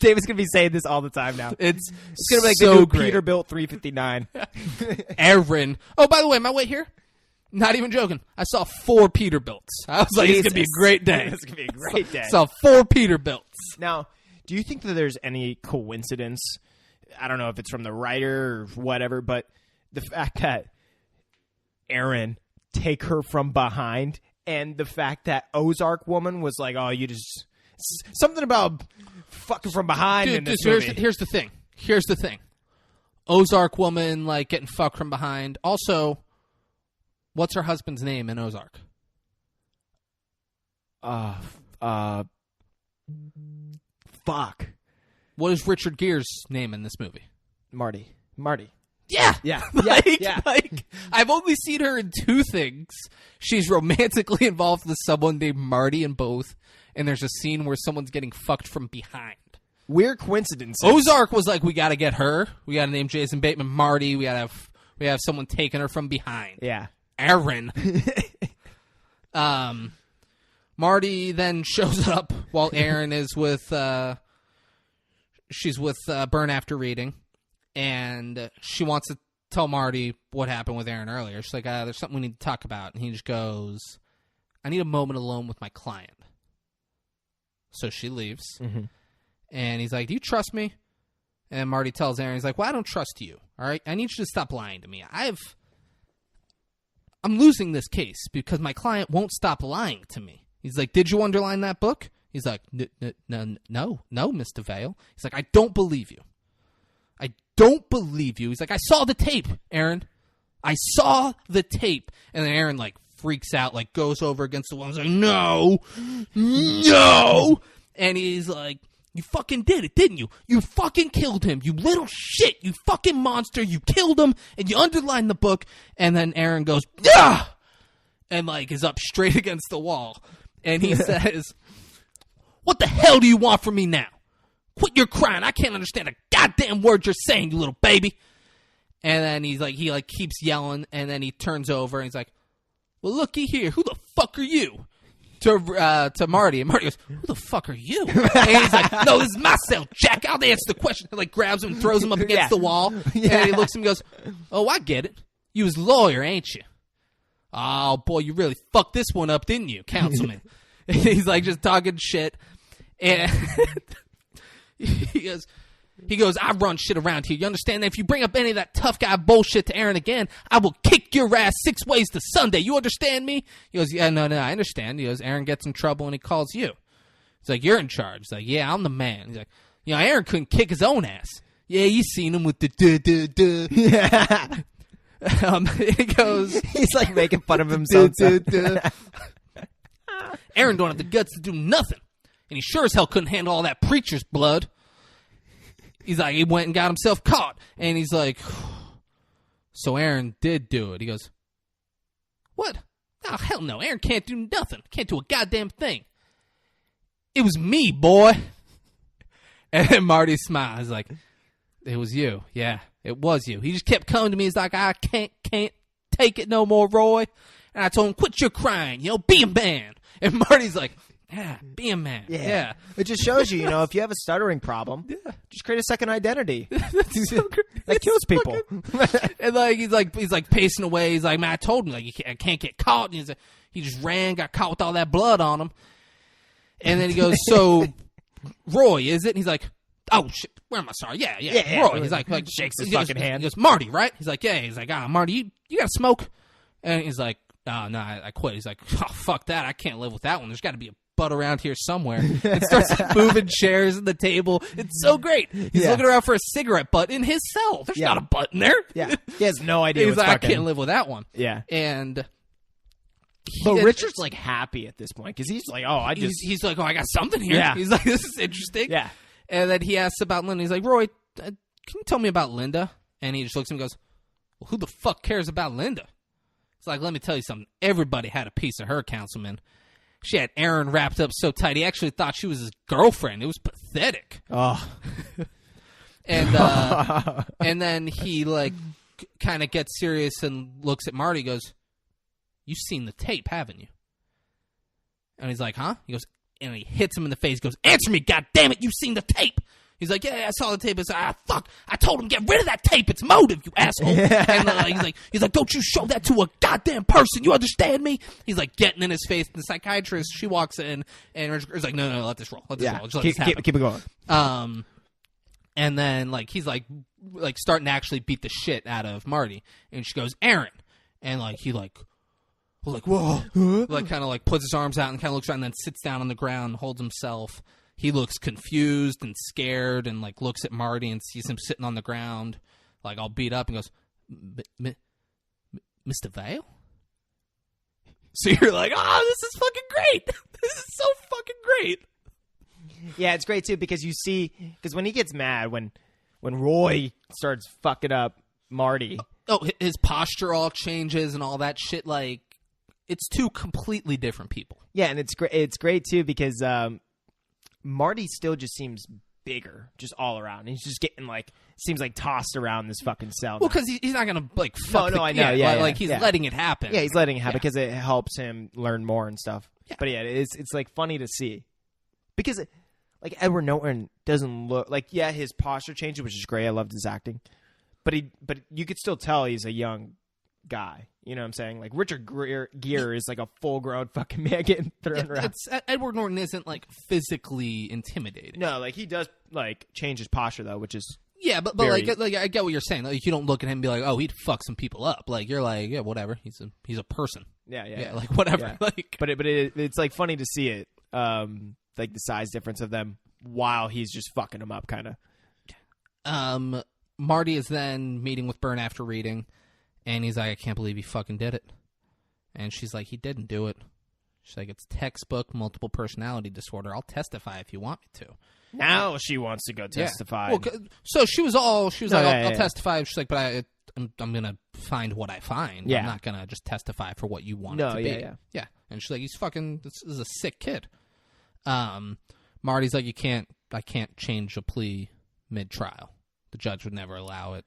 David's going to be saying this all the time now. It's going to be like so the new great. Peterbilt 359. Aaron. Oh, by the way, am I way here? Not even joking. I saw 4 Peterbilts. I was like, it's going to be a great day. It's going to be a great day. Saw 4 Peterbilts. Now, do you think that there's any coincidence? I don't know if it's from the writer or whatever, but the fact that Aaron, take her from behind, and the fact that Ozark woman was like, oh, you just... Something about fucking from behind in this movie. Here's the thing. Here's the thing. Ozark woman, like, getting fucked from behind. Also, what's her husband's name in Ozark? Fuck. What is Richard Gere's name in this movie? Marty. Yeah. Yeah. Like, I've only seen her in two things. She's romantically involved with someone named Marty in both, and there's a scene where someone's getting fucked from behind. Weird coincidences. Ozark was like, we got to get her. We got to name Jason Bateman Marty. We have someone taking her from behind. Yeah. Aaron. Marty then shows up while Aaron is with she's with Burn After Reading, and she wants to tell Marty what happened with Aaron earlier. She's like, there's something we need to talk about. And he just goes, I need a moment alone with my client. So she leaves. Mm-hmm. And he's like, do you trust me? And Marty tells Aaron, he's like, well, I don't trust you. All right? I need you to stop lying to me. I'm losing this case because my client won't stop lying to me. He's like, did you underline that book? He's like, no, Mr. Vale. He's like, I don't believe you. I don't believe you. He's like, I saw the tape, Aaron. I saw the tape. And then Aaron, like, freaks out, like, goes over against the wall. He's like, no. And he's like, you fucking did it, didn't you? You fucking killed him. You little shit. You fucking monster. You killed him, and you underlined the book. And then Aaron goes, yeah! And, like, is up straight against the wall. And he says, what the hell do you want from me now? Quit your crying. I can't understand a goddamn word you're saying, you little baby. And then he keeps yelling, and then he turns over, and he's like, well, looky here. Who the fuck are you? To Marty, and Marty goes, who the fuck are you? And he's like, no, this is my cell, Jack. I'll answer the question. He, like, grabs him and throws him up against the wall. Yeah. And he looks at him and goes, oh, I get it. You was a lawyer, ain't you? Oh, boy, you really fucked this one up, didn't you, councilman? And he's, like, just talking shit. And he goes, I run shit around here. You understand that? If you bring up any of that tough guy bullshit to Aaron again, I will kick your ass 6 ways to Sunday. You understand me? He goes, yeah, no, I understand. He goes, Aaron gets in trouble and he calls you. He's like, you're in charge. He's like, yeah, I'm the man. He's like, Aaron couldn't kick his own ass. Yeah, you seen him with the duh. Yeah. He goes, he's like making fun of himself. Aaron don't have the guts to do nothing. And he sure as hell couldn't handle all that preacher's blood. He's like, he went and got himself caught. And he's like, so Aaron did do it. He goes, what? Oh, hell no. Aaron can't do nothing. Can't do a goddamn thing. It was me, boy. And then Marty smiles. He's like, it was you. Yeah, it was you. He just kept coming to me. He's like, I can't take it no more, Roy. And I told him, quit your crying. Be a man. And Marty's like, yeah, be a man. Yeah. It just shows you, if you have a stuttering problem, just create a second identity. That kills people. And like he's like pacing away. He's like, man, I told him like I can't get caught. And he just ran, got caught with all that blood on him. And then he goes, so Roy, is it? And he's like, oh shit, where am I? Sorry, yeah. Roy. He's like shakes his fucking hand. He goes, Marty, right? He's like, yeah. He's like, Marty, you got to smoke? And he's like, oh, no, I quit. He's like, oh, fuck that. I can't live with that one. There's got to be a butt around here somewhere. And starts moving chairs and the table. It's so great. He's looking around for a cigarette butt in his cell. There's not a butt in there. Yeah. He has no idea He's what's like, I can't live with that one. Yeah. And but Richard's like happy at this point because he's like, oh, he's like, oh, I got something here. Yeah. He's like, this is interesting. Yeah. And then he asks about Linda. He's like, Roy, can you tell me about Linda? And he just looks at him and goes, well, who the fuck cares about Linda? It's like, let me tell you something. Everybody had a piece of her, councilman. She had Aaron wrapped up so tight, he actually thought she was his girlfriend. It was pathetic. Oh. And then he, like, kind of gets serious and looks at Marty and goes, you've seen the tape, haven't you? And he's like, huh? He goes, and he hits him in the face. He goes, answer me, goddammit, you've seen the tape. He's like, yeah, I saw the tape. He's like, fuck, I told him, get rid of that tape. It's motive, you asshole. And he's like, don't you show that to a goddamn person. You understand me? He's like getting in his face. The psychiatrist, she walks in and is like, no, let this roll. Let this roll. Just let this happen. Keep it going. And then like he's like starting to actually beat the shit out of Marty. And she goes, Aaron. And like he like, like, whoa, like kind of like puts his arms out and kind of looks around and then sits down on the ground, holds himself. He looks confused and scared and like looks at Marty and sees him sitting on the ground, like all beat up, and goes, Mr. Vale? So you're like, oh, this is fucking great. This is so fucking great. Yeah, it's great too because you see, because when he gets mad, when Roy starts fucking up Marty. Oh, his posture all changes and all that shit. Like, it's two completely different people. Yeah, and it's great. It's great too because Marty still just seems bigger, just all around. He's just getting like seems like tossed around this fucking cell. Well, because he's not gonna like fuck. No, I know. Yeah, like he's letting it happen. Yeah, he's letting it happen because it helps him learn more and stuff. Yeah. But yeah, it's like funny to see because like Edward Norton doesn't look like his posture changes, which is great. I loved his acting, but you could still tell he's a young guy. You know what I'm saying? Like Richard Gere is like a full grown fucking man getting thrown around. Edward Norton isn't like physically intimidating. No, like he does like change his posture though, which is but very... like I get what you're saying. Like you don't look at him and be like, oh, he'd fuck some people up. Like you're like, yeah, whatever. He's a person. Yeah, like whatever. Yeah. Like, but it's like funny to see it, like the size difference of them while he's just fucking them up, kind of. Marty is then meeting with Byrne after reading. And he's like, I can't believe he fucking did it. And she's like, he didn't do it. She's like, it's textbook multiple personality disorder. I'll testify if you want me to. Now she wants to go testify. Yeah. Well, so she was like, I'll testify. She's like, but I'm going to find what I find. Yeah. I'm not going to just testify for what you want it to be. Yeah. And she's like, this is a sick kid. Marty's like, I can't change a plea mid-trial. The judge would never allow it.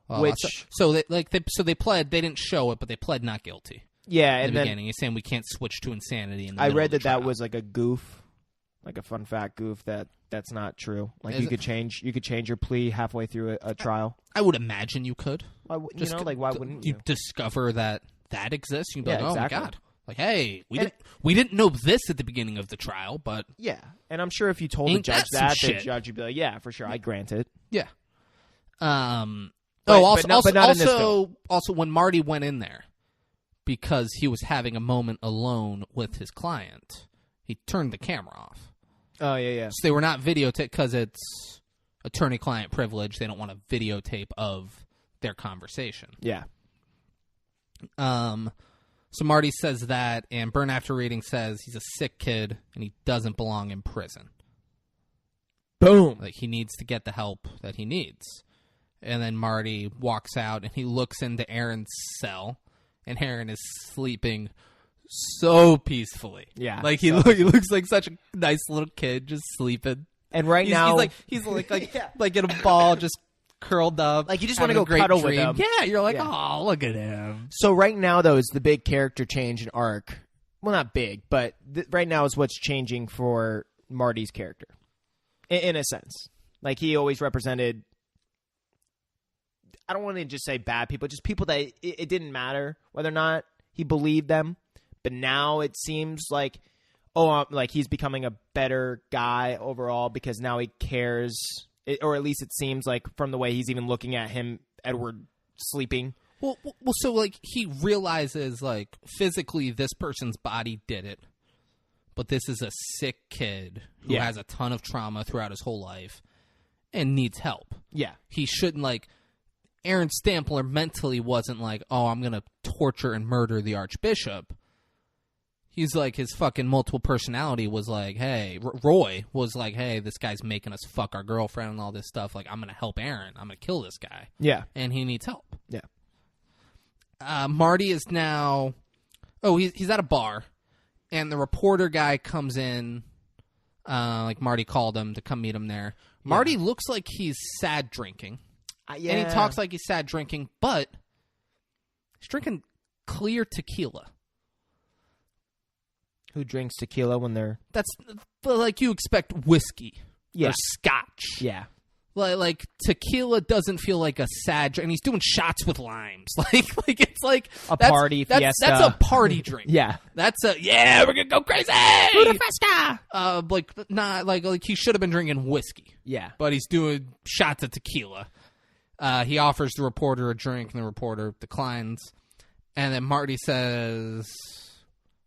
They pled. They didn't show it, but they pled not guilty. Yeah, in the beginning, he's saying we can't switch to insanity. In the I middle read of the that trial. that was like a goof, like a fun fact goof. That's not true. Like you could change your plea halfway through a trial. I would imagine you could. Why wouldn't you? You discover that exists. You'd be like, oh exactly. my god. Like, hey, we didn't know this at the beginning of the trial, but yeah, and I'm sure if you told the judge the judge would be like, yeah, for sure, I grant it. Yeah. But not in this also, when Marty went in there, because he was having a moment alone with his client, he turned the camera off. Oh, yeah. So they were not videotape because it's attorney-client privilege. They don't want a videotape of their conversation. Yeah. So Marty says that, and Byrne after reading says he's a sick kid and he doesn't belong in prison. Boom. Like he needs to get the help that he needs. And then Marty walks out and he looks into Aaron's cell, and Aaron is sleeping so peacefully. Yeah. Like he looks like such a nice little kid just sleeping. And now he's like in a ball just curled up. Like you just want to go great cuddle dream. with him. Yeah, you're like, Yeah. oh, look at him. So right now though is the big character change and arc. Well, not big, but right now is what's changing for Marty's character. In a sense. Like he always represented, I don't want to just say bad people, just people that it didn't matter whether or not he believed them. But now it seems like, like he's becoming a better guy overall because now he cares, or at least it seems like from the way he's even looking at him, Edward, sleeping. Well, so like he realizes like physically this person's body did it, but this is a sick kid who has a ton of trauma throughout his whole life and needs help. Yeah. He shouldn't like... Aaron Stampler mentally wasn't like, oh, I'm going to torture and murder the Archbishop. He's like, his fucking multiple personality was like, hey... Roy was like, hey, this guy's making us fuck our girlfriend and all this stuff. Like, I'm going to help Aaron. I'm going to kill this guy. Yeah. And he needs help. Yeah. Marty is now... Oh, he's at a bar. And the reporter guy comes in, like Marty called him to come meet him there. Marty looks like he's sad drinking. And he talks like he's sad drinking, but he's drinking clear tequila. Who drinks tequila when they're... That's like you expect whiskey or scotch. Yeah. Like tequila doesn't feel like a sad drink, and he's doing shots with limes. Like it's like a party fiesta. That's a party drink. Yeah. That's we're gonna go crazy. Buda fresca. Like not like he should have been drinking whiskey. Yeah. But he's doing shots of tequila. He offers the reporter a drink, and the reporter declines. And then Marty says,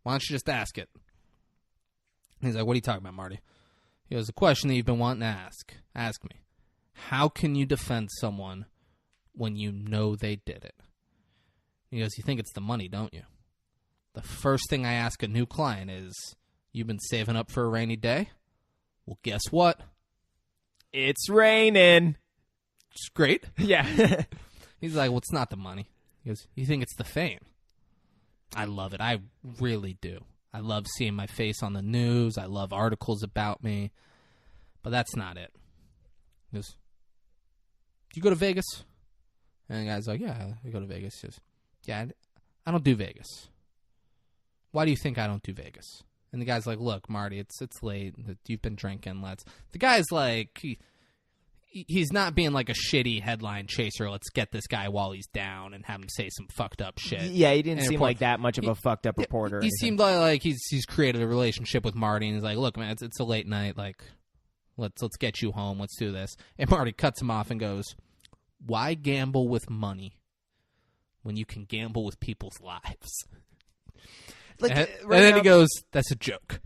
Why don't you just ask it? He's like, what are you talking about, Marty? He goes, the question that you've been wanting to ask. Ask me. How can you defend someone when you know they did it? He goes, you think it's the money, don't you? The first thing I ask a new client is, you've been saving up for a rainy day? Well, guess what? It's raining. It's great. Yeah. He's like, well, it's not the money. He goes, you think it's the fame? I love it. I really do. I love seeing my face on the news. I love articles about me. But that's not it. He goes, do you go to Vegas? And the guy's like, yeah, I go to Vegas. He goes, yeah, I don't do Vegas. Why do you think I don't do Vegas? And the guy's like, look, Marty, it's late. You've been drinking. The guy's like, he's not being like a shitty headline chaser. Let's get this guy while he's down and have him say some fucked up shit. Yeah, he didn't seem like that much of a fucked up reporter. He seemed like he's created a relationship with Marty, and he's like, look, man, it's a late night. Like, let's get you home. Let's do this. And Marty cuts him off and goes, why gamble with money when you can gamble with people's lives? Like, and right then now, he goes, that's a joke.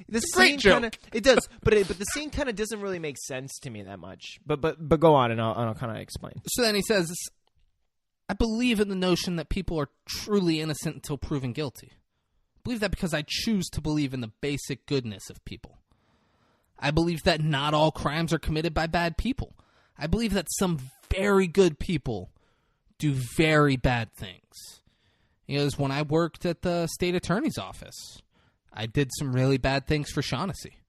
The great scene joke. Kinda, it does, but the scene kind of doesn't really make sense to me that much. But go on, and I'll kind of explain. So then he says, I believe in the notion that people are truly innocent until proven guilty. I believe that because I choose to believe in the basic goodness of people. I believe that not all crimes are committed by bad people. I believe that some very good people do very bad things. He goes, when I worked at the state attorney's office, I did some really bad things for Shaughnessy.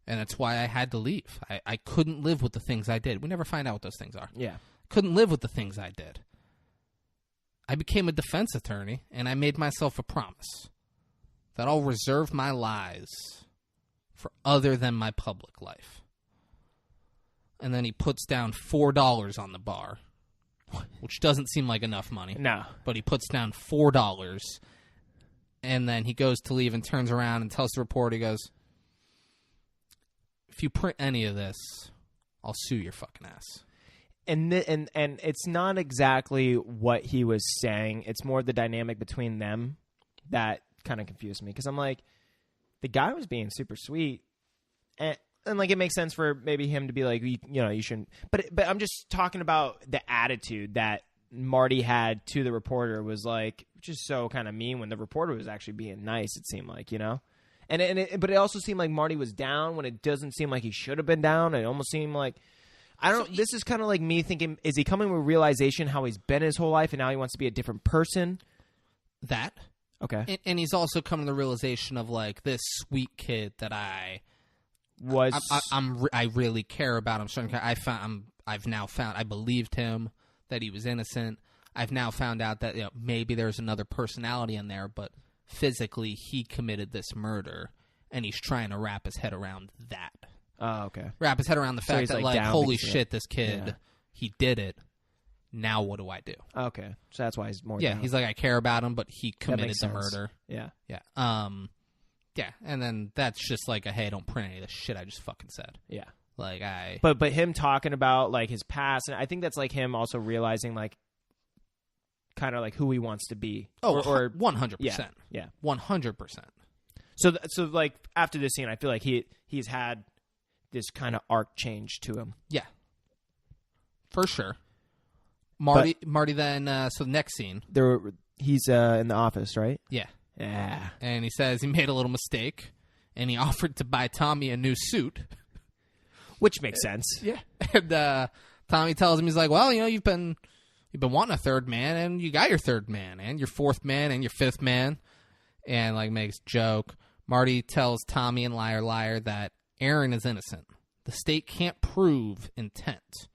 And that's why I had to leave. I couldn't live with the things I did. We never find out what those things are. Yeah. Couldn't live with the things I did. I became a defense attorney, and I made myself a promise that I'll reserve my lies for other than my public life. And then he puts down $4 on the bar, which doesn't seem like enough money. No. But he puts down $4, and then he goes to leave and turns around and tells the reporter, he goes, if you print any of this, I'll sue your fucking ass. And it's not exactly what he was saying. It's more the dynamic between them that kind of confused me. Because I'm like, the guy was being super sweet. And like, it makes sense for maybe him to be like, you shouldn't. But I'm just talking about the attitude that Marty had to the reporter was like, just so kind of mean when the reporter was actually being nice, it seemed like, but it also seemed like Marty was down when it doesn't seem like he should have been down. It almost seemed like, this is kind of like me thinking, is he coming with realization how he's been his whole life and now he wants to be a different person? That. Okay. And he's also coming to the realization of like, this sweet kid that I really care about. I've now found, I believed him that he was innocent. I've now found out that maybe there's another personality in there, but physically he committed this murder, and he's trying to wrap his head around that. Oh, okay. Wrap his head around the fact that, like holy shit, this kid, yeah. He did it. Now what do I do? Okay. So that's why he's more Yeah, down. he's like, I care about him, but he committed the sense. murder. Yeah. Yeah. Yeah, and then that's just like hey, don't print any of the shit I just fucking said. Yeah. Like But him talking about like his past, and I think that's like him also realizing like kind of like who he wants to be. Oh, or 100%. Yeah. 100%. So like after this scene, I feel like he's had this kind of arc change to him. Yeah. For sure. Marty then so the next scene. He's in the office, right? Yeah. Yeah. And he says he made a little mistake and he offered to buy Tommy a new suit. Which makes sense. Yeah. And Tommy tells him, he's like, well, you've been wanting a third man, and you got your third man, and your fourth man, and your fifth man. And, like, makes a joke. Marty tells Tommy and Liar that Aaron is innocent. The state can't prove intent.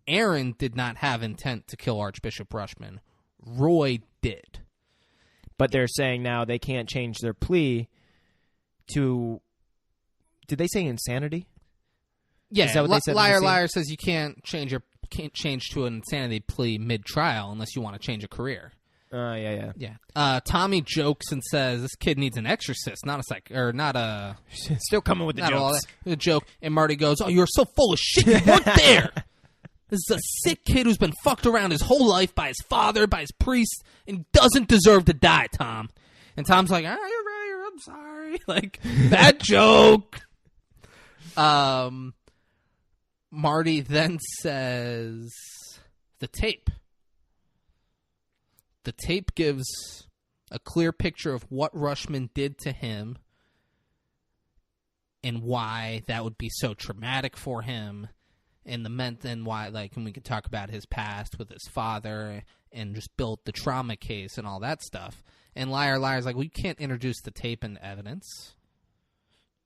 Aaron did not have intent to kill Archbishop Rushman. Roy did. But they're saying now they can't change their plea to... Did they say insanity? Yeah, Is that what they said in the scene? Liar says you can't change to an insanity plea mid-trial unless you want to change a career. Yeah. Tommy jokes and says this kid needs an exorcist, not a Still coming with the jokes. A joke. And Marty goes, "Oh, you're so full of shit. You weren't there." This is a sick kid who's been fucked around his whole life by his father, by his priest, and doesn't deserve to die, Tom. And Tom's like, you're right, I'm sorry. Like, bad joke. Marty then says the tape. The tape gives a clear picture of what Rushman did to him and why that would be so traumatic for him, and why, like, and we could talk about his past with his father and just build the trauma case and all that stuff. And Liar's like, well, you can't introduce the tape into evidence.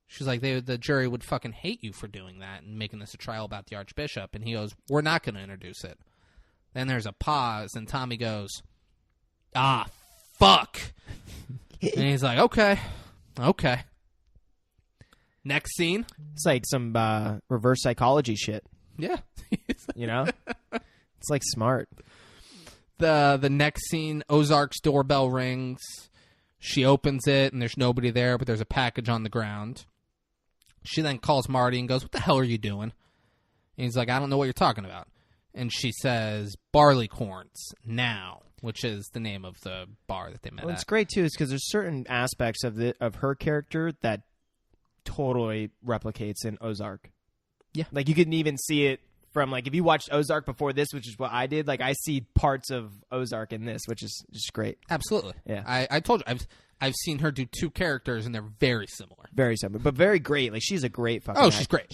She's like, the jury would fucking hate you for doing that and making this a trial about the Archbishop. And he goes, we're not going to introduce it. Then there's a pause, and Tommy goes, fuck. And he's like, okay. Next scene. It's like some reverse psychology shit. Yeah. You know? It's like smart. The next scene, Ozark's doorbell rings. She opens it, and there's nobody there, but there's a package on the ground. She then calls Marty and goes, what the hell are you doing? And he's like, I don't know what you're talking about. And she says, Barleycorns, now, which is the name of the bar that they met at. It's great, too, is because there's certain aspects of her character that totally replicates in Ozark. Yeah. Like, you can even see it from, like, if you watched Ozark before this, which is what I did, like, I see parts of Ozark in this, which is just great. Absolutely. Yeah. I told you, I've seen her do two characters, and they're very similar. Very similar, but very great. Like, she's a great fucking Oh, she's great.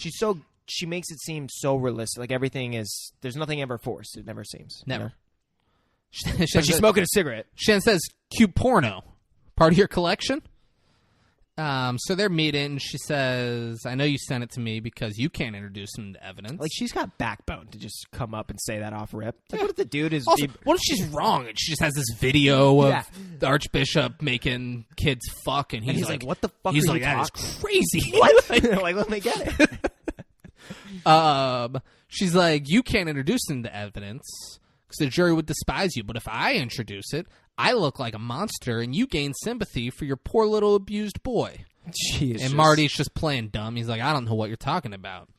She makes it seem so realistic. Like, everything is, there's nothing ever forced. It never seems. Never. You know? But she's smoking a cigarette. She then says, cute porno. Part of your collection? So they're meeting. She says, I know you sent it to me because you can't introduce him to evidence. Like, she's got backbone to just come up and say that off rip. Like, what if the dude is... Also, what if she's wrong and she just has this video of the Archbishop making kids fuck, and he's like, what the fuck he's are like, you that talking? is crazy. What? Like, let me get it. She's like, you can't introduce him to evidence because the jury would despise you. But if I introduce it, I look like a monster, and you gain sympathy for your poor little abused boy. And Marty's just playing dumb. He's like, I don't know what you're talking about.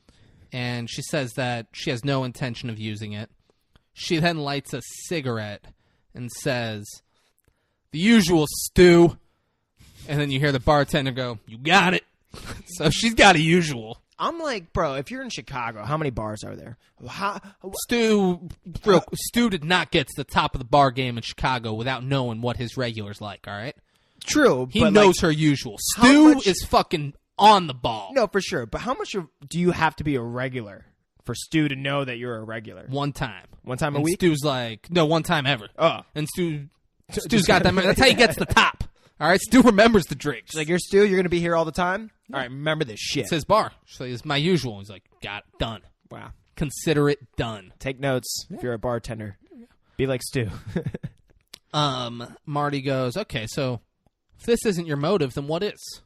And she says that she has no intention of using it. She then lights a cigarette and says, the usual, Stu. And then you hear the bartender go, you got it. So she's got a usual. I'm like, bro, if you're in Chicago, how many bars are there? Stu did not get to the top of the bar game in Chicago without knowing what his regular's like, all right? True. He knows her usual. Stu is fucking on the ball. No, for sure. But how much do you have to be a regular for Stu to know that you're a regular? One time. One time a and week? Stu's like, no, one time ever. Oh. And Stu's got that. That's how he gets to the top. All right? Stu remembers the drinks. She's like, you're Stu? You're going to be here all the time? All right, remember this shit. It's his bar. She's like, it's my usual. He's like, got it. Done. Wow. Consider it done. Take notes if you're a bartender. Be like Stu. Marty goes, okay, so if this isn't your motive, then what is?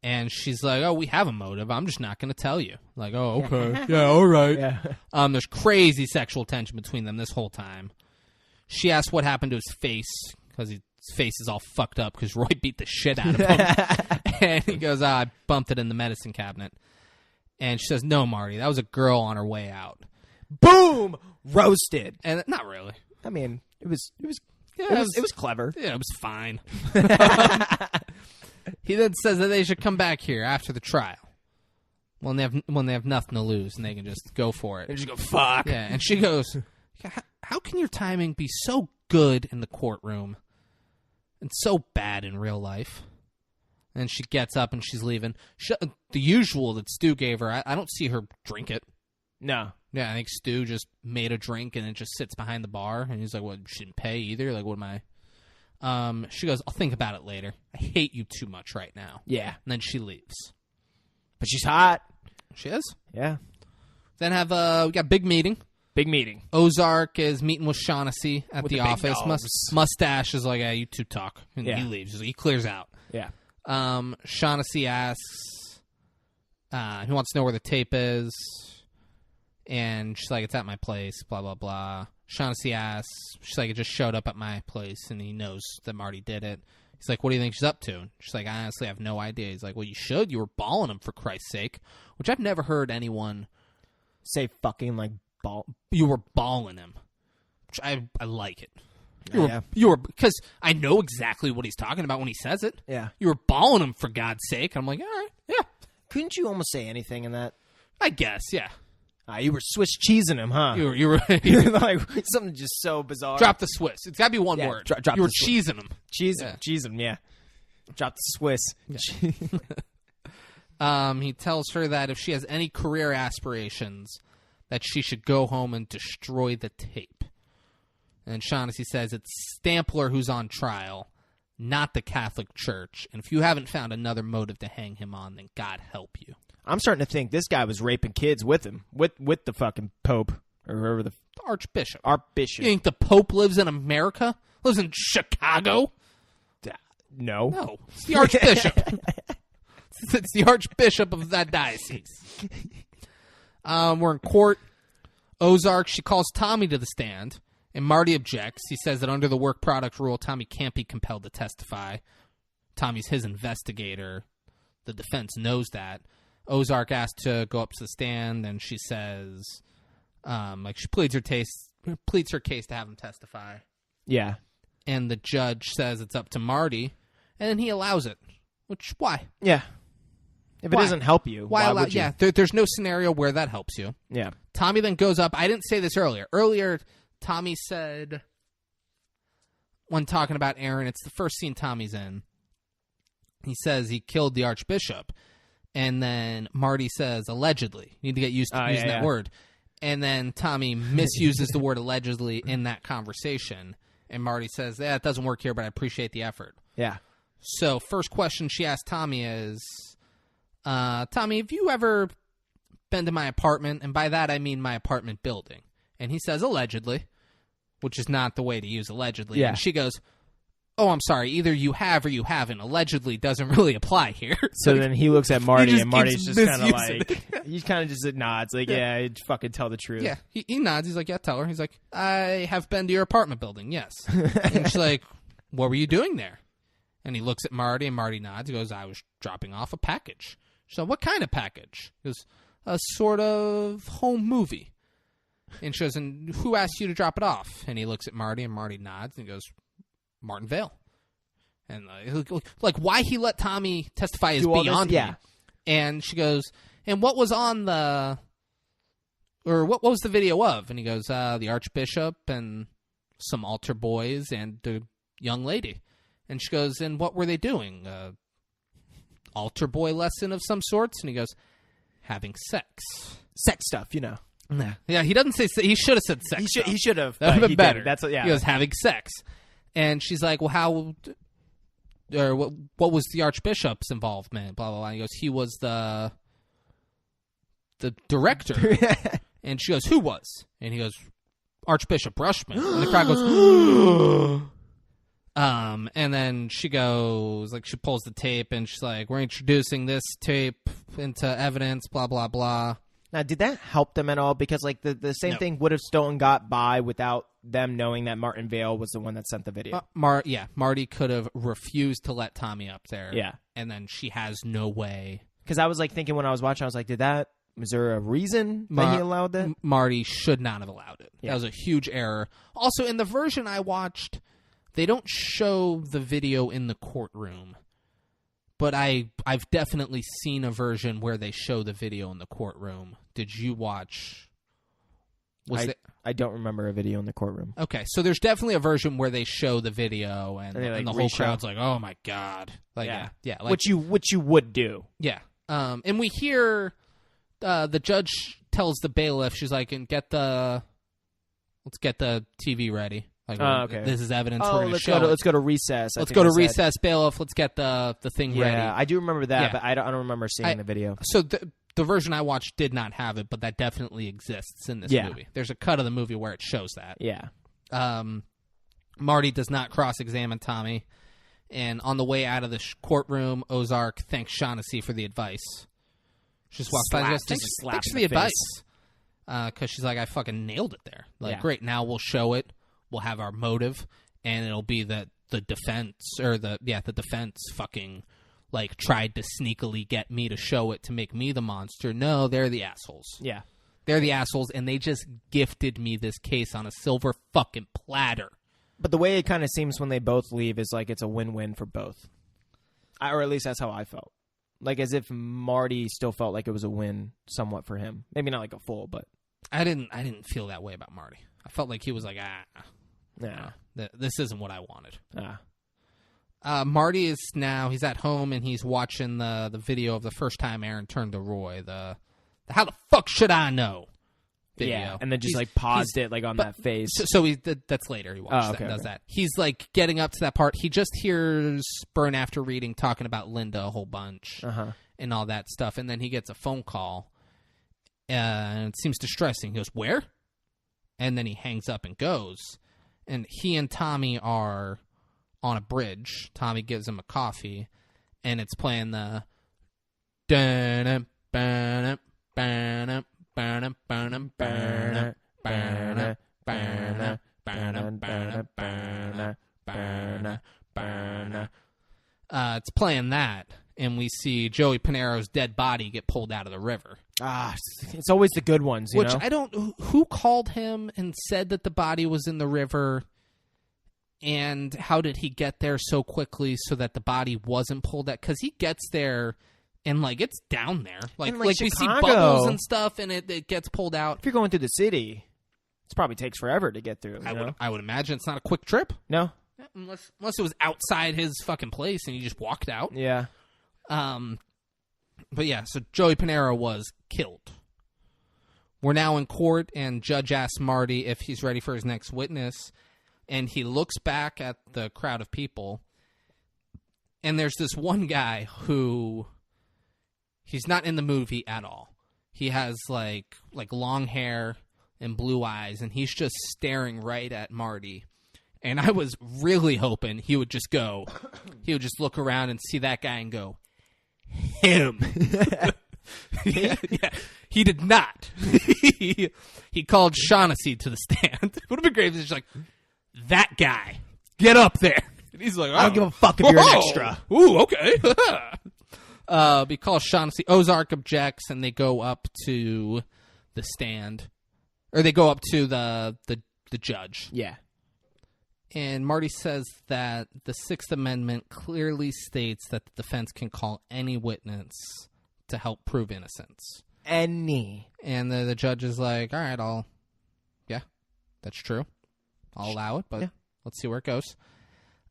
And she's like, oh, we have a motive. I'm just not going to tell you. Like, oh, okay. Yeah, all right. Yeah. There's crazy sexual tension between them this whole time. She asks what happened to his face because his face is all fucked up because Roy beat the shit out of him. And he goes, I bumped it in the medicine cabinet. And she says, no, Marty, that was a girl on her way out. Boom! Roasted. And not really. I mean, it was clever. Yeah, it was fine. He then says that they should come back here after the trial when they have nothing to lose and they can just go for it. They just go, fuck. Yeah, and she goes, how can your timing be so good in the courtroom and so bad in real life? And she gets up and she's leaving. The usual that Stu gave her, I don't see her drink it. No. Yeah, I think Stu just made a drink and it just sits behind the bar. And he's like, well, she didn't pay either. Like, what am I? She goes, I'll think about it later. I hate you too much right now. Yeah. And then she leaves. But she's hot. She is? Yeah. Then we got a big meeting. Big meeting. Ozark is meeting with Shaughnessy at With the the big office. dogs. Mustache is like, hey, you two talk. And Yeah. he leaves. He clears out. Yeah. Shaughnessy asks, he wants to know where the tape is. And she's like, it's at my place, blah, blah, blah. Shaughnessy asks, she's like, it just showed up at my place, and he knows that Marty did it. He's like, what do you think she's up to? She's like, I honestly have no idea. He's like, well, you should. You were balling him, for Christ's sake. Which I've never heard anyone say fucking like You were balling him. Which I like it. Yeah. You were, because I know exactly what he's talking about when he says it. Yeah. You were balling him, for God's sake. I'm like, all right, yeah. Couldn't you almost say anything in that? I guess, yeah. You were Swiss cheesing him, huh? You were like something just so bizarre. Drop the Swiss. It's got to be one word. Drop you were the Swiss. cheesing him. Cheese him, yeah. Drop the Swiss. Yeah. He tells her that if she has any career aspirations, that she should go home and destroy the tape. And Shaughnessy says it's Stampler who's on trial, not the Catholic Church. And if you haven't found another motive to hang him on, then God help you. I'm starting to think this guy was raping kids with him, with the fucking Pope or whoever the Archbishop. Archbishop. You think the Pope lives in America? Lives in Chicago? No. No, it's the Archbishop. It's the Archbishop of that diocese. We're in court. Ozark, she calls Tommy to the stand, and Marty objects. He says that under the work product rule, Tommy can't be compelled to testify. Tommy's his investigator. The defense knows that. Ozark asked to go up to the stand, and she says, she pleads her case to have him testify. Yeah. And the judge says it's up to Marty, and then he allows it. Which, why? Yeah. If it doesn't help you, why would you? Yeah, there's no scenario where that helps you. Yeah. Tommy then goes up. I didn't say this earlier. Earlier, Tommy said, when talking about Aaron, it's the first scene Tommy's in. He says he killed the Archbishop. And then Marty says, allegedly. You need to get used to using that word. And then Tommy misuses the word allegedly in that conversation. And Marty says, it doesn't work here, but I appreciate the effort. Yeah. So first question she asked Tommy is, Tommy, have you ever been to my apartment? And by that, I mean my apartment building. And he says, allegedly, which is not the way to use allegedly. Yeah. And she goes, oh, I'm sorry, either you have or you haven't. Allegedly doesn't really apply here. So then he looks at Marty, and Marty's just kind of misusing like, he's kind of just nods, like, yeah, fucking tell the truth. Yeah, he nods. He's like, yeah, tell her. He's like, I have been to your apartment building, yes. And she's like, what were you doing there? And he looks at Marty, and Marty nods. He goes, I was dropping off a package. She's like, what kind of package? He goes, a sort of home movie. And she goes, and who asked you to drop it off? And he looks at Marty, and Marty nods, and he goes, Martin Vale. And like why he let Tommy testify is beyond me. Yeah. And she goes, and what was on what was the video of? And he goes, the Archbishop and some altar boys and the young lady. And she goes, and what were they doing? Altar boy lesson of some sorts? And he goes, having sex. Sex stuff, you know. Yeah, he doesn't say he should have said sex. He should have. That would have been better. That's what, yeah. He goes, having sex. And she's like, well, what was the Archbishop's involvement? Blah, blah, blah. And he goes, he was the director. And she goes, who was? And he goes, Archbishop Rushman. And the crowd goes, and then she goes, like, she pulls the tape, and she's like, we're introducing this tape into evidence, blah, blah, blah. Now, did that help them at all? Because, like, the same thing would have still got by without them knowing that Martin Vale was the one that sent the video. Marty could have refused to let Tommy up there. Yeah. And then she has no way. Because I was, like, thinking when I was watching, I was like, was there a reason that he allowed that? Marty should not have allowed it. Yeah. That was a huge error. Also, in the version I watched, they don't show the video in the courtroom. But I've definitely seen a version where they show the video in the courtroom. Did you watch? I don't remember a video in the courtroom. Okay, so there's definitely a version where they show the video, and the whole crowd's like, "Oh my god!" Like, yeah, like, which you would do. Yeah, and we hear the judge tells the bailiff, she's like, "And let's get the TV ready." Like, okay. This is evidence. We're going to show. Let's go to recess. Let's go to recess, bailiff. Let's get the thing ready. Yeah, I do remember that, but I don't remember seeing the video. So the version I watched did not have it, but that definitely exists in this movie. There's a cut of the movie where it shows that. Yeah. Marty does not cross-examine Tommy, and on the way out of the courtroom, Ozark thanks Shaughnessy for the advice. She just walks by and goes, thanks for the advice. Because she's like, I fucking nailed it there. Like, great, now we'll show it. We'll have our motive, and it'll be that the defense, or the defense fucking, like, tried to sneakily get me to show it to make me the monster. No, they're the assholes. Yeah. They're the assholes, and they just gifted me this case on a silver fucking platter. But the way it kind of seems when they both leave is like it's a win-win for both. Or at least that's how I felt. Like as if Marty still felt like it was a win somewhat for him. Maybe not like a full, but... I didn't feel that way about Marty. I felt like he was like, Yeah. This isn't what I wanted. Marty is now, he's at home and he's watching the video of the first time Aaron turned to Roy, the how the fuck should I know video. Yeah, and then just like paused it like on that face. So that's later he watches that, does that. He's like getting up to that part. He just hears Burn After Reading talking about Linda a whole bunch and all that stuff. And then he gets a phone call and it seems distressing. He goes, where? And then he hangs up and goes. And he and Tommy are on a bridge. Tommy gives him a coffee, and it's playing the it's playing that, and we see Joey Pinero's dead body get pulled out of the river. It's always the good ones, you know? I don't... Who called him and said that the body was in the river, and how did he get there so quickly so that the body wasn't pulled out? Because he gets there, and, like, it's down there. Like we see bubbles and stuff, and it gets pulled out. If you're going through the city, it probably takes forever to get through. I would imagine it's not a quick trip. No? Yeah, unless it was outside his fucking place, and he just walked out. Yeah. But yeah, so Joey Pinero was killed. We're now in court, and Judge asks Marty if he's ready for his next witness, and he looks back at the crowd of people, and there's this one guy who, he's not in the movie at all. He has like long hair and blue eyes, and he's just staring right at Marty. And I was really hoping he would just look around and see that guy and go, him. yeah. He did not. he called Shaughnessy to the stand. It would have been great if he was just like, that guy, get up there. And he's like, I don't give a fuck if you're an extra. Ooh, okay. He calls Shaughnessy. Ozark objects, and they go up to the stand. Or they go up to the judge. Yeah. And Marty says that the Sixth Amendment clearly states that the defense can call any witness to help prove innocence. Any. And the judge is like, all right, yeah, that's true. I'll allow it, but let's see where it goes.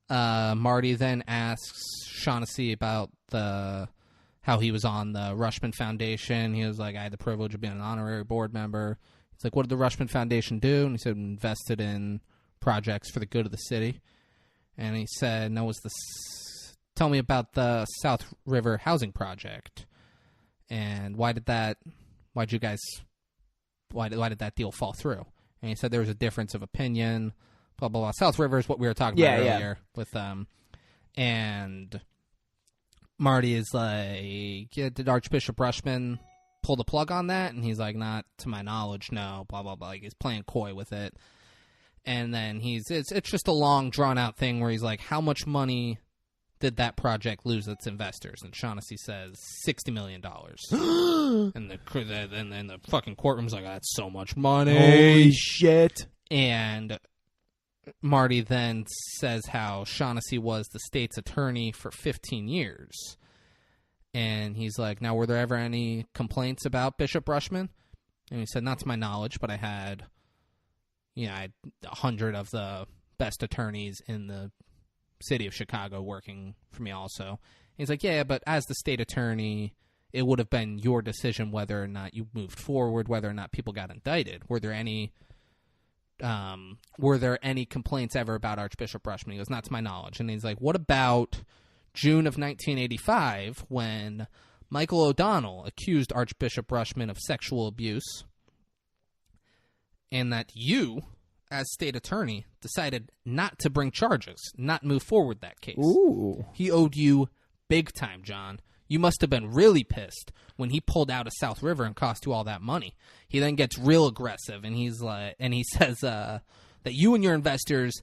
Marty then asks Shaughnessy about how he was on the Rushman Foundation. He was like, I had the privilege of being an honorary board member. He's like, what did the Rushman Foundation do? And he said, invested in projects for the good of the city. And he said, no, tell me about the South River housing project. And why did that deal fall through? And he said there was a difference of opinion, blah, blah, blah. South River is what we were talking about earlier with them. And Marty is like, did Archbishop Rushman pull the plug on that? And he's like, not to my knowledge, no, blah, blah, blah. Like, he's playing coy with it. And then it's just a long, drawn-out thing where he's like, how much money did that project lose its investors? And Shaughnessy says $60 million. And the fucking courtroom's like, that's so much money. Holy shit. And Marty then says how Shaughnessy was the state's attorney for 15 years. And he's like, now, were there ever any complaints about Bishop Rushman? And he said, not to my knowledge, but I had 100 of the best attorneys in the city of Chicago working for me also. And he's like, yeah, but as the state attorney, it would have been your decision whether or not you moved forward, whether or not people got indicted. Were there any complaints ever about Archbishop Rushman? He goes, not to my knowledge. And he's like, what about June of 1985 when Michael O'Donnell accused Archbishop Rushman of sexual abuse, and that you, as state attorney, decided not to bring charges, not move forward that case. Ooh. He owed you big time, John. You must have been really pissed when he pulled out of South River and cost you all that money. He then gets real aggressive, and he says that you and your investors,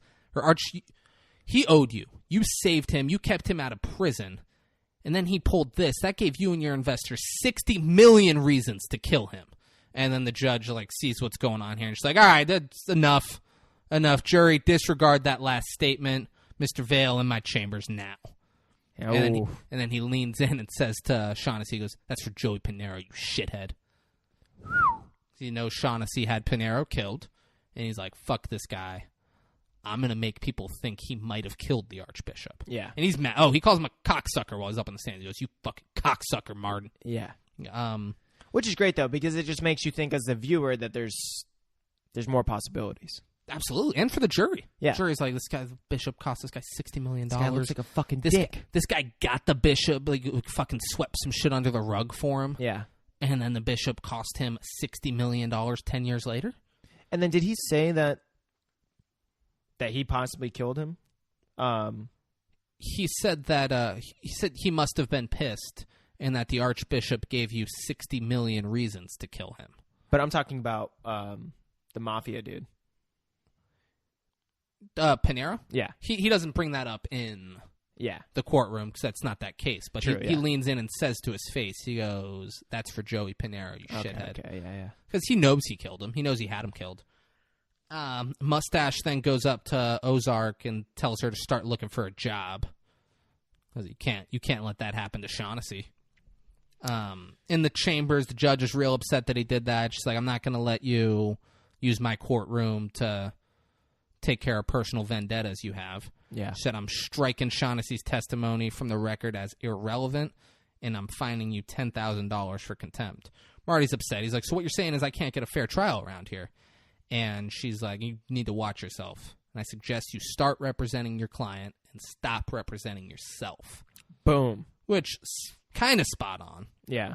he owed you. You saved him. You kept him out of prison. And then he pulled this. That gave you and your investors 60 million reasons to kill him. And then the judge like sees what's going on here, and she's like, "All right, that's enough. Jury, disregard that last statement. Mr. Vale in my chambers now." Oh. And then he leans in and says to Shaughnessy, he goes, "That's for Joey Pinero, you shithead." You know, Shaughnessy had Pinero killed, and he's like, "Fuck this guy. I'm going to make people think he might have killed the Archbishop." Yeah. And he's mad. Oh, he calls him a cocksucker while he's up on the stand. He goes, "You fucking cocksucker, Martin." Yeah. Um, Which is great, though, because it just makes you think as the viewer that there's more possibilities. absolutely. And for the jury. Yeah. The jury's like, this guy, the bishop cost this guy $60 million. This guy looks like a fucking this dick. Guy, this guy got the bishop, like fucking swept some shit under the rug for him. Yeah. And then the bishop cost him $60 million 10 years later. And then did he say that he possibly killed him? He said that he must have been pissed and that the archbishop gave you 60 million reasons to kill him. But I'm talking about the mafia dude. Pinero? Yeah. He doesn't bring that up in the courtroom because that's not that case. But True, he leans in and says to his face, he goes, "That's for Joey Pinero, you shithead." Okay, yeah. Because he knows he killed him. He knows he had him killed. Mustache then goes up to Ozark and tells her to start looking for a job. Because you can't let that happen to Shaughnessy. In the chambers, the judge is real upset that he did that. She's like, "I'm not going to let you use my courtroom to take care of personal vendettas you have." Yeah. She said, "I'm striking Shaughnessy's testimony from the record as irrelevant, and I'm fining you $10,000 for contempt." Marty's upset. He's like, "So what you're saying is I can't get a fair trial around here?" And she's like, "You need to watch yourself. And I suggest you start representing your client and stop representing yourself." Boom. Which is kind of spot on. Yeah.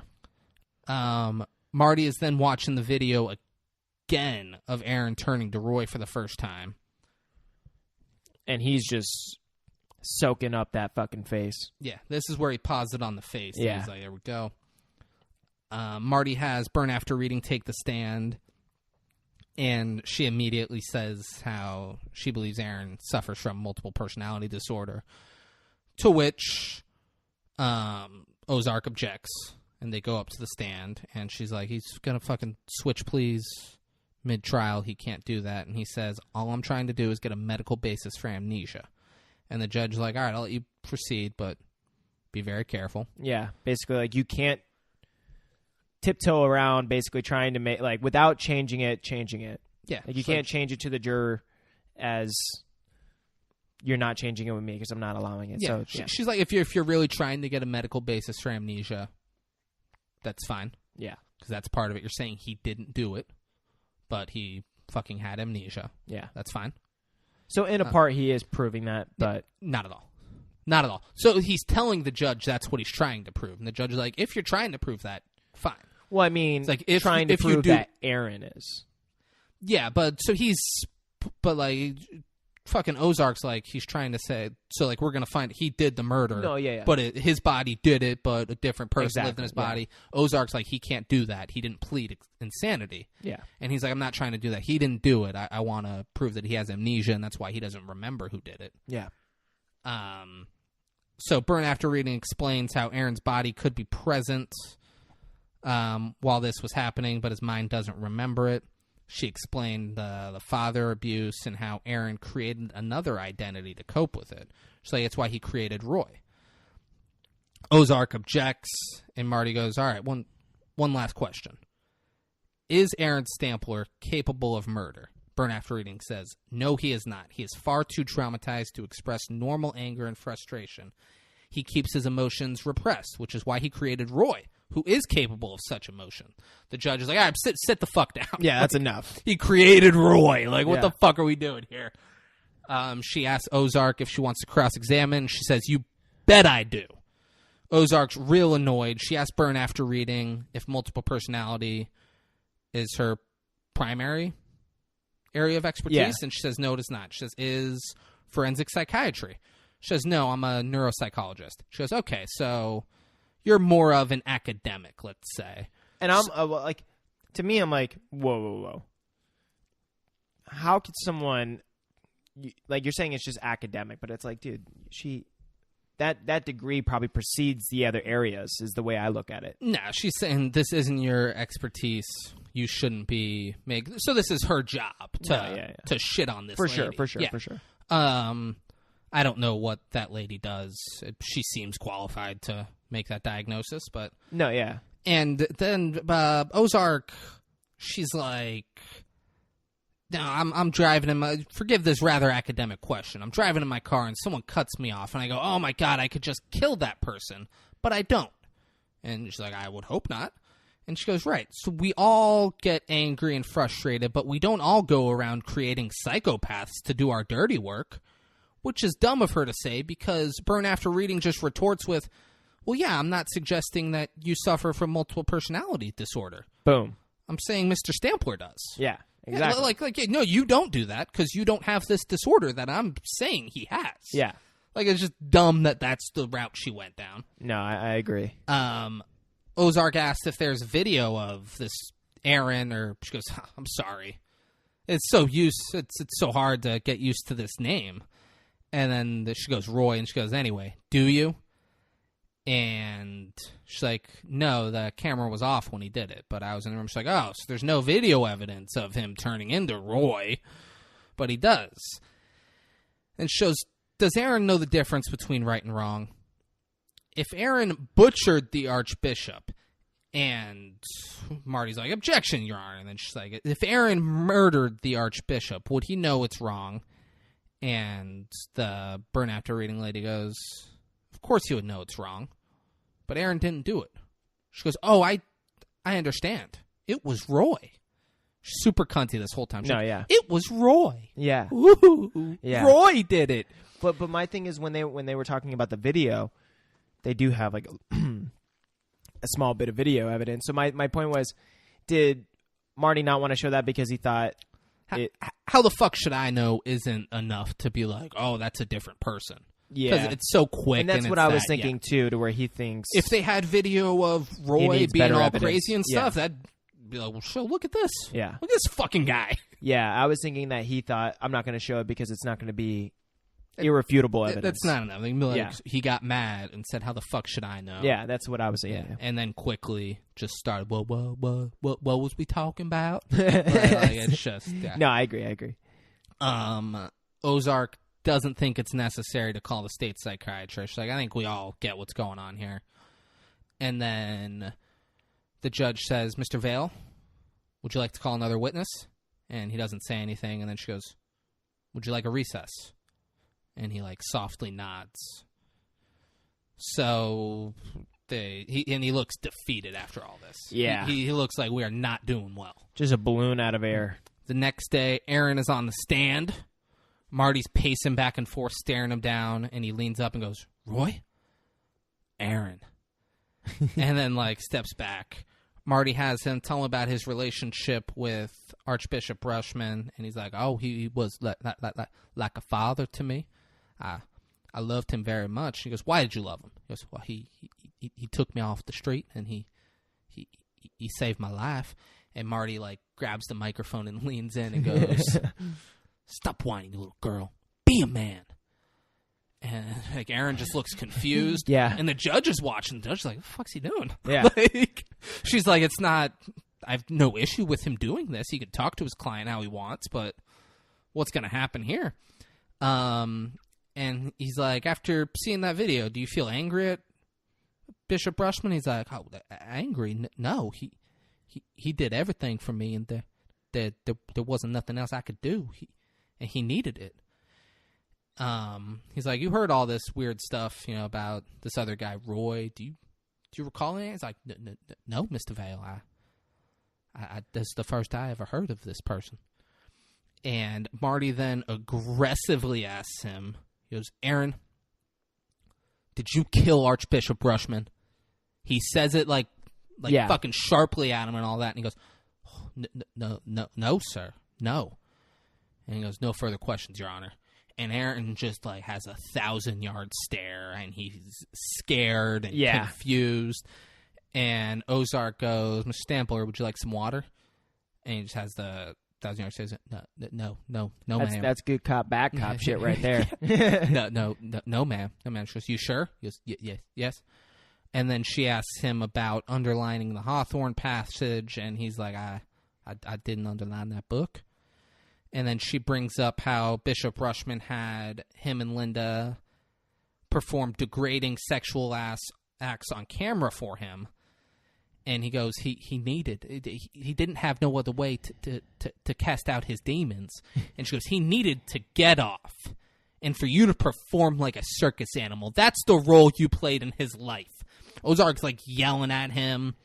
Marty is then watching the video again of Aaron turning to Roy for the first time. And he's just soaking up that fucking face. Yeah, this is where he paused it on the face. Yeah. He's like, "There we go." Marty has Burn After Reading take the stand, and she immediately says how she believes Aaron suffers from multiple personality disorder, to which Ozark objects, and they go up to the stand, and she's like, "He's going to fucking switch please mid-trial. He can't do that." And he says, "All I'm trying to do is get a medical basis for amnesia." And the judge is like, "All right, I'll let you proceed, but be very careful." Yeah. Basically, like, you can't tiptoe around basically trying to make, like, without changing it. Yeah. Like, you can't change it to the juror as you're not changing it with me because I'm not allowing it. Yeah. So, She's like, if you're really trying to get a medical basis for amnesia, that's fine. Yeah. Because that's part of it. You're saying he didn't do it, but he fucking had amnesia. Yeah. That's fine. So, in a part, he is proving that, but... Not at all. Not at all. So he's telling the judge that's what he's trying to prove. And the judge is like, if you're trying to prove that, fine. Well, I mean, It's like, trying to prove that Aaron is. Yeah, but like, fucking Ozark's like, he's trying to say, so like, we're going to find he did the murder. No, yeah. But his body did it, but a different person lived in his yeah. body. Ozark's like, he can't do that. He didn't plead insanity. Yeah. And he's like, I'm not trying to do that. He didn't do it. I want to prove that he has amnesia, and that's why he doesn't remember who did it. Yeah. So Burn After Reading explains how Aaron's body could be present while this was happening, but his mind doesn't remember it. She explained the father abuse and how Aaron created another identity to cope with it. She's like, it's why he created Roy. Ozark objects, and Marty goes, all right, one last question. Is Aaron Stampler capable of murder? Burn After Reading says, no, he is not. He is far too traumatized to express normal anger and frustration. He keeps his emotions repressed, which is why he created Roy, who is capable of such emotion. The judge is like, all right, sit the fuck down. Yeah, that's enough. He created Roy. Like, what Yeah. the fuck are we doing here? She asks Ozark if she wants to cross-examine. She says, you bet I do. Ozark's real annoyed. She asks Burn After Reading if multiple personality is her primary area of expertise, Yeah. and she says, no, it is not. She says, is forensic psychiatry? She says, no, I'm a neuropsychologist. She goes, okay, so you're more of an academic, let's say. And I'm like, to me, I'm like, whoa. How could someone, like, you're saying it's just academic, but it's like, dude, that degree probably precedes the other areas, is the way I look at it. No, she's saying this isn't your expertise. you shouldn't be making. So this is her job to shit on this For lady. sure. I don't know what that lady does. She seems qualified to make that diagnosis, but No, yeah. And then Ozark, she's like, no, I'm driving in my, forgive this rather academic question. I'm driving in my car and someone cuts me off and I go, oh my God, I could just kill that person, but I don't. And she's like, I would hope not. And she goes, right. So we all get angry and frustrated, but we don't all go around creating psychopaths to do our dirty work, which is dumb of her to say because Burn After Reading just retorts with, well, yeah, I'm not suggesting that you suffer from multiple personality disorder. Boom. I'm saying Mr. Stampler does. Yeah, exactly. Yeah, no, you don't do that because you don't have this disorder that I'm saying he has. Yeah. Like, it's just dumb that that's the route she went down. No, I agree. Ozark asked if there's video of this Aaron, or she goes, I'm sorry. It's so hard to get used to this name. And then she goes, Roy, and she goes, anyway, do you? And she's like, no, the camera was off when he did it. But I was in the room. She's like, oh, so there's no video evidence of him turning into Roy. But he does. And she goes, does Aaron know the difference between right and wrong? If Aaron butchered the Archbishop, and Marty's like, objection, Your Honor. And then she's like, if Aaron murdered the Archbishop, would he know it's wrong? And the Burn After Reading lady goes, of course he would know it's wrong. But Aaron didn't do it. She goes, oh, I understand. It was Roy. She's super cunty this whole time. She's like, it was Roy. Yeah. Ooh, yeah. Roy did it. But my thing is when they were talking about the video, they do have like a small bit of video evidence. So my point was, did Marty not want to show that because he thought how the fuck should I know isn't enough to be like, oh, that's a different person. Yeah. Because it's so quick. And that's what I was thinking too, to where he thinks if they had video of Roy being all evidence. crazy and stuff, that'd be like, well, show, look at this. Yeah. Look at this fucking guy. Yeah, I was thinking that he thought, I'm not going to show it because it's not going to be irrefutable evidence. That's not enough. Like, he got mad and said, how the fuck should I know? Yeah, that's what I was saying. Yeah. And then quickly just started, what was we talking about? It's just... No, I agree. Ozark doesn't think it's necessary to call the state psychiatrist. Like, I think we all get what's going on here. And then the judge says, Mr. Vale, would you like to call another witness? And he doesn't say anything. And then she goes, would you like a recess? And he, like, softly nods. So he looks defeated after all this. Yeah. He looks like we are not doing well. Just a balloon out of air. The next day, Aaron is on the stand. Marty's pacing back and forth, staring him down, and he leans up and goes, Roy? Aaron. And then, like, steps back. Marty has him tell him about his relationship with Archbishop Rushman, and he's like, oh, he was like a father to me. I loved him very much. He goes, why did you love him? He goes, well, he took me off the street, and he saved my life. And Marty, like, grabs the microphone and leans in and goes, stop whining, you little girl. Be a man. And, like, Aaron just looks confused. Yeah. And the judge is watching. The judge is like, what the fuck's he doing? Yeah. Like, she's like, it's not, I have no issue with him doing this. He can talk to his client how he wants, but what's going to happen here? And he's like, after seeing that video, do you feel angry at Bishop Rushman? He's like, oh, angry? No, he did everything for me, and there wasn't nothing else I could do. He needed it. He's like, you heard all this weird stuff, about this other guy, Roy. Do you recall anything? He's like, no, Mr. Vale. I this is the first I ever heard of this person. And Marty then aggressively asks him, he goes, Aaron, did you kill Archbishop Rushman? He says it like fucking sharply at him and all that. And he goes, oh, no, sir, no. And he goes, no further questions, Your Honor. And Aaron just, like, has 1,000-yard stare, and he's scared and confused. And Ozark goes, Mr. Stampler, would you like some water? And he just has the 1,000-yard stare. No, ma'am. That's good cop, bad cop shit right there. No, ma'am. No, ma'am. She goes, you sure? He goes, yes. And then she asks him about underlining the Hawthorne passage, and he's like, I didn't underline that book. And then she brings up how Bishop Rushman had him and Linda perform degrading sexual acts on camera for him. And he goes, he didn't have no other way to cast out his demons. And she goes, he needed to get off. And for you to perform like a circus animal, that's the role you played in his life. Ozark's like yelling at him.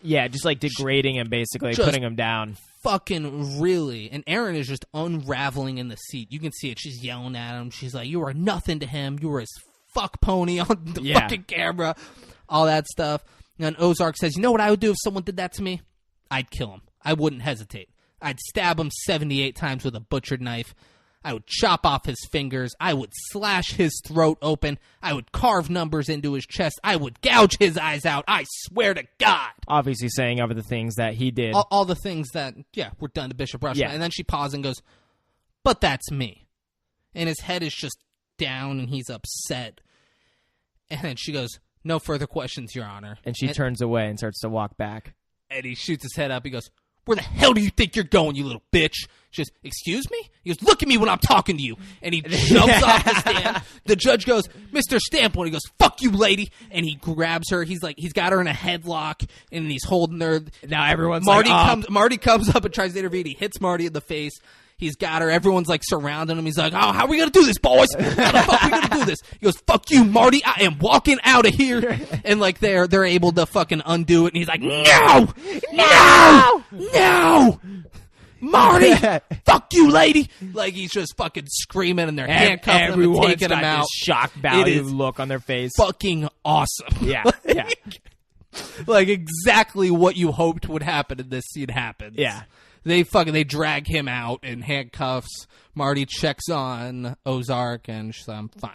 Yeah, just like degrading him, basically, putting him down. Fucking really. And Erin is just unraveling in the seat. You can see it. She's yelling at him. She's like, you are nothing to him. You were his fuck pony on the fucking camera. All that stuff. And Ozark says, you know what I would do if someone did that to me? I'd kill him. I wouldn't hesitate. I'd stab him 78 times with a butchered knife. I would chop off his fingers. I would slash his throat open. I would carve numbers into his chest. I would gouge his eyes out. I swear to God. Obviously saying other things that he did. All the things that, were done to Bishop Rushman. Yeah. And then she pauses and goes, but that's me. And his head is just down and he's upset. And then she goes, no further questions, Your Honor. And she turns away and starts to walk back. And he shoots his head up. He goes, where the hell do you think you're going, you little bitch? She goes, excuse me? He goes, look at me when I'm talking to you. And he jumps off the stand. The judge goes, Mr. Stample. He goes, fuck you, lady. And he grabs her. He's got her in a headlock, and he's holding her. Now everyone's Marty comes up and tries to intervene. He hits Marty in the face. He's got her. Everyone's like surrounding him. He's like, oh, how are we going to do this, boys? How the fuck are we going to do this? He goes, fuck you, Marty. I am walking out of here. And like they're able to fucking undo it. And he's like, no, Marty, fuck you, lady. Like he's just fucking screaming and they're handcuffing him and taking him out. Shock value look on their face. Fucking awesome. Yeah. Like exactly what you hoped would happen in this scene happens. Yeah. They drag him out in handcuffs. Marty checks on Ozark, and she's like, I'm fine.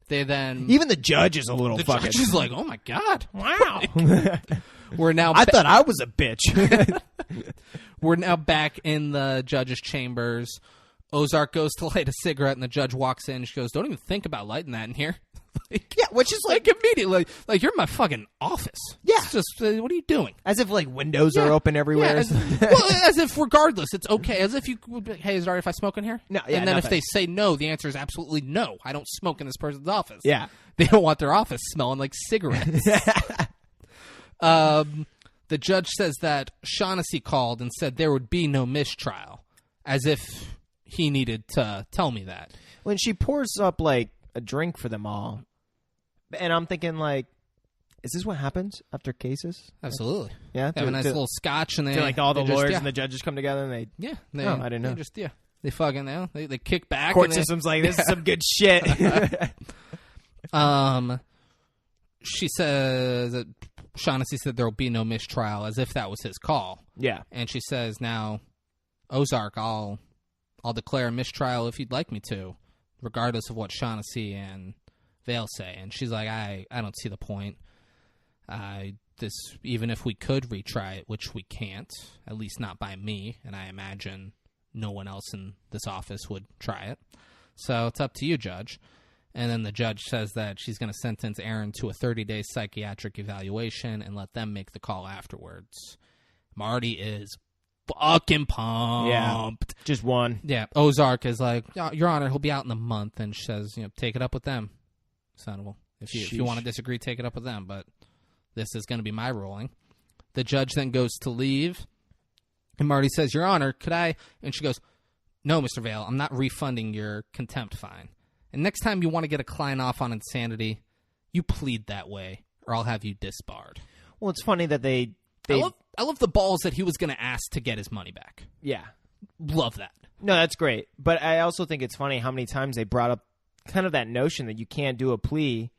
They then... Even the judge is a little the fucking... judge is like, oh my God. Wow. We're now... I thought I was a bitch. We're now back in the judge's chambers. Ozark goes to light a cigarette, and the judge walks in. She goes, don't even think about lighting that in here. Which is like immediately, like you're in my fucking office. Yeah. It's just, what are you doing? As if like windows are open everywhere. Yeah, as if regardless, it's okay. As if you would be, hey, is it all right if I smoke in here? No, yeah, and then nothing. if they say no, the answer is absolutely no. I don't smoke in this person's office. Yeah. They don't want their office smelling like cigarettes. The judge says that Shaughnessy called and said there would be no mistrial, as if he needed to tell me that. When she pours up like a drink for them all, and I'm thinking like, is this what happens after cases? Absolutely. Yeah. They have a nice little scotch, and they like all the lawyers just, and the judges come together and they. Yeah. I didn't know. They fucking they kick back. Court system's like, this is some good shit. She says that Shaughnessy said there will be no mistrial, as if that was his call. Yeah. And she says, now, Ozark, I'll declare a mistrial if you'd like me to, regardless of what Shaughnessy and Vale say. And she's like, I don't see the point. Even if we could retry it, which we can't, at least not by me, and I imagine no one else in this office would try it. So it's up to you, Judge. And then the judge says that she's going to sentence Erin to a 30-day psychiatric evaluation and let them make the call afterwards. Marty is fucking pumped. Yeah, just one. Yeah, Ozark is like, Your Honor, he'll be out in a month. And she says, take it up with them. So, if you want to disagree, take it up with them. But this is going to be my ruling. The judge then goes to leave. And Marty says, Your Honor, could I? And she goes, no, Mr. Vale, I'm not refunding your contempt fine. And next time you want to get a client off on insanity, you plead that way, or I'll have you disbarred. Well, it's funny that they I love the balls that he was going to ask to get his money back. Yeah. Love that. No, that's great. But I also think it's funny how many times they brought up kind of that notion that you can't do a plea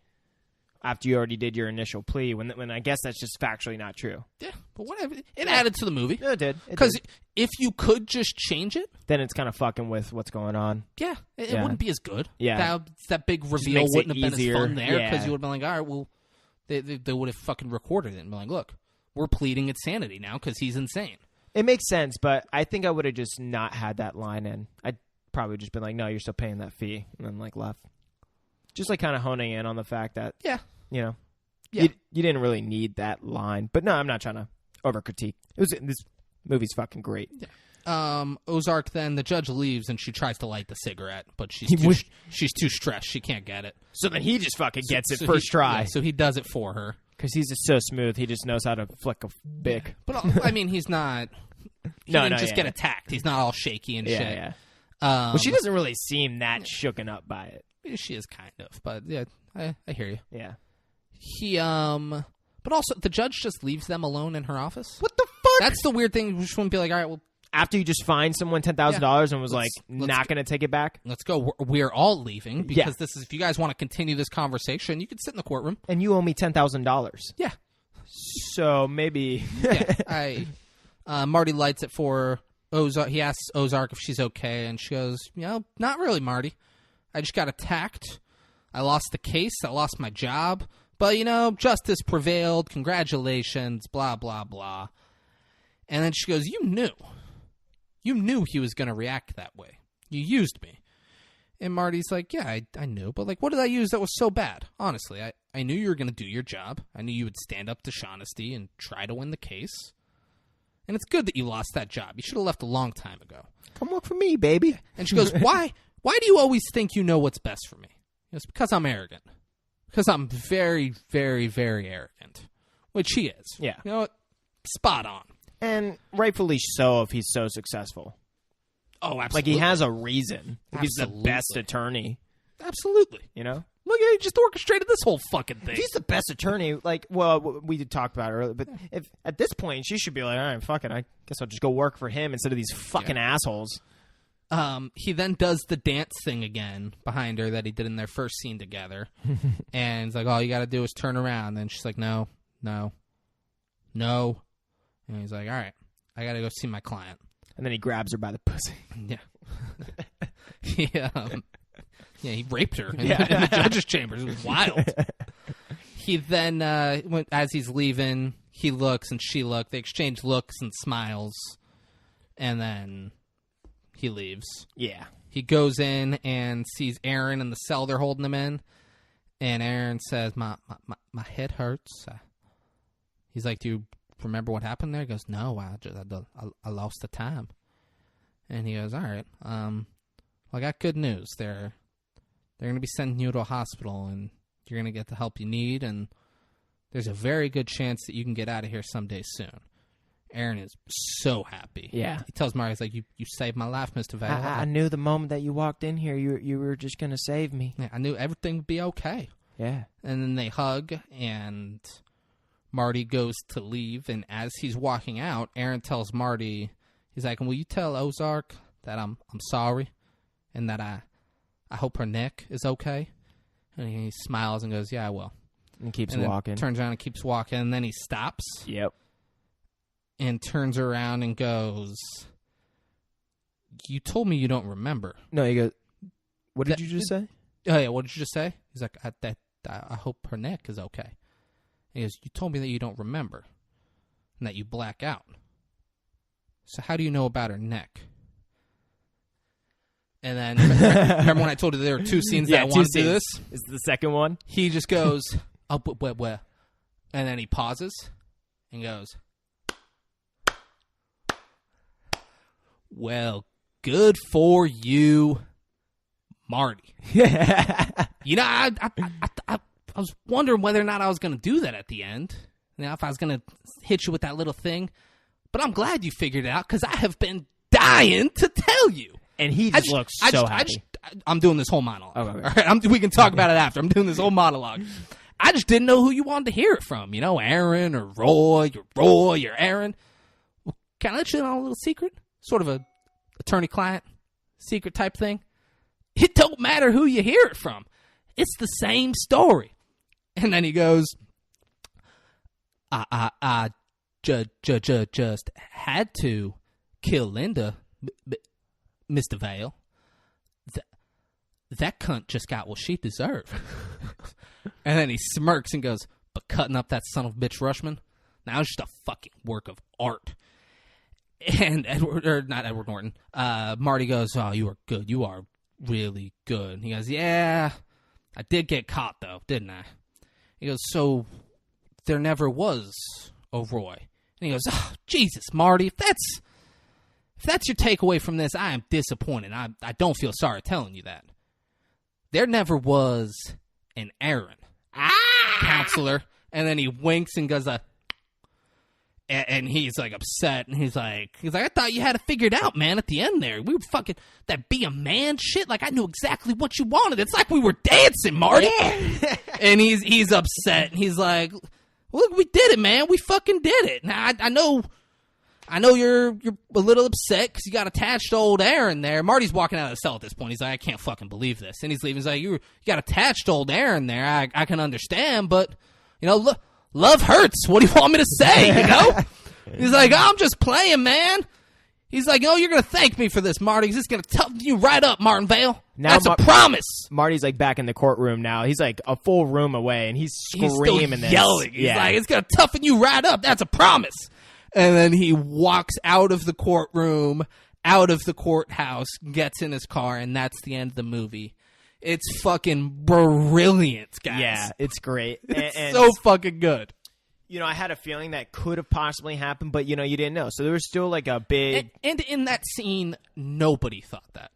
after you already did your initial plea, when I guess that's just factually not true. Yeah, but whatever. It added to the movie. No, it did. Because if you could just change it, then it's kind of fucking with what's going on. Yeah, it wouldn't be as good. Yeah. That big reveal wouldn't have been easier. as fun there, because Yeah. you would have been like, all right, well, they would have fucking recorded it and been like, look, we're pleading insanity now because he's insane. It makes sense, but I think I would have just not had that line in. I'd probably just been like, no, you're still paying that fee, and then like left. Just like kind of honing in on the fact that, Yeah. you didn't really need that line. But no, I'm not trying to over critique. This Movie's fucking great. Ozark, then the judge leaves and she tries to light the cigarette, but she's too stressed. She can't get it. So then he just fucking gets it first try. Yeah, so he does it for her. Because he's just so smooth. He just knows how to flick a bic. Yeah. But, I mean, he's not... He didn't just get attacked. He's not all shaky and shit. Yeah. Well, she doesn't really seem that shooken up by it. She is kind of, but yeah, I hear you. Yeah. But also, the judge just leaves them alone in her office? What the fuck? That's the weird thing. We just wouldn't be like, all right, well... After you just fined someone $10,000 and was not going to take it back? Let's go. We're all leaving because this is, if you guys want to continue this conversation, you can sit in the courtroom. And you owe me $10,000. Yeah. So maybe... Marty lights it for Ozark. He asks Ozark if she's okay, and she goes, not really, Marty. I just got attacked. I lost the case. I lost my job. But, justice prevailed. Congratulations. Blah, blah, blah. And then she goes, You knew he was going to react that way. You used me. And Marty's like, yeah, I knew. But, what did I use that was so bad? Honestly, I knew you were going to do your job. I knew you would stand up to Shaughnessy and try to win the case. And it's good that you lost that job. You should have left a long time ago. Come work for me, baby. And she goes, Why do you always think you know what's best for me? It's because I'm arrogant. Because I'm very, very, very arrogant. Which he is. Yeah. You know what? Spot on. And rightfully so if he's so successful. Oh, absolutely. He has a reason. He's the best attorney. Absolutely. Look, he just orchestrated this whole fucking thing. If he's the best attorney, we did talk about it earlier, but if at this point she should be like, all right, fuck it, I guess I'll just go work for him instead of these fucking assholes. He then does the dance thing again behind her that he did in their first scene together. And he's like, all you got to do is turn around. And she's like, no. And he's like, all right, I got to go see my client. And then he grabs her by the pussy. Yeah. He raped her in the judge's chambers. It was wild. He then, as he's leaving, he looks and she looks. They exchange looks and smiles. And then he leaves. Yeah. He goes in and sees Aaron in the cell they're holding him in. And Aaron says, my head hurts. He's like, do you remember what happened there? He goes, no, I lost the time. And he goes, all right. Well, I got good news. They're going to be sending you to a hospital, and you're going to get the help you need, and there's a very good chance that you can get out of here someday soon. Aaron is so happy. Yeah. He tells Mario, he's like, you saved my life, Mr. Vale. I knew the moment that you walked in here, you were just going to save me. Yeah, I knew everything would be okay. Yeah. And then they hug, and Marty goes to leave, and as he's walking out, Aaron tells Marty, he's like, will you tell Ozark that I'm sorry, and that I hope her neck is okay? And he smiles and goes, yeah, I will. And keeps and walking. Turns around and keeps walking, and then he stops. Yep. And turns around and goes, you told me you don't remember. No, he goes, what did you just say? Oh, yeah, what did you just say? He's like, I hope her neck is okay. He goes, you told me that you don't remember and that you black out. So how do you know about her neck? And then, remember when I told you there were two scenes that I wanted to do this? Is the second one? He just goes, oh, where? And then he pauses and goes, well, good for you, Marty. I was wondering whether or not I was going to do that at the end. If I was going to hit you with that little thing. But I'm glad you figured it out, because I have been dying to tell you. And he just looks so happy. I'm doing this whole monologue. Okay. All right, we can talk about it after. I'm doing this whole monologue. I just didn't know who you wanted to hear it from. Aaron or Roy or Aaron. Well, can I let you in on a little secret? Sort of a attorney-client secret type thing. It don't matter who you hear it from. It's the same story. And then he goes, I just had to kill Linda, Mr. Vale. That cunt just got what she deserved. And then he smirks and goes, but cutting up that son of a bitch Rushman, now it's just a fucking work of art. And not Edward Norton, Marty goes, oh, you are good. You are really good. He goes, yeah, I did get caught though, didn't I? He goes, so there never was a Roy. And he goes, oh, Jesus, Marty, if that's your takeaway from this, I am disappointed. I don't feel sorry telling you that. There never was an Aaron, counselor. And then he winks and goes, and he's like upset, and he's like, I thought you had it figured out, man. At the end there, we were fucking that be a man shit. Like I knew exactly what you wanted. It's like we were dancing, Marty. Yeah. And he's upset, and he's like, look, we did it, man. We fucking did it. Now I know you're a little upset because you got attached to old Aaron there. Marty's walking out of the cell at this point. He's like, I can't fucking believe this, and he's leaving. He's like, you got attached to old Aaron there. I can understand, but look. Love hurts. What do you want me to say, He's like, I'm just playing, man. He's like, you're going to thank me for this, Marty. He's just going to toughen you right up, Martinvale. Now that's a promise. Marty's like back in the courtroom now. He's like a full room away, and he's screaming still yelling. He's like, it's going to toughen you right up. That's a promise. And then he walks out of the courtroom, out of the courthouse, gets in his car, and that's the end of the movie. It's fucking brilliant, guys. Yeah, it's great. It's so fucking good. I had a feeling that could have possibly happened, but, you didn't know. So there was still, like, a big... And in that scene, nobody thought that.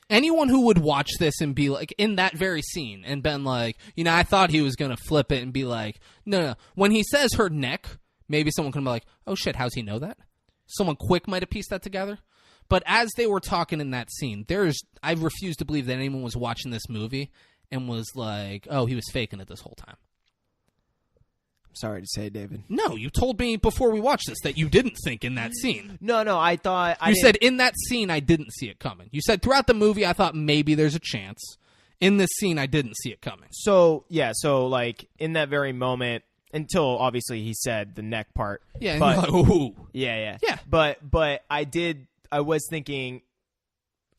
Anyone who would watch this and be like, in that very scene, and been like, I thought he was going to flip it and be like, no. When he says her neck, maybe someone can be like, oh, shit, how's he know that? Someone quick might have pieced that together. But as they were talking in that scene, I refuse to believe that anyone was watching this movie and was like, oh, he was faking it this whole time. I'm sorry to say, David. No, you told me before we watched this that you didn't think in that scene. No, I thought... You said in that scene, I didn't see it coming. You said throughout the movie, I thought maybe there's a chance. In this scene, I didn't see it coming. So like, in that very moment... Until, obviously, he said the neck part. Yeah, but, and you're like, ooh. Yeah. Yeah. But I was thinking,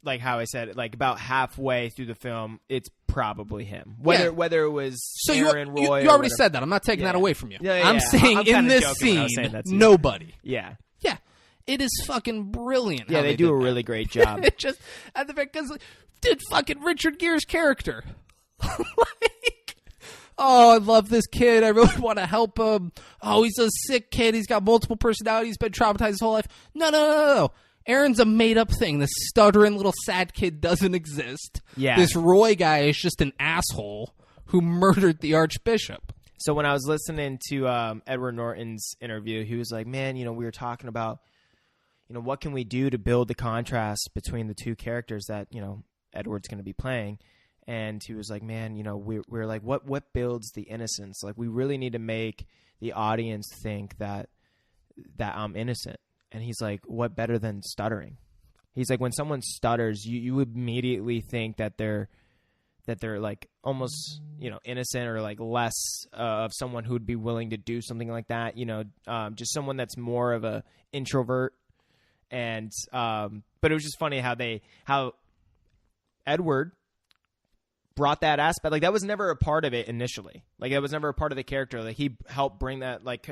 like how I said it, like about halfway through the film, it's probably him. Whether it was Aaron Roy. You already said that. I'm not taking that away from you. Yeah, I'm saying in this scene, nobody. Yeah. Yeah. It is fucking brilliant. Yeah, they do a really great job. It just, at the because did fucking Richard Gere's character. Oh, I love this kid. I really want to help him. Oh, he's a sick kid. He's got multiple personalities. He's been traumatized his whole life. No. Aaron's a made-up thing. This stuttering little sad kid doesn't exist. Yeah. This Roy guy is just an asshole who murdered the Archbishop. So when I was listening to Edward Norton's interview, he was like, man, we were talking about, what can we do to build the contrast between the two characters that, Edward's going to be playing. And he was like, man, we're like, what builds the innocence? Like, we really need to make the audience think that I'm innocent. And he's like, what better than stuttering? He's like, when someone stutters, you immediately think that they're like almost, innocent or like less of someone who would be willing to do something like that. Just someone that's more of a introvert. And, but it was just funny how Edward brought that aspect. Like, that was never a part of it initially. Like, that was never a part of the character. Like, he helped bring that, like,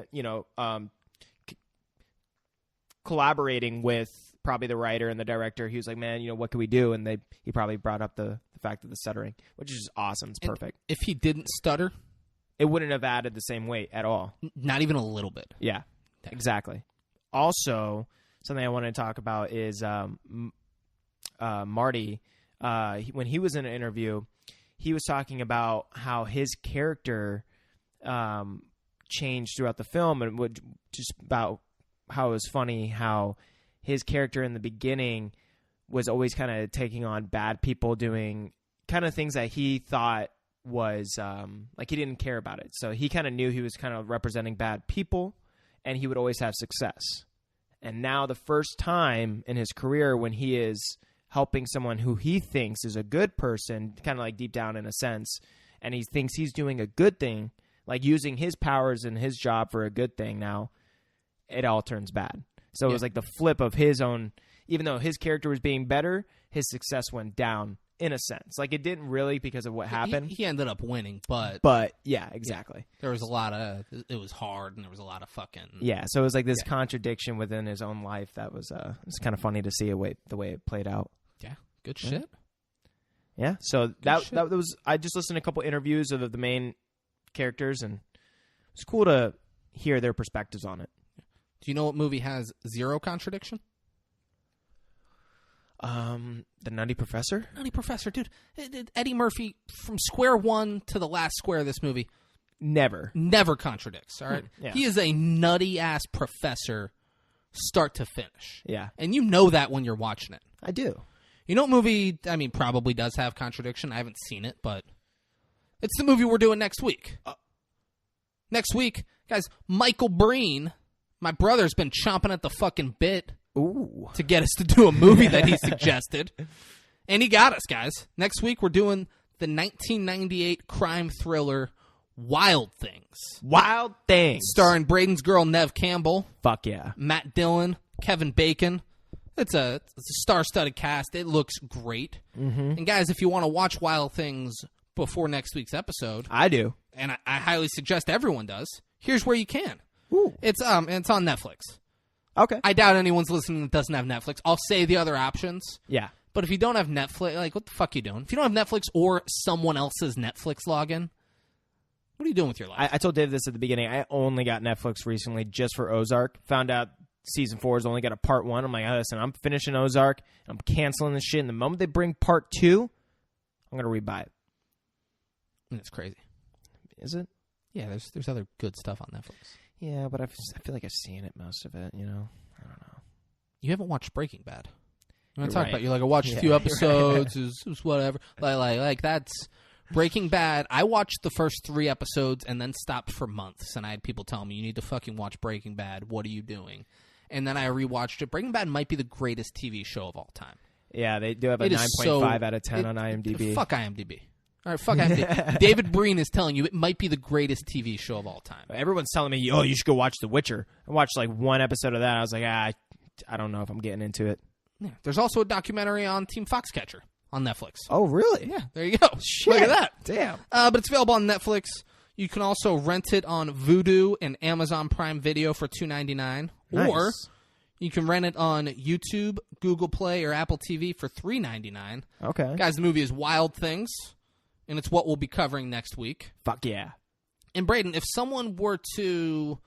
collaborating with probably the writer and the director. He was like, man, what can we do? And he probably brought up the fact of the stuttering, which is just awesome. It's perfect. If he didn't stutter, it wouldn't have added the same weight at all. Not even a little bit. Yeah, exactly. Also, something I want to talk about is Marty. When he was in an interview, he was talking about how his character changed throughout the film, and just about how it was funny how his character in the beginning was always kind of taking on bad people, doing kind of things that he thought was like he didn't care about it. So he kind of knew he was kind of representing bad people, and he would always have success. And now the first time in his career when he is helping someone who he thinks is a good person, kind of like deep down in a sense, and he thinks he's doing a good thing, like using his powers and his job for a good thing, now it all turns bad. So it was like the flip of his own, even though his character was being better, his success went down in a sense. Like, it didn't really because of what happened. He ended up winning, but yeah, exactly. Yeah, there was a lot of, it was hard, and there was a lot of fucking... Yeah, so it was like this contradiction within his own life that was it's kind of funny to see the way it played out. Yeah, good shit. Yeah, so that was, I just listened to a couple interviews of the main characters, and it's cool to hear their perspectives on it. Do you know what movie has zero contradiction? The Nutty Professor? Nutty Professor, dude. Eddie Murphy, from square one to the last square of this movie, Never contradicts, all right? Yeah. He is a nutty-ass professor start to finish. Yeah. And you know that when you're watching it. I do. You know what movie, I mean, probably does have contradiction. I haven't seen it, but it's the movie we're doing next week. Next week, guys, Michael Breen, my brother's been chomping at the fucking bit to get us to do a movie that he suggested. And he got us, guys. Next week, we're doing the 1998 crime thriller Wild Things. Wild Things. Starring Braden's girl, Nev Campbell. Fuck yeah. Matt Dillon, Kevin Bacon. It's a star-studded cast. It looks great. Mm-hmm. And guys, if you want to watch Wild Things before next week's episode, I do, and I highly suggest everyone does, here's where you can. Ooh. It's on Netflix. Okay. I doubt anyone's listening that doesn't have Netflix. I'll say the other options. Yeah. But if you don't have Netflix, like, what the fuck are you doing? If you don't have Netflix or someone else's Netflix login, what are you doing with your life? I told Dave this at the beginning. I only got Netflix recently just for Ozark. Found out season 4 has only got a part 1. I'm like, oh, listen, I'm finishing Ozark. I'm canceling this shit. And the moment they bring part 2, I'm going to rebuy it. It's crazy. Is it? Yeah, there's other good stuff on Netflix. Yeah, but I feel like I've seen it, most of it, you know? I don't know. You haven't watched Breaking Bad. You want to You're talk right. about? You're like, I watched a few episodes. It was whatever. Like that's Breaking Bad. I watched the first 3 episodes and then stopped for months. And I had people telling me, you need to fucking watch Breaking Bad. What are you doing? And then I rewatched it. Breaking Bad might be the greatest TV show of all time. Yeah, they do have a It is 9.5 out of 10 on IMDb. Fuck IMDb. All right, fuck IMDb. David Breen is telling you it might be the greatest TV show of all time. Everyone's telling me, oh, you should go watch The Witcher. I watched like 1 episode of that. I was like, I don't know if I'm getting into it. Yeah. There's also a documentary on Team Foxcatcher on Netflix. Oh, really? Yeah, there you go. Shit. Look at that. Damn. But it's available on Netflix. You can also rent it on Vudu and Amazon Prime Video for $2.99. Nice. Or you can rent it on YouTube, Google Play, or Apple TV for $3.99. Okay. Guys, the movie is Wild Things, and it's what we'll be covering next week. Fuck yeah. And Braden, if someone were to,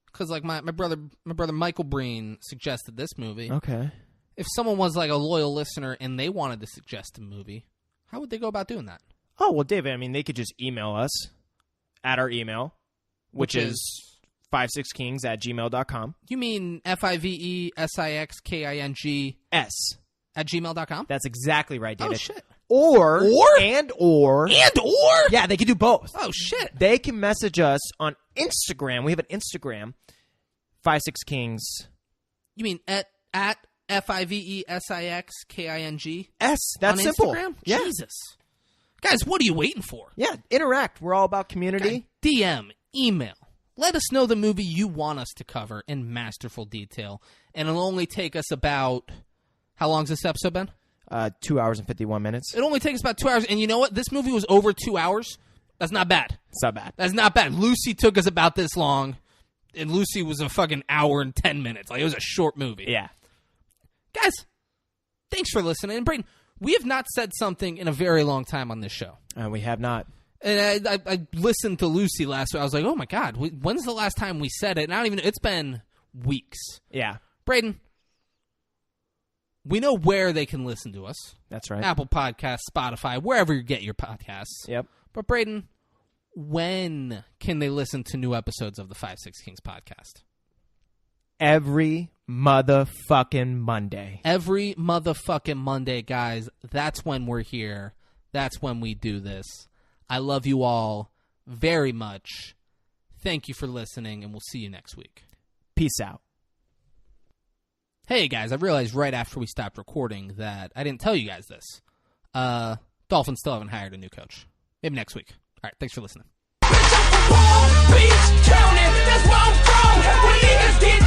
because like my brother Michael Breen suggested this movie. Okay. If someone was like a loyal listener and they wanted to suggest a movie, how would they go about doing that? Oh, well, David, I mean, they could just email us at our email, which is 56kings@gmail.com. You mean FIVESIXKING S. at gmail.com? That's exactly right, David. Oh, shit. Or? Or? Yeah, they can do both. Oh, shit. They can message us on Instagram. We have an Instagram, 56kings. You mean at FIVESIXKING? S. That's on simple. Instagram? Yeah. Jesus. Guys, what are you waiting for? Yeah, interact. We're all about community. DM, email. Let us know the movie you want us to cover in masterful detail. And it'll only take us about... How long's this episode been? 2 hours and 51 minutes. It'll only take us about 2 hours. And you know what? This movie was over 2 hours. That's not bad. It's not bad. That's not bad. Lucy took us about this long. And Lucy was a fucking hour and 10 minutes. Like, it was a short movie. Yeah. Guys, thanks for listening. And Brayden, we have not said something in a very long time on this show. We have not. And I listened to Lucy last week. I was like, oh my God, when's the last time we said it? And I don't even, it's been weeks. Yeah. Brayden, we know where they can listen to us. That's right. Apple Podcasts, Spotify, wherever you get your podcasts. Yep. But Brayden, when can they listen to new episodes of the 5-6 Kings podcast? Every motherfucking Monday. Every motherfucking Monday, guys. That's when we're here. That's when we do this. I love you all very much. Thank you for listening, and we'll see you next week. Peace out. Hey, guys, I realized right after we stopped recording that I didn't tell you guys this. Dolphins still haven't hired a new coach. Maybe next week. All right, thanks for listening. Bitch, I'm from Palm Beach County, that's where I'm from. When niggas get